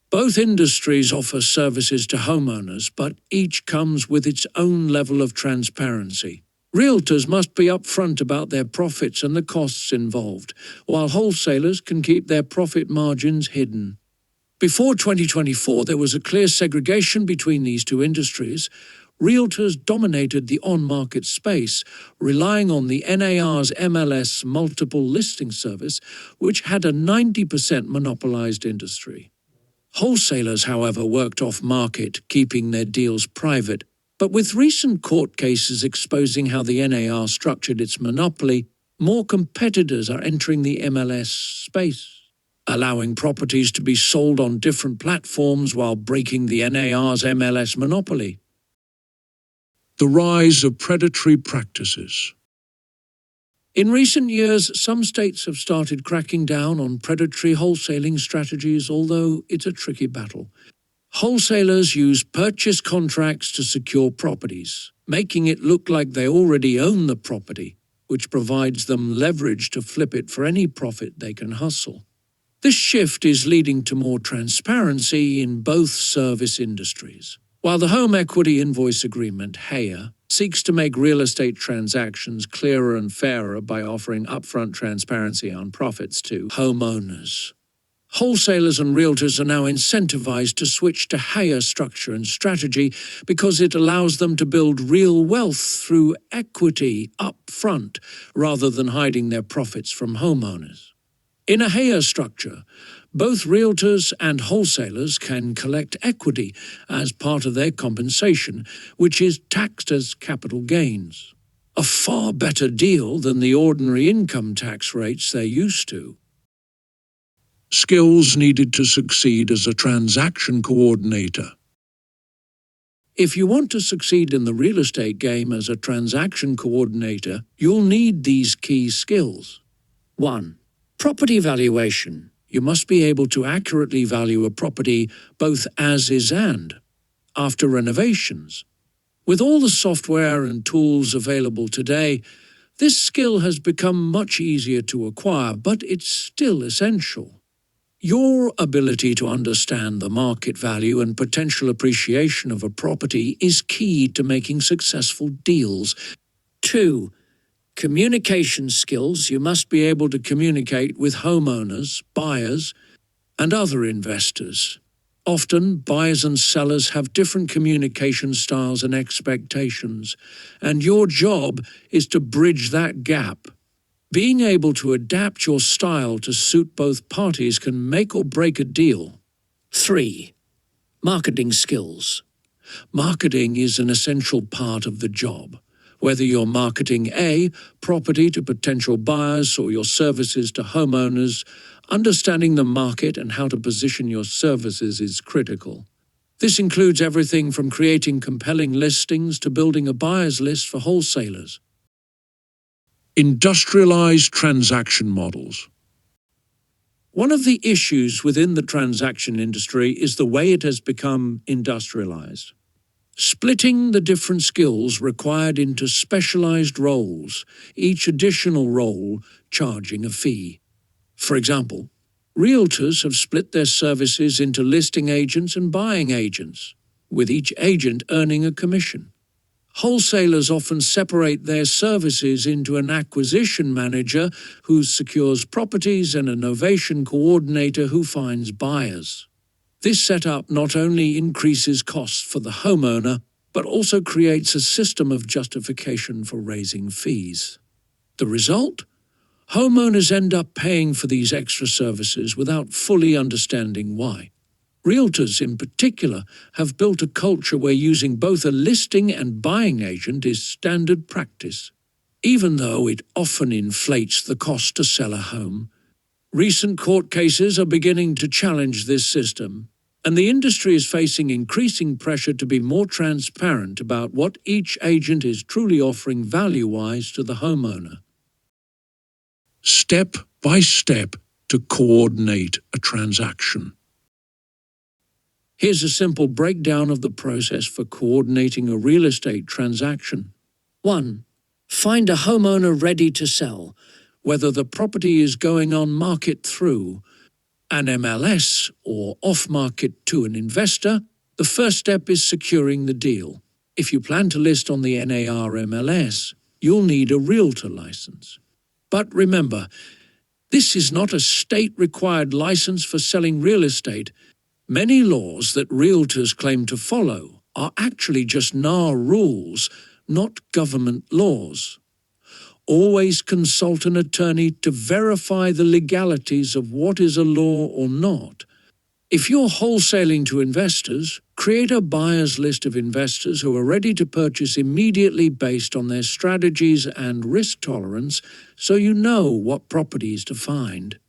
Both industries offer services to homeowners, but each comes with its own level of transparency. Realtors must be upfront about their profits and the costs involved, while wholesalers can keep their profit margins hidden. Before 2024, there was a clear segregation between these two industries. Realtors dominated the on-market space, relying on the NAR's MLS multiple listing service, which had a 90% monopolized industry. Wholesalers, however, worked off-market, keeping their deals private. But with recent court cases exposing how the NAR structured its monopoly, more competitors are entering the MLS space, allowing properties to be sold on different platforms while breaking the NAR's MLS monopoly. The rise of predatory practices. In recent years, some states have started cracking down on predatory wholesaling strategies, although it's a tricky battle. Wholesalers use purchase contracts to secure properties, making it look like they already own the property, which provides them leverage to flip it for any profit they can hustle. This shift is leading to more transparency in both service industries. While the Home Equity Invoice Agreement, HEIA, seeks to make real estate transactions clearer and fairer by offering upfront transparency on profits to homeowners. Wholesalers and realtors are now incentivized to switch to HEIA structure and strategy because it allows them to build real wealth through equity up front rather than hiding their profits from homeowners. In a HEIA structure, both realtors and wholesalers can collect equity as part of their compensation, which is taxed as capital gains. A far better deal than the ordinary income tax rates they're used to. Skills needed to succeed as a transaction coordinator. If you want to succeed in the real estate game as a transaction coordinator, you'll need these key skills. 1. Property valuation. You must be able to accurately value a property both as is and after renovations. With all the software and tools available today, this skill has become much easier to acquire, but it's still essential. Your ability to understand the market value and potential appreciation of a property is key to making successful deals. 2. Communication skills. You must be able to communicate with homeowners, buyers, and other investors. Often, buyers and sellers have different communication styles and expectations, and your job is to bridge that gap. Being able to adapt your style to suit both parties can make or break a deal. 3. Marketing skills. Marketing is an essential part of the job. Whether you're marketing a property to potential buyers or your services to homeowners, understanding the market and how to position your services is critical. This includes everything from creating compelling listings to building a buyer's list for wholesalers. Industrialized transaction models. One of the issues within the transaction industry is the way it has become industrialized. Splitting the different skills required into specialized roles, each additional role charging a fee. For example, realtors have split their services into listing agents and buying agents, with each agent earning a commission. Wholesalers often separate their services into an acquisition manager who secures properties and a novation coordinator who finds buyers. This setup not only increases costs for the homeowner, but also creates a system of justification for raising fees. The result? Homeowners end up paying for these extra services without fully understanding why. Realtors, in particular, have built a culture where using both a listing and buying agent is standard practice, even though it often inflates the cost to sell a home. Recent court cases are beginning to challenge this system, and the industry is facing increasing pressure to be more transparent about what each agent is truly offering value-wise to the homeowner. Step by step to coordinate a transaction. Here's a simple breakdown of the process for coordinating a real estate transaction. 1. Find a homeowner ready to sell, whether the property is going on market through an MLS or off-market to an investor. The first step is securing the deal. If you plan to list on the NAR MLS, you'll need a realtor license. But remember, this is not a state-required license for selling real estate. Many laws that realtors claim to follow are actually just NAR rules, not government laws. Always consult an attorney to verify the legalities of what is a law or not. If you're wholesaling to investors, create a buyer's list of investors who are ready to purchase immediately based on their strategies and risk tolerance, so you know what properties to find.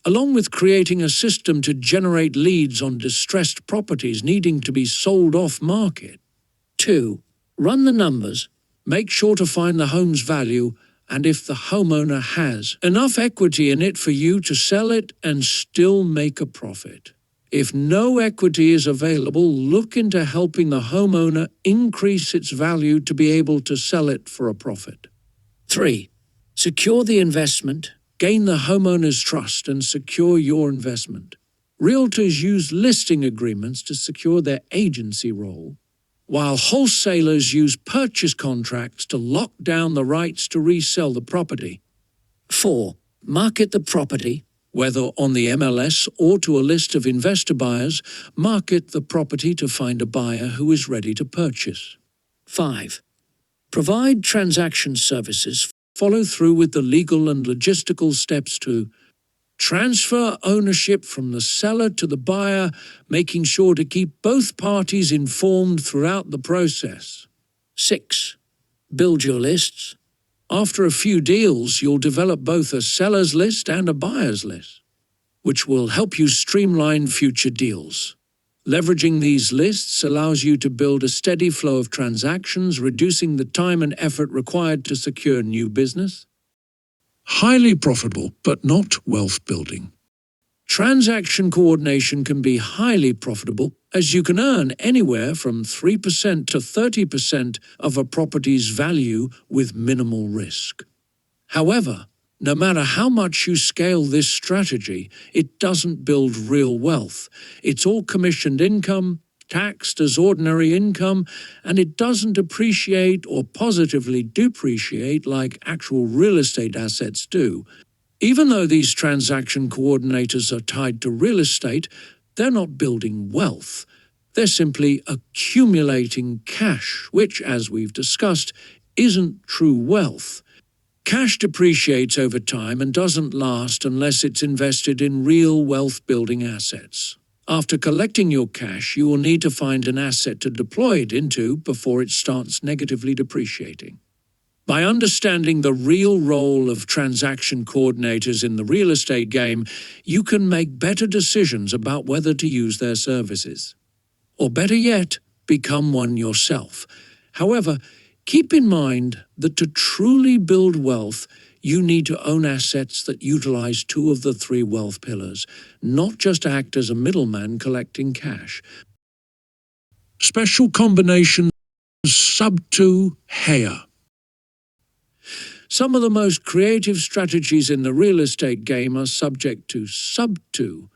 Along with creating a system to generate leads on distressed properties needing to be sold off market. 2. Run the numbers. Make sure to find the home's value and if the homeowner has enough equity in it for you to sell it and still make a profit. If no equity is available, look into helping the homeowner increase its value to be able to sell it for a profit. 3. Secure the investment. gain the homeowner's trust and secure your investment. Realtors use listing agreements to secure their agency role, while wholesalers use purchase contracts to lock down the rights to resell the property. 4. Market the property. Whether on the MLS or to a list of investor buyers, market the property to find a buyer who is ready to purchase. 5. Provide transaction services. Follow through with the legal and logistical steps to transfer ownership from the seller to the buyer, making sure to keep both parties informed throughout the process. 6. Build your lists. After a few deals, you'll develop both a seller's list and a buyer's list, which will help you streamline future deals. Leveraging these lists allows you to build a steady flow of transactions, reducing the time and effort required to secure new business. Highly profitable, but not wealth building. Transaction coordination can be highly profitable, as you can earn anywhere from 3% to 30% of a property's value with minimal risk. However, no matter how much you scale this strategy, it doesn't build real wealth. It's all commissioned income, taxed as ordinary income, and it doesn't appreciate or positively depreciate like actual real estate assets do. Even though these transaction coordinators are tied to real estate, they're not building wealth. They're simply accumulating cash, which, as we've discussed, isn't true wealth. Cash depreciates over time and doesn't last unless it's invested in real wealth-building assets. After collecting your cash, you will need to find an asset to deploy it into before it starts negatively depreciating. By understanding the real role of transaction coordinators in the real estate game, you can make better decisions about whether to use their services. Or better yet, become one yourself. However, keep in mind that to truly build wealth, you need to own assets that utilize 2 of the 3 wealth pillars, not just act as a middleman collecting cash. Special combinations sub 2 hair. Some of the most creative strategies in the real estate game are subject to sub 2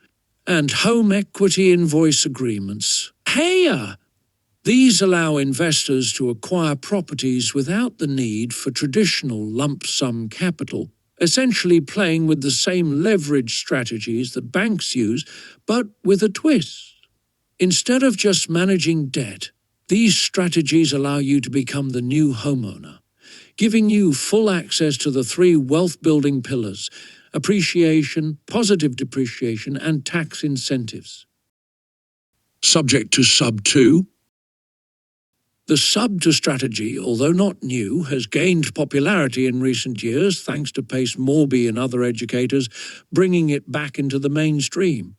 and home equity invoice agreements. Hey! These allow investors to acquire properties without the need for traditional lump sum capital, essentially playing with the same leverage strategies that banks use, but with a twist. Instead of just managing debt, these strategies allow you to become the new homeowner, giving you full access to the 3 wealth-building pillars: appreciation, positive depreciation, and tax incentives. Subject to sub 2. The sub-2 strategy, although not new, has gained popularity in recent years thanks to Pace Morby and other educators bringing it back into the mainstream.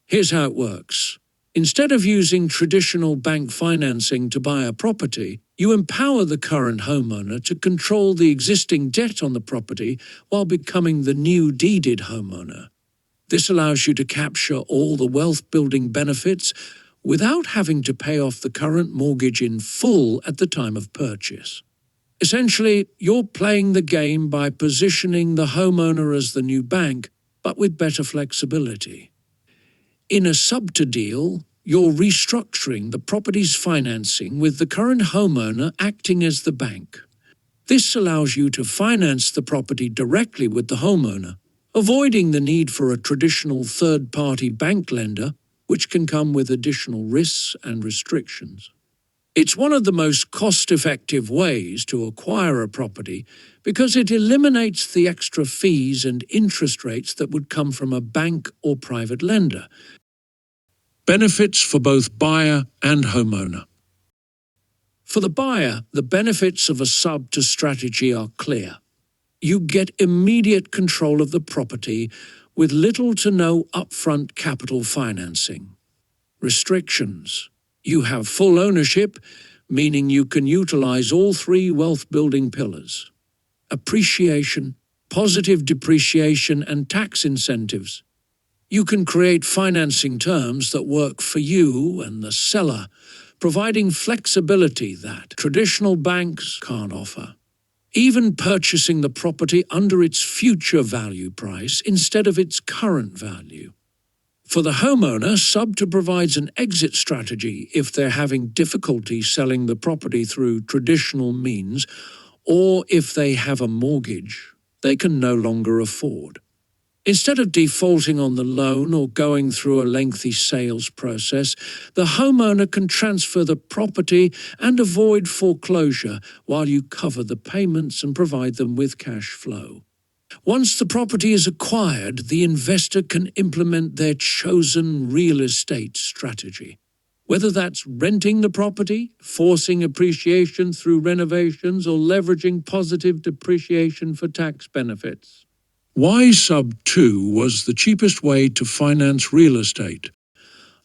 Here's how it works. Instead of using traditional bank financing to buy a property, you empower the current homeowner to control the existing debt on the property while becoming the new deeded homeowner. This allows you to capture all the wealth-building benefits without having to pay off the current mortgage in full at the time of purchase. Essentially, you're playing the game by positioning the homeowner as the new bank, but with better flexibility. In a sub-2 deal, you're restructuring the property's financing with the current homeowner acting as the bank. This allows you to finance the property directly with the homeowner, avoiding the need for a traditional third-party bank lender, which can come with additional risks and restrictions. It's one of the most cost-effective ways to acquire a property because it eliminates the extra fees and interest rates that would come from a bank or private lender. Benefits for both buyer and homeowner. For the buyer, the benefits of a sub-2 strategy are clear. You get immediate control of the property with little to no upfront capital financing. Restrictions. You have full ownership, meaning you can utilize all 3 wealth-building pillars: appreciation, positive depreciation, and tax incentives. You can create financing terms that work for you and the seller, providing flexibility that traditional banks can't offer. even purchasing the property under its future value price instead of its current value. For the homeowner, sub-2 provides an exit strategy if they're having difficulty selling the property through traditional means, or if they have a mortgage they can no longer afford. Instead of defaulting on the loan or going through a lengthy sales process, the homeowner can transfer the property and avoid foreclosure while you cover the payments and provide them with cash flow. Once the property is acquired, the investor can implement their chosen real estate strategy. Whether that's renting the property, forcing appreciation through renovations, or leveraging positive depreciation for tax benefits. Why sub-2 was the cheapest way to finance real estate?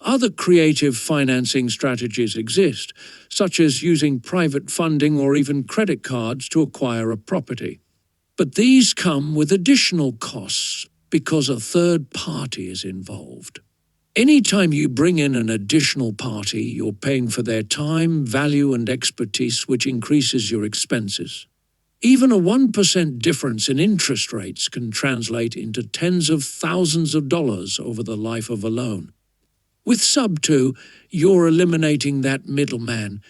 Other creative financing strategies exist, such as using private funding or even credit cards to acquire a property. But these come with additional costs because a third party is involved. Anytime you bring in an additional party, you're paying for their time, value, and expertise, which increases your expenses. Even a 1% difference in interest rates can translate into tens of thousands of dollars over the life of a loan. With sub-2, you're eliminating that middleman,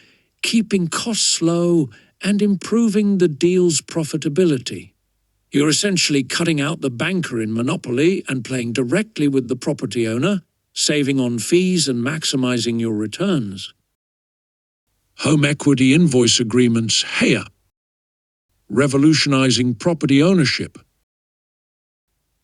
keeping costs low, and improving the deal's profitability. You're essentially cutting out the banker in monopoly and playing directly with the property owner, saving on fees and maximizing your returns. Home equity invoice agreements, HEA. Revolutionizing property ownership.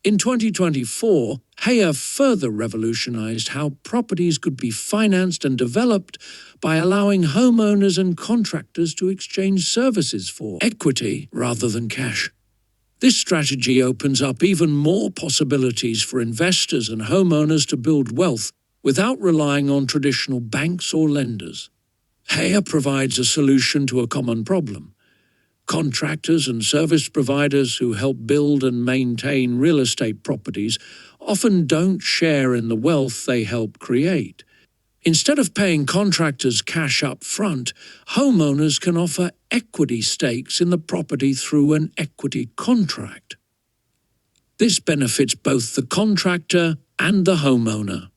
In 2024, HEA further revolutionized how properties could be financed and developed by allowing homeowners and contractors to exchange services for equity rather than cash. This strategy opens up even more possibilities for investors and homeowners to build wealth without relying on traditional banks or lenders. HEA provides a solution to a common problem. Contractors and service providers who help build and maintain real estate properties often don't share in the wealth they help create. Instead of paying contractors cash up front, homeowners can offer equity stakes in the property through an equity contract. This benefits both the contractor and the homeowner.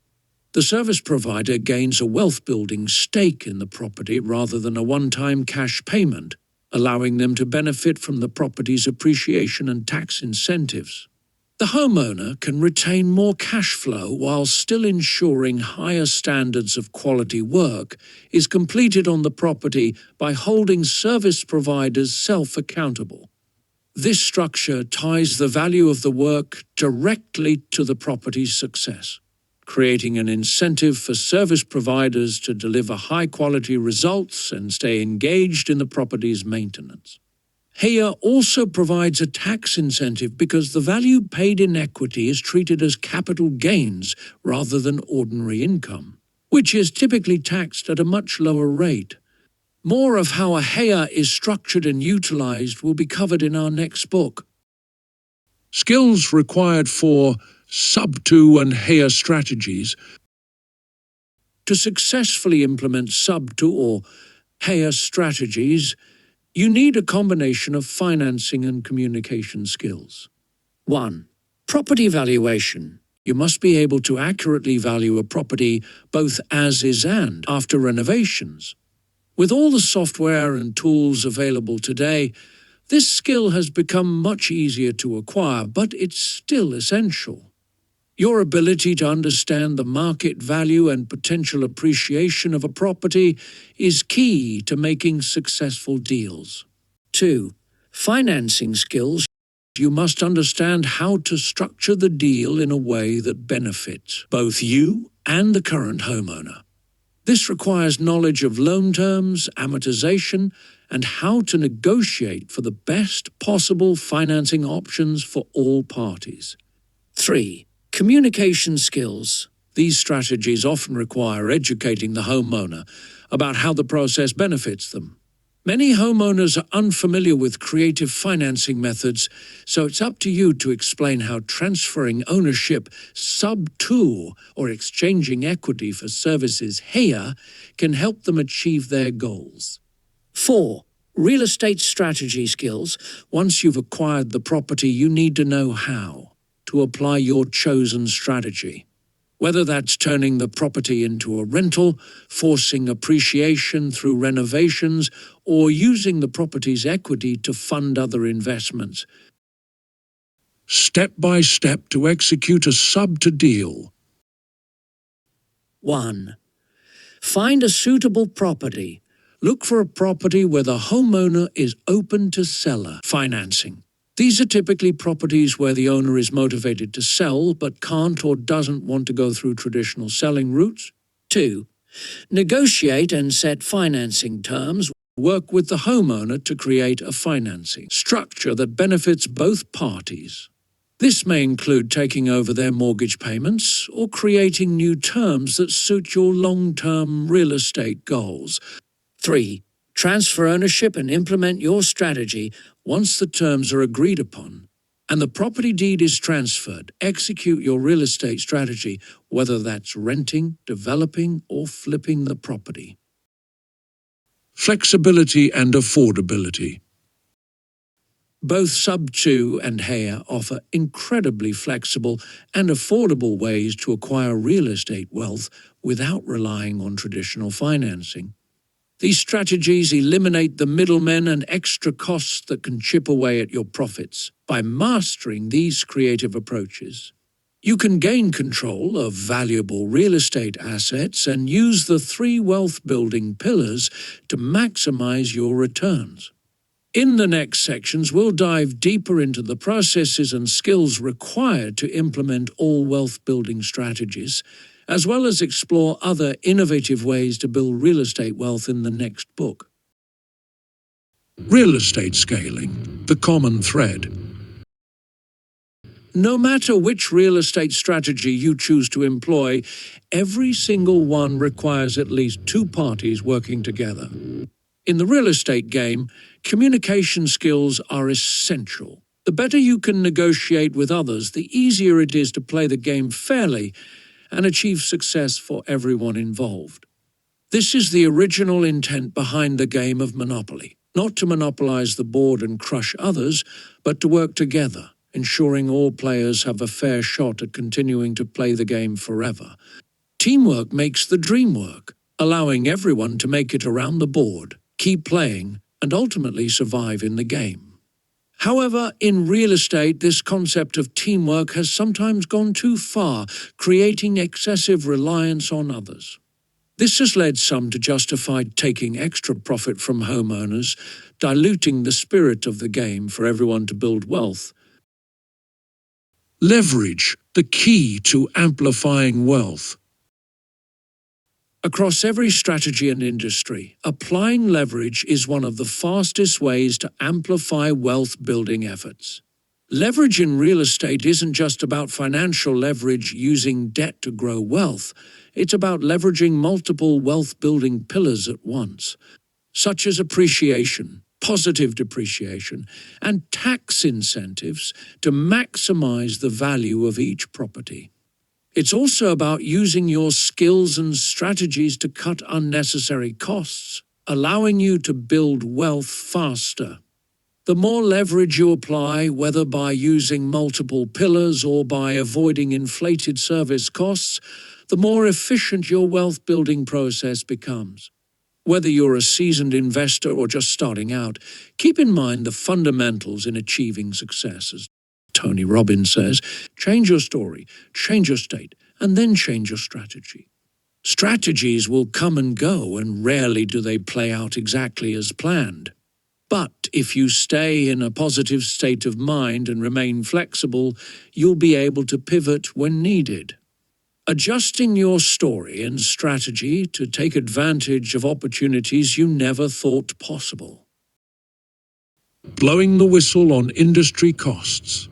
The service provider gains a wealth-building stake in the property rather than a one-time cash payment, allowing them to benefit from the property's appreciation and tax incentives. The homeowner can retain more cash flow while still ensuring higher standards of quality work is completed on the property by holding service providers self-accountable. This structure ties the value of the work directly to the property's success, creating an incentive for service providers to deliver high-quality results and stay engaged in the property's maintenance. HEA also provides a tax incentive because the value paid in equity is treated as capital gains rather than ordinary income, which is typically taxed at a much lower rate. More of how a HEA is structured and utilized will be covered in our next book. Skills required for sub-2 and HEA strategies. To successfully implement sub-2 or HEA strategies, you need a combination of financing and communication skills. 1. Property valuation. You must be able to accurately value a property both as is and after renovations. With all the software and tools available today, this skill has become much easier to acquire, but it's still essential. Your ability to understand the market value and potential appreciation of a property is key to making successful deals. 2. Financing skills. You must understand how to structure the deal in a way that benefits both you and the current homeowner. This requires knowledge of loan terms, amortization, and how to negotiate for the best possible financing options for all parties. 3. Communication skills. These strategies often require educating the homeowner about how the process benefits them. Many homeowners are unfamiliar with creative financing methods, so it's up to you to explain how transferring ownership sub-2 or exchanging equity for services HEA can help them achieve their goals. 4. Real estate strategy skills. Once you've acquired the property, you need to know how to apply your chosen strategy. Whether that's turning the property into a rental, forcing appreciation through renovations, or using the property's equity to fund other investments. Step by step to execute a sub-to-deal. 1. Find a suitable property. Look for a property where the homeowner is open to seller financing. These are typically properties where the owner is motivated to sell but can't or doesn't want to go through traditional selling routes. 2. Negotiate and set financing terms. Work with the homeowner to create a financing structure that benefits both parties. This may include taking over their mortgage payments or creating new terms that suit your long-term real estate goals. 3. Transfer ownership and implement your strategy once the terms are agreed upon and the property deed is transferred. Execute your real estate strategy, whether that's renting, developing, or flipping the property. Flexibility and affordability. Both Sub2 and Haya offer incredibly flexible and affordable ways to acquire real estate wealth without relying on traditional financing. These strategies eliminate the middlemen and extra costs that can chip away at your profits. By mastering these creative approaches, you can gain control of valuable real estate assets and use the 3 wealth-building pillars to maximize your returns. In the next sections, we'll dive deeper into the processes and skills required to implement all wealth-building strategies, as well as explore other innovative ways to build real estate wealth in the next book. Real estate scaling, the common thread. No matter which real estate strategy you choose to employ, every single one requires at least 2 parties working together. In the real estate game, communication skills are essential. The better you can negotiate with others, the easier it is to play the game fairly and achieve success for everyone involved. This is the original intent behind the game of Monopoly, not to monopolize the board and crush others, but to work together, ensuring all players have a fair shot at continuing to play the game forever. Teamwork makes the dream work, allowing everyone to make it around the board, keep playing, and ultimately survive in the game. However, in real estate, this concept of teamwork has sometimes gone too far, creating excessive reliance on others. This has led some to justify taking extra profit from homeowners, diluting the spirit of the game for everyone to build wealth. Leverage, the key to amplifying wealth. Across every strategy and industry, applying leverage is one of the fastest ways to amplify wealth-building efforts. Leverage in real estate isn't just about financial leverage using debt to grow wealth. It's about leveraging multiple wealth-building pillars at once, such as appreciation, positive depreciation, and tax incentives to maximize the value of each property. It's also about using your skills and strategies to cut unnecessary costs, allowing you to build wealth faster. The more leverage you apply, whether by using multiple pillars or by avoiding inflated service costs, the more efficient your wealth-building process becomes. Whether you're a seasoned investor or just starting out, keep in mind the fundamentals in achieving success. As Tony Robbins says, change your story, change your state, and then change your strategy. Strategies will come and go, and rarely do they play out exactly as planned. But if you stay in a positive state of mind and remain flexible, you'll be able to pivot when needed. Adjusting your story and strategy to take advantage of opportunities you never thought possible. Blowing the whistle on industry costs.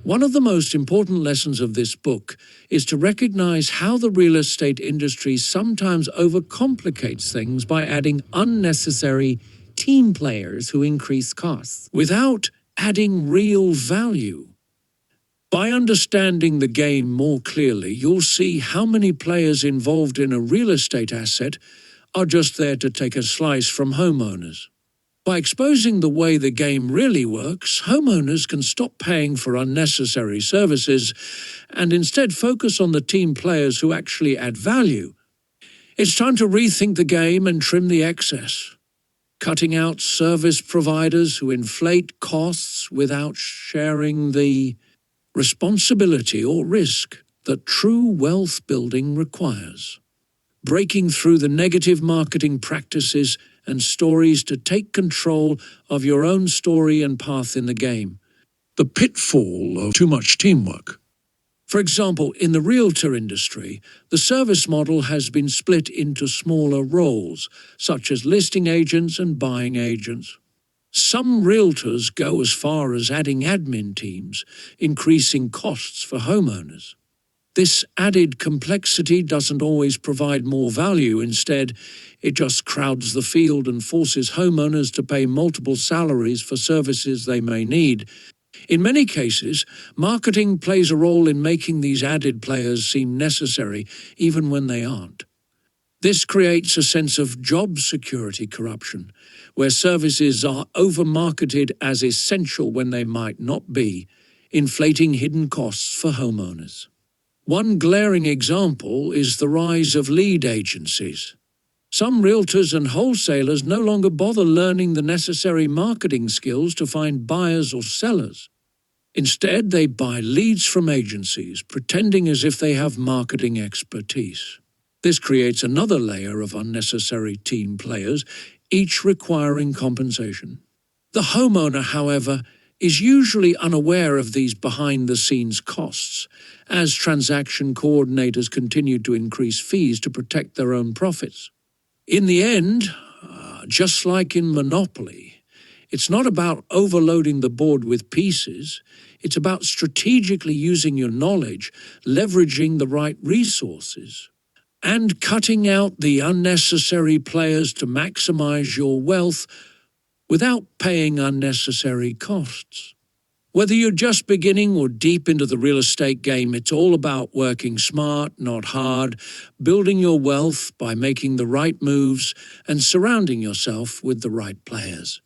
One of the most important lessons of this book is to recognize how the real estate industry sometimes overcomplicates things by adding unnecessary team players who increase costs without adding real value. By understanding the game more clearly, you'll see how many players involved in a real estate asset are just there to take a slice from homeowners. By exposing the way the game really works, homeowners can stop paying for unnecessary services and instead focus on the team players who actually add value. It's time to rethink the game and trim the excess, cutting out service providers who inflate costs without sharing the responsibility or risk that true wealth building requires. Breaking through the negative marketing practices and stories to take control of your own story and path in the game. The pitfall of too much teamwork. For example, in the realtor industry, the service model has been split into smaller roles, such as listing agents and buying agents. Some realtors go as far as adding admin teams, increasing costs for homeowners. This added complexity doesn't always provide more value. Instead, it just crowds the field and forces homeowners to pay multiple salaries for services they may need. In many cases, marketing plays a role in making these added players seem necessary, even when they aren't. This creates a sense of job security corruption, where services are over-marketed as essential when they might not be, inflating hidden costs for homeowners. One glaring example is the rise of lead agencies. Some realtors and wholesalers no longer bother learning the necessary marketing skills to find buyers or sellers. Instead, they buy leads from agencies, pretending as if they have marketing expertise. This creates another layer of unnecessary team players, each requiring compensation. The homeowner, however, is usually unaware of these behind-the-scenes costs, as transaction coordinators continue to increase fees to protect their own profits. In the end, just like in Monopoly, it's not about overloading the board with pieces. It's about strategically using your knowledge, leveraging the right resources, and cutting out the unnecessary players to maximize your wealth without paying unnecessary costs. Whether you're just beginning or deep into the real estate game, it's all about working smart, not hard, building your wealth by making the right moves and surrounding yourself with the right players.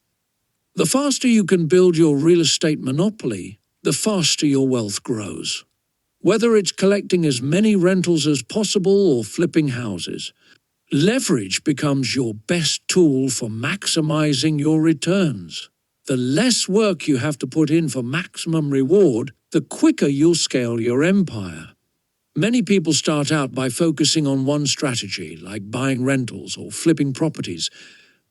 The faster you can build your real estate monopoly, the faster your wealth grows. Whether it's collecting as many rentals as possible or flipping houses, leverage becomes your best tool for maximizing your returns. The less work you have to put in for maximum reward, the quicker you'll scale your empire. Many people start out by focusing on one strategy, like buying rentals or flipping properties.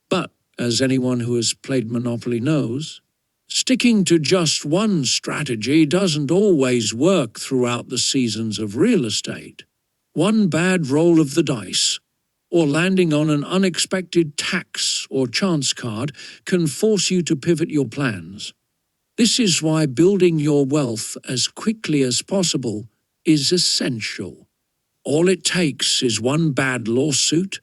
But, as anyone who has played Monopoly knows, sticking to just one strategy doesn't always work throughout the seasons of real estate. One bad roll of the dice, or landing on an unexpected tax or chance card, can force you to pivot your plans. This is why building your wealth as quickly as possible is essential. All it takes is one bad lawsuit,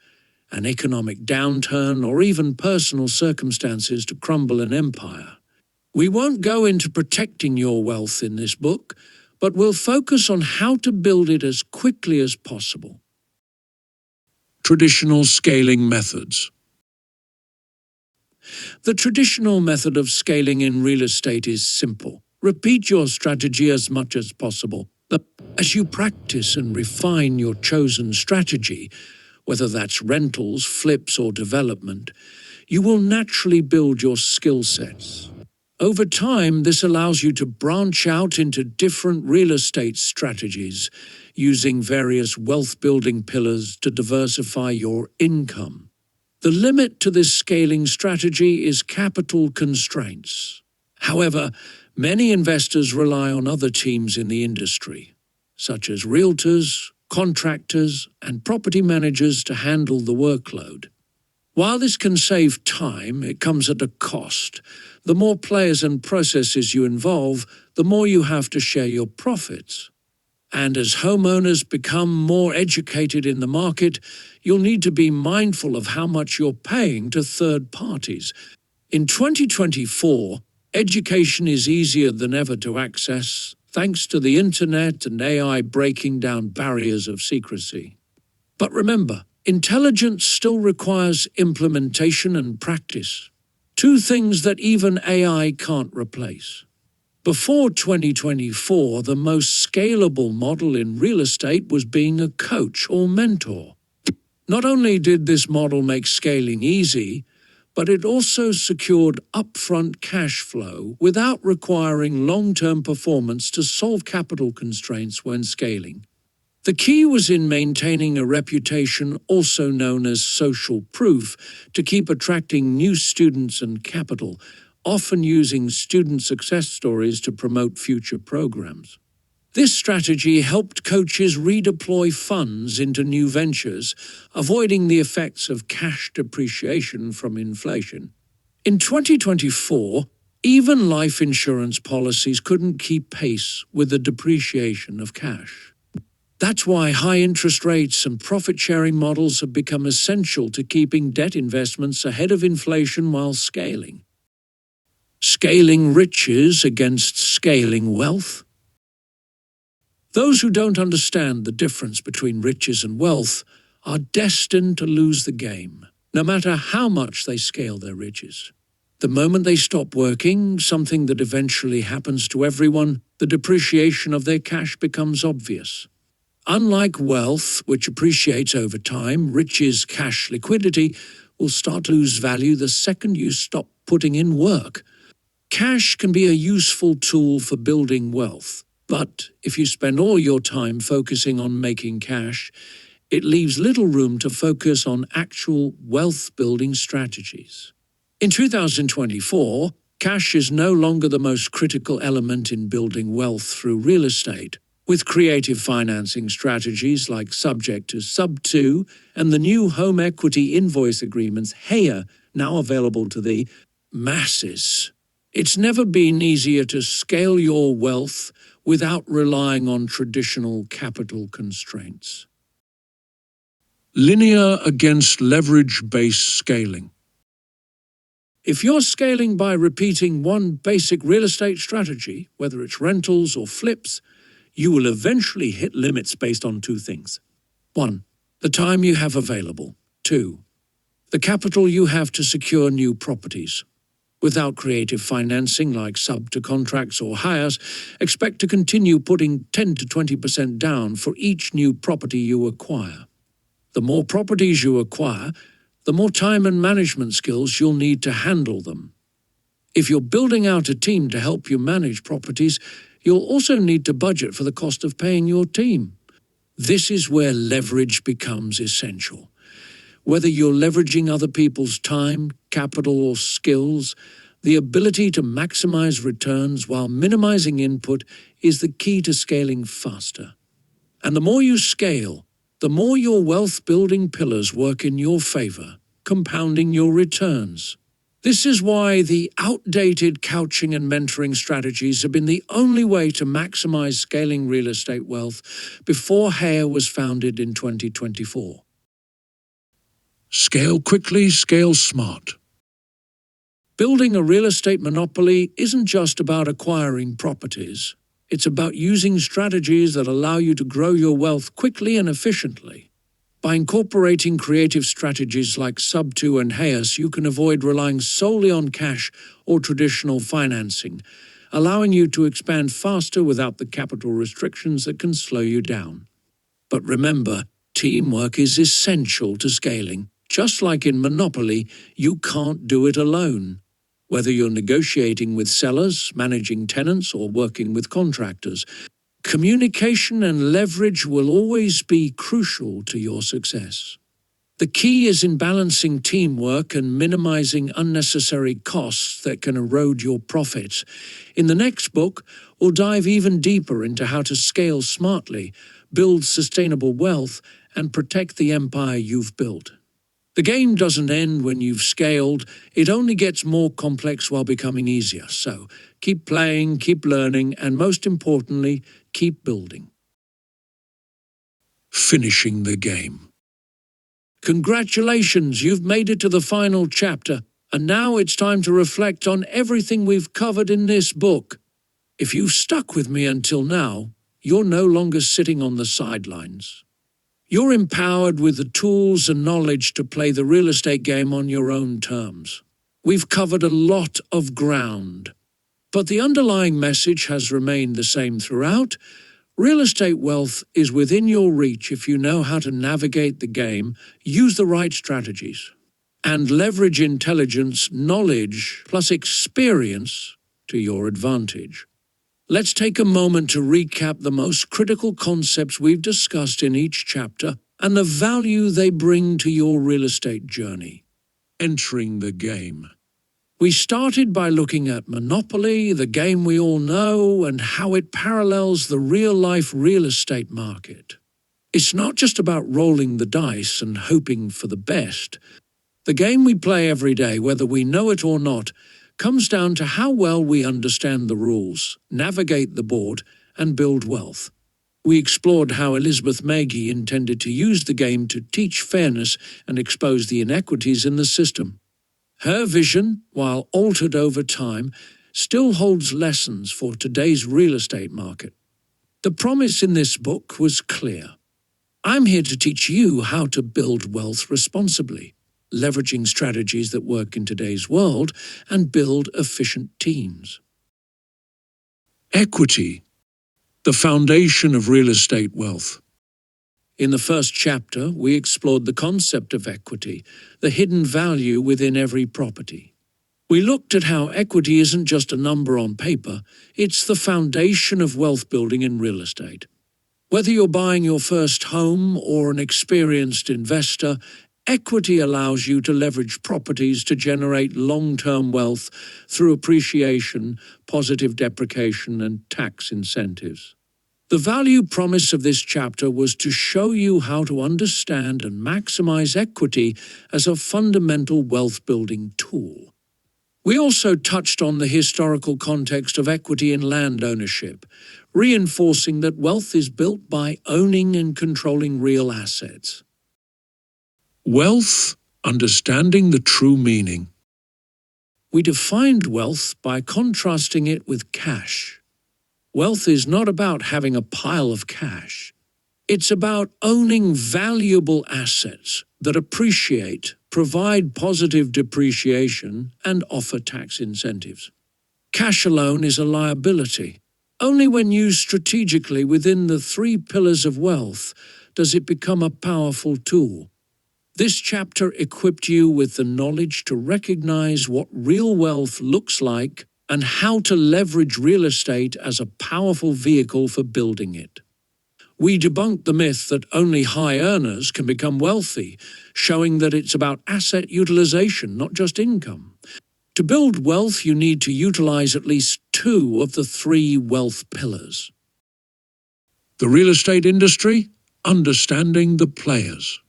an economic downturn, or even personal circumstances to crumble an empire. We won't go into protecting your wealth in this book, but we'll focus on how to build it as quickly as possible. Traditional scaling methods. The traditional method of scaling in real estate is simple. Repeat your strategy as much as possible. As you practice and refine your chosen strategy, whether that's rentals, flips, or development, you will naturally build your skill sets. Over time, this allows you to branch out into different real estate strategies, using various wealth-building pillars to diversify your income. The limit to this scaling strategy is capital constraints. However, many investors rely on other teams in the industry, such as realtors, contractors, and property managers to handle the workload. While this can save time, it comes at a cost. The more players and processes you involve, the more you have to share your profits. And as homeowners become more educated in the market, you'll need to be mindful of how much you're paying to third parties. In 2024, education is easier than ever to access, thanks to the internet and AI breaking down barriers of secrecy. But remember, Intelligence still requires implementation and practice, two things that even AI can't replace. Before 2024, the most scalable model in real estate was being a coach or mentor. Not only did this model make scaling easy, but it also secured upfront cash flow without requiring long-term performance to solve capital constraints when scaling. The key was in maintaining a reputation, also known as social proof, to keep attracting new students and capital, often using student success stories to promote future programs. This strategy helped coaches redeploy funds into new ventures, avoiding the effects of cash depreciation from inflation. In 2024, even life insurance policies couldn't keep pace with the depreciation of cash. That's why high interest rates and profit-sharing models have become essential to keeping debt investments ahead of inflation while scaling. Scaling riches against scaling wealth. Those who don't understand the difference between riches and wealth are destined to lose the game, no matter how much they scale their riches. The moment they stop working, something that eventually happens to everyone, the depreciation of their cash becomes obvious. Unlike wealth, which appreciates over time, riches, cash liquidity, will start to lose value the second you stop putting in work. Cash can be a useful tool for building wealth, but if you spend all your time focusing on making cash, it leaves little room to focus on actual wealth-building strategies. In 2024, cash is no longer the most critical element in building wealth through real estate. With creative financing strategies like Subject to Sub-2 and the new home equity invoice agreements HEA now available to the masses. It's never been easier to scale your wealth without relying on traditional capital constraints. Linear against leverage-based scaling. If you're scaling by repeating one basic real estate strategy, whether it's rentals or flips, you will eventually hit limits based on two things. 1. The time you have available. 2. The capital you have to secure new properties. Without creative financing like sub-to contracts or hires, expect to continue putting 10 to 20% down for each new property you acquire. The more properties you acquire, the more time and management skills you'll need to handle them. If you're building out a team to help you manage properties, you'll also need to budget for the cost of paying your team. This is where leverage becomes essential. Whether you're leveraging other people's time, capital, or skills, the ability to maximize returns while minimizing input is the key to scaling faster. And the more you scale, the more your wealth-building pillars work in your favor, compounding your returns. This is why the outdated couching and mentoring strategies have been the only way to maximize scaling real estate wealth before HEA was founded in 2024. Scale quickly, scale smart. Building a real estate monopoly isn't just about acquiring properties. It's about using strategies that allow you to grow your wealth quickly and efficiently. By incorporating creative strategies like Sub-2 and HEAS, you can avoid relying solely on cash or traditional financing, allowing you to expand faster without the capital restrictions that can slow you down. But remember, teamwork is essential to scaling. Just like in Monopoly, you can't do it alone. Whether you're negotiating with sellers, managing tenants, or working with contractors, communication and leverage will always be crucial to your success. The key is in balancing teamwork and minimizing unnecessary costs that can erode your profits. In the next book, we'll dive even deeper into how to scale smartly, build sustainable wealth, and protect the empire you've built. The game doesn't end when you've scaled, it only gets more complex while becoming easier. So keep playing, keep learning, and most importantly, keep building. Finishing the game. Congratulations, you've made it to the final chapter, and now it's time to reflect on everything we've covered in this book. If you've stuck with me until now, you're no longer sitting on the sidelines. You're empowered with the tools and knowledge to play the real estate game on your own terms. We've covered a lot of ground, but the underlying message has remained the same throughout. Real estate wealth is within your reach if you know how to navigate the game, use the right strategies, and leverage intelligence, knowledge, plus experience to your advantage. Let's take a moment to recap the most critical concepts we've discussed in each chapter and the value they bring to your real estate journey. Entering the game. We started by looking at Monopoly, the game we all know, and how it parallels the real-life real estate market. It's not just about rolling the dice and hoping for the best. The game we play every day, whether we know it or not, comes down to how well we understand the rules, navigate the board, and build wealth. We explored how Elizabeth Magee intended to use the game to teach fairness and expose the inequities in the system. Her vision, while altered over time, still holds lessons for today's real estate market. The promise in this book was clear. I'm here to teach you how to build wealth responsibly, leveraging strategies that work in today's world, and build efficient teams. Equity, the foundation of real estate wealth. In the first chapter, we explored the concept of equity, the hidden value within every property. We looked at how equity isn't just a number on paper, it's the foundation of wealth building in real estate. Whether you're buying your first home or an experienced investor, equity allows you to leverage properties to generate long-term wealth through appreciation, positive depreciation, and tax incentives. The value promise of this chapter was to show you how to understand and maximize equity as a fundamental wealth-building tool. We also touched on the historical context of equity in land ownership, reinforcing that wealth is built by owning and controlling real assets. Wealth, understanding the true meaning. We defined wealth by contrasting it with cash. Wealth is not about having a pile of cash. It's about owning valuable assets that appreciate, provide positive depreciation, and offer tax incentives. Cash alone is a liability. Only when used strategically within the three pillars of wealth does it become a powerful tool. This chapter equipped you with the knowledge to recognize what real wealth looks like and how to leverage real estate as a powerful vehicle for building it. We debunked the myth that only high earners can become wealthy, showing that it's about asset utilization, not just income. To build wealth, you need to utilize at least two of the three wealth pillars. The real estate industry, understanding the players.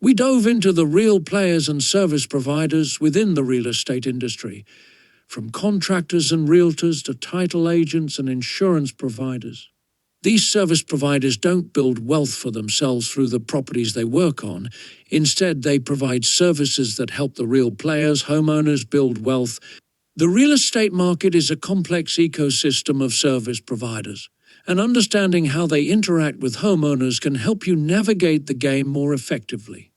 We dove into the real players and service providers within the real estate industry, from contractors and realtors to title agents and insurance providers. These service providers don't build wealth for themselves through the properties they work on. Instead, they provide services that help the real players, homeowners, build wealth. The real estate market is a complex ecosystem of service providers, and understanding how they interact with homeowners can help you navigate the game more effectively.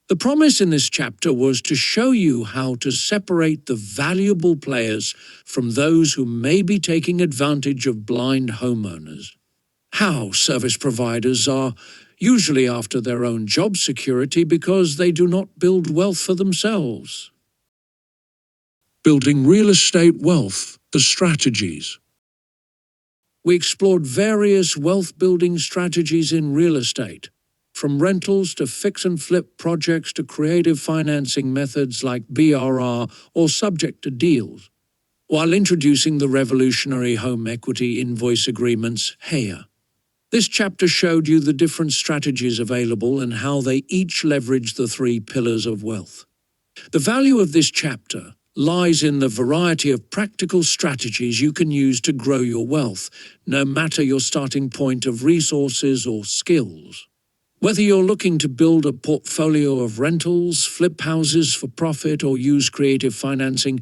The promise in this chapter was to show you how to separate the valuable players from those who may be taking advantage of blind homeowners. How service providers are usually after their own job security because they do not build wealth for themselves. Building real estate wealth, the strategies. We explored various wealth-building strategies in real estate, from rentals to fix and flip projects to creative financing methods like BRR or subject to deals, while introducing the revolutionary home equity invoice agreements, HEA. This chapter showed you the different strategies available and how they each leverage the three pillars of wealth. The value of this chapter lies in the variety of practical strategies you can use to grow your wealth, no matter your starting point of resources or skills. Whether you're looking to build a portfolio of rentals, flip houses for profit, or use creative financing,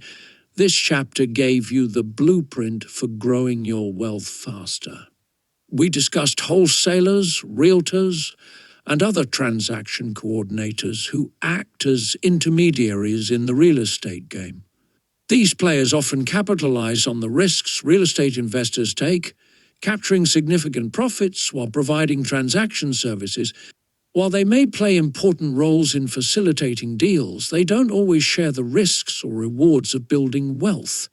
this chapter gave you the blueprint for growing your wealth faster. We discussed wholesalers, realtors, and other transaction coordinators who act as intermediaries in the real estate game. These players often capitalize on the risks real estate investors take, capturing significant profits while providing transaction services. While they may play important roles in facilitating deals, they don't always share the risks or rewards of building wealth.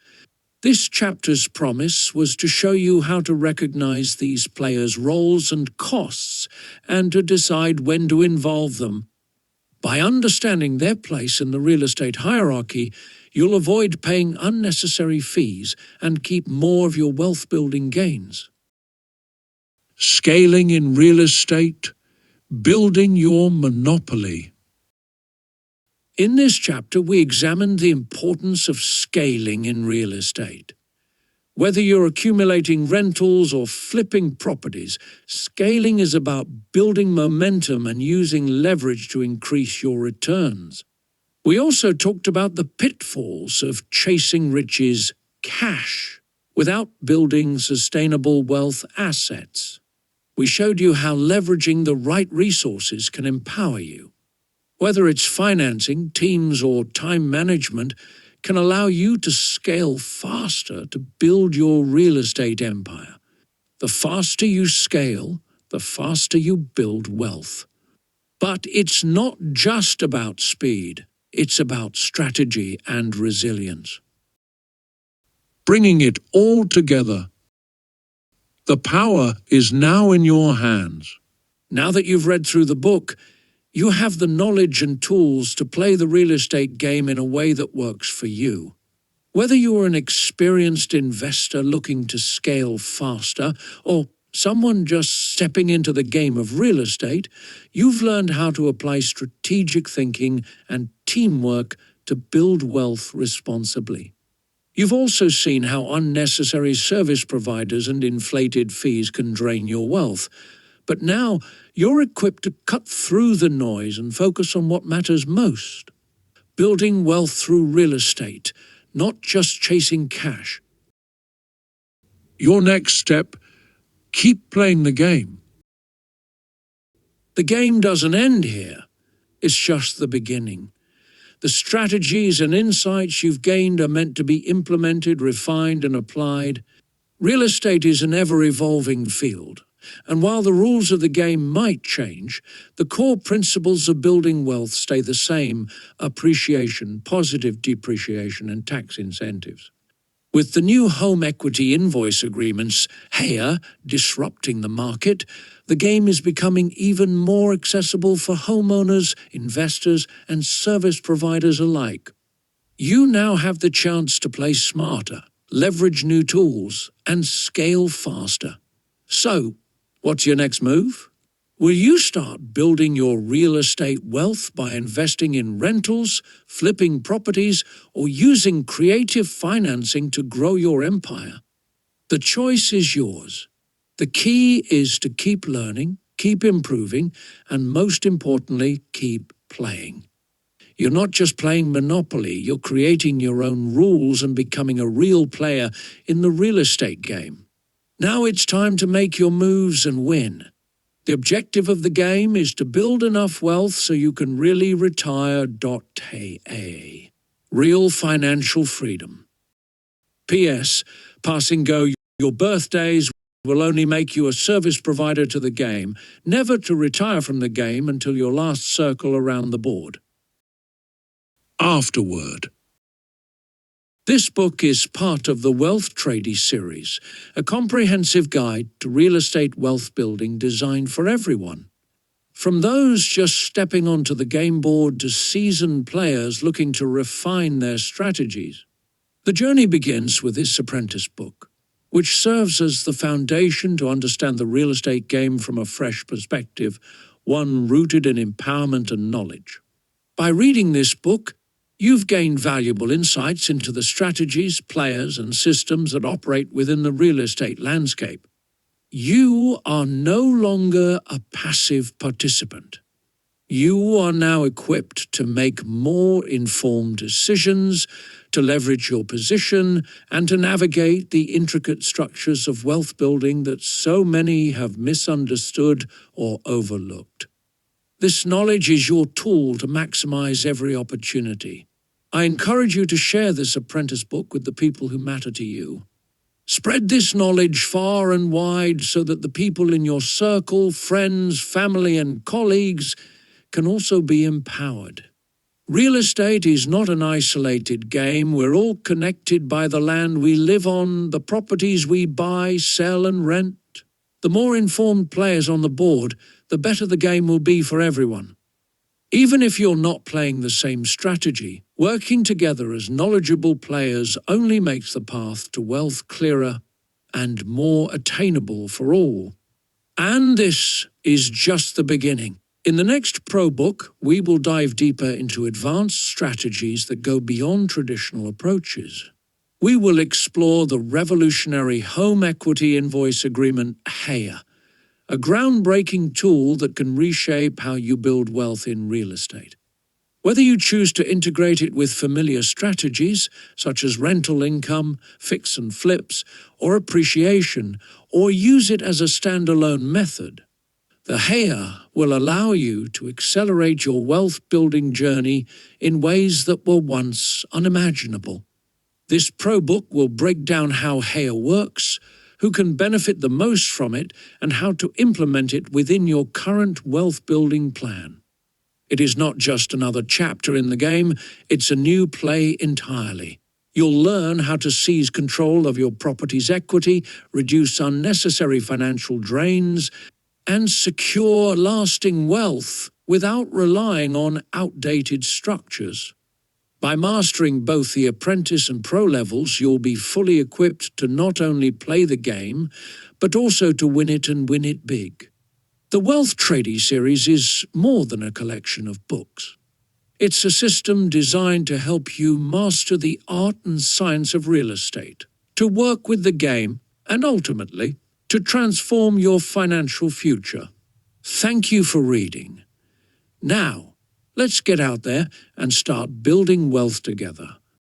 This chapter's promise was to show you how to recognize these players' roles and costs, and to decide when to involve them. By understanding their place in the real estate hierarchy, you'll avoid paying unnecessary fees and keep more of your wealth-building gains. Scaling in real estate, building your monopoly. In this chapter, we examined the importance of scaling in real estate. Whether you're accumulating rentals or flipping properties, scaling is about building momentum and using leverage to increase your returns. We also talked about the pitfalls of chasing riches cash without building sustainable wealth assets. We showed you how leveraging the right resources can empower you. Whether it's financing, teams, or time management, can allow you to scale faster to build your real estate empire. The faster you scale, the faster you build wealth. But it's not just about speed, it's about strategy and resilience. Bringing it all together. The power is now in your hands. Now that you've read through the book, you have the knowledge and tools to play the real estate game in a way that works for you. Whether you're an experienced investor looking to scale faster, or someone just stepping into the game of real estate, you've learned how to apply strategic thinking and teamwork to build wealth responsibly. You've also seen how unnecessary service providers and inflated fees can drain your wealth. But now you're equipped to cut through the noise and focus on what matters most. Building wealth through real estate, not just chasing cash. Your next step, keep playing the game. The game doesn't end here. It's just the beginning. The strategies and insights you've gained are meant to be implemented, refined, and applied. Real estate is an ever-evolving field. And while the rules of the game might change, the core principles of building wealth stay the same: appreciation, positive depreciation, and tax incentives. With the new home equity invoice agreements, HEA, disrupting the market, the game is becoming even more accessible for homeowners, investors, and service providers alike. You now have the chance to play smarter, leverage new tools, and scale faster. So, what's your next move? Will you start building your real estate wealth by investing in rentals, flipping properties, or using creative financing to grow your empire? The choice is yours. The key is to keep learning, keep improving, and most importantly, keep playing. You're not just playing Monopoly, you're creating your own rules and becoming a real player in the real estate game. Now it's time to make your moves and win. The objective of the game is to build enough wealth so you can really retire. Real financial freedom. P.S. Passing go, your birthdays will only make you a service provider to the game, never to retire from the game until your last circle around the board. Afterword. This book is part of the Wealth Tradie series, a comprehensive guide to real estate wealth building designed for everyone. From those just stepping onto the game board to seasoned players looking to refine their strategies. The journey begins with this apprentice book, which serves as the foundation to understand the real estate game from a fresh perspective, one rooted in empowerment and knowledge. By reading this book, you've gained valuable insights into the strategies, players, and systems that operate within the real estate landscape. You are no longer a passive participant. You are now equipped to make more informed decisions, to leverage your position, and to navigate the intricate structures of wealth building that so many have misunderstood or overlooked. This knowledge is your tool to maximize every opportunity. I encourage you to share this apprentice book with the people who matter to you. Spread this knowledge far and wide so that the people in your circle, friends, family, and colleagues can also be empowered. Real estate is not an isolated game. We're all connected by the land we live on, the properties we buy, sell, and rent. The more informed players on the board, the better the game will be for everyone. Even if you're not playing the same strategy, working together as knowledgeable players only makes the path to wealth clearer and more attainable for all. And this is just the beginning. In the next Pro Book, we will dive deeper into advanced strategies that go beyond traditional approaches. We will explore the revolutionary Home Equity Invoice Agreement HEA, a groundbreaking tool that can reshape how you build wealth in real estate. Whether you choose to integrate it with familiar strategies, such as rental income, fix and flips, or appreciation, or use it as a standalone method, the HEA will allow you to accelerate your wealth-building journey in ways that were once unimaginable. This Pro Book will break down how HEA works, who can benefit the most from it, and how to implement it within your current wealth-building plan. It is not just another chapter in the game, it's a new play entirely. You'll learn how to seize control of your property's equity, reduce unnecessary financial drains, and secure lasting wealth without relying on outdated structures. By mastering both the apprentice and pro levels, you'll be fully equipped to not only play the game, but also to win it and win it big. The Wealth Tradie series is more than a collection of books. It's a system designed to help you master the art and science of real estate, to work with the game, and ultimately, to transform your financial future. Thank you for reading. Now, let's get out there and start building wealth together.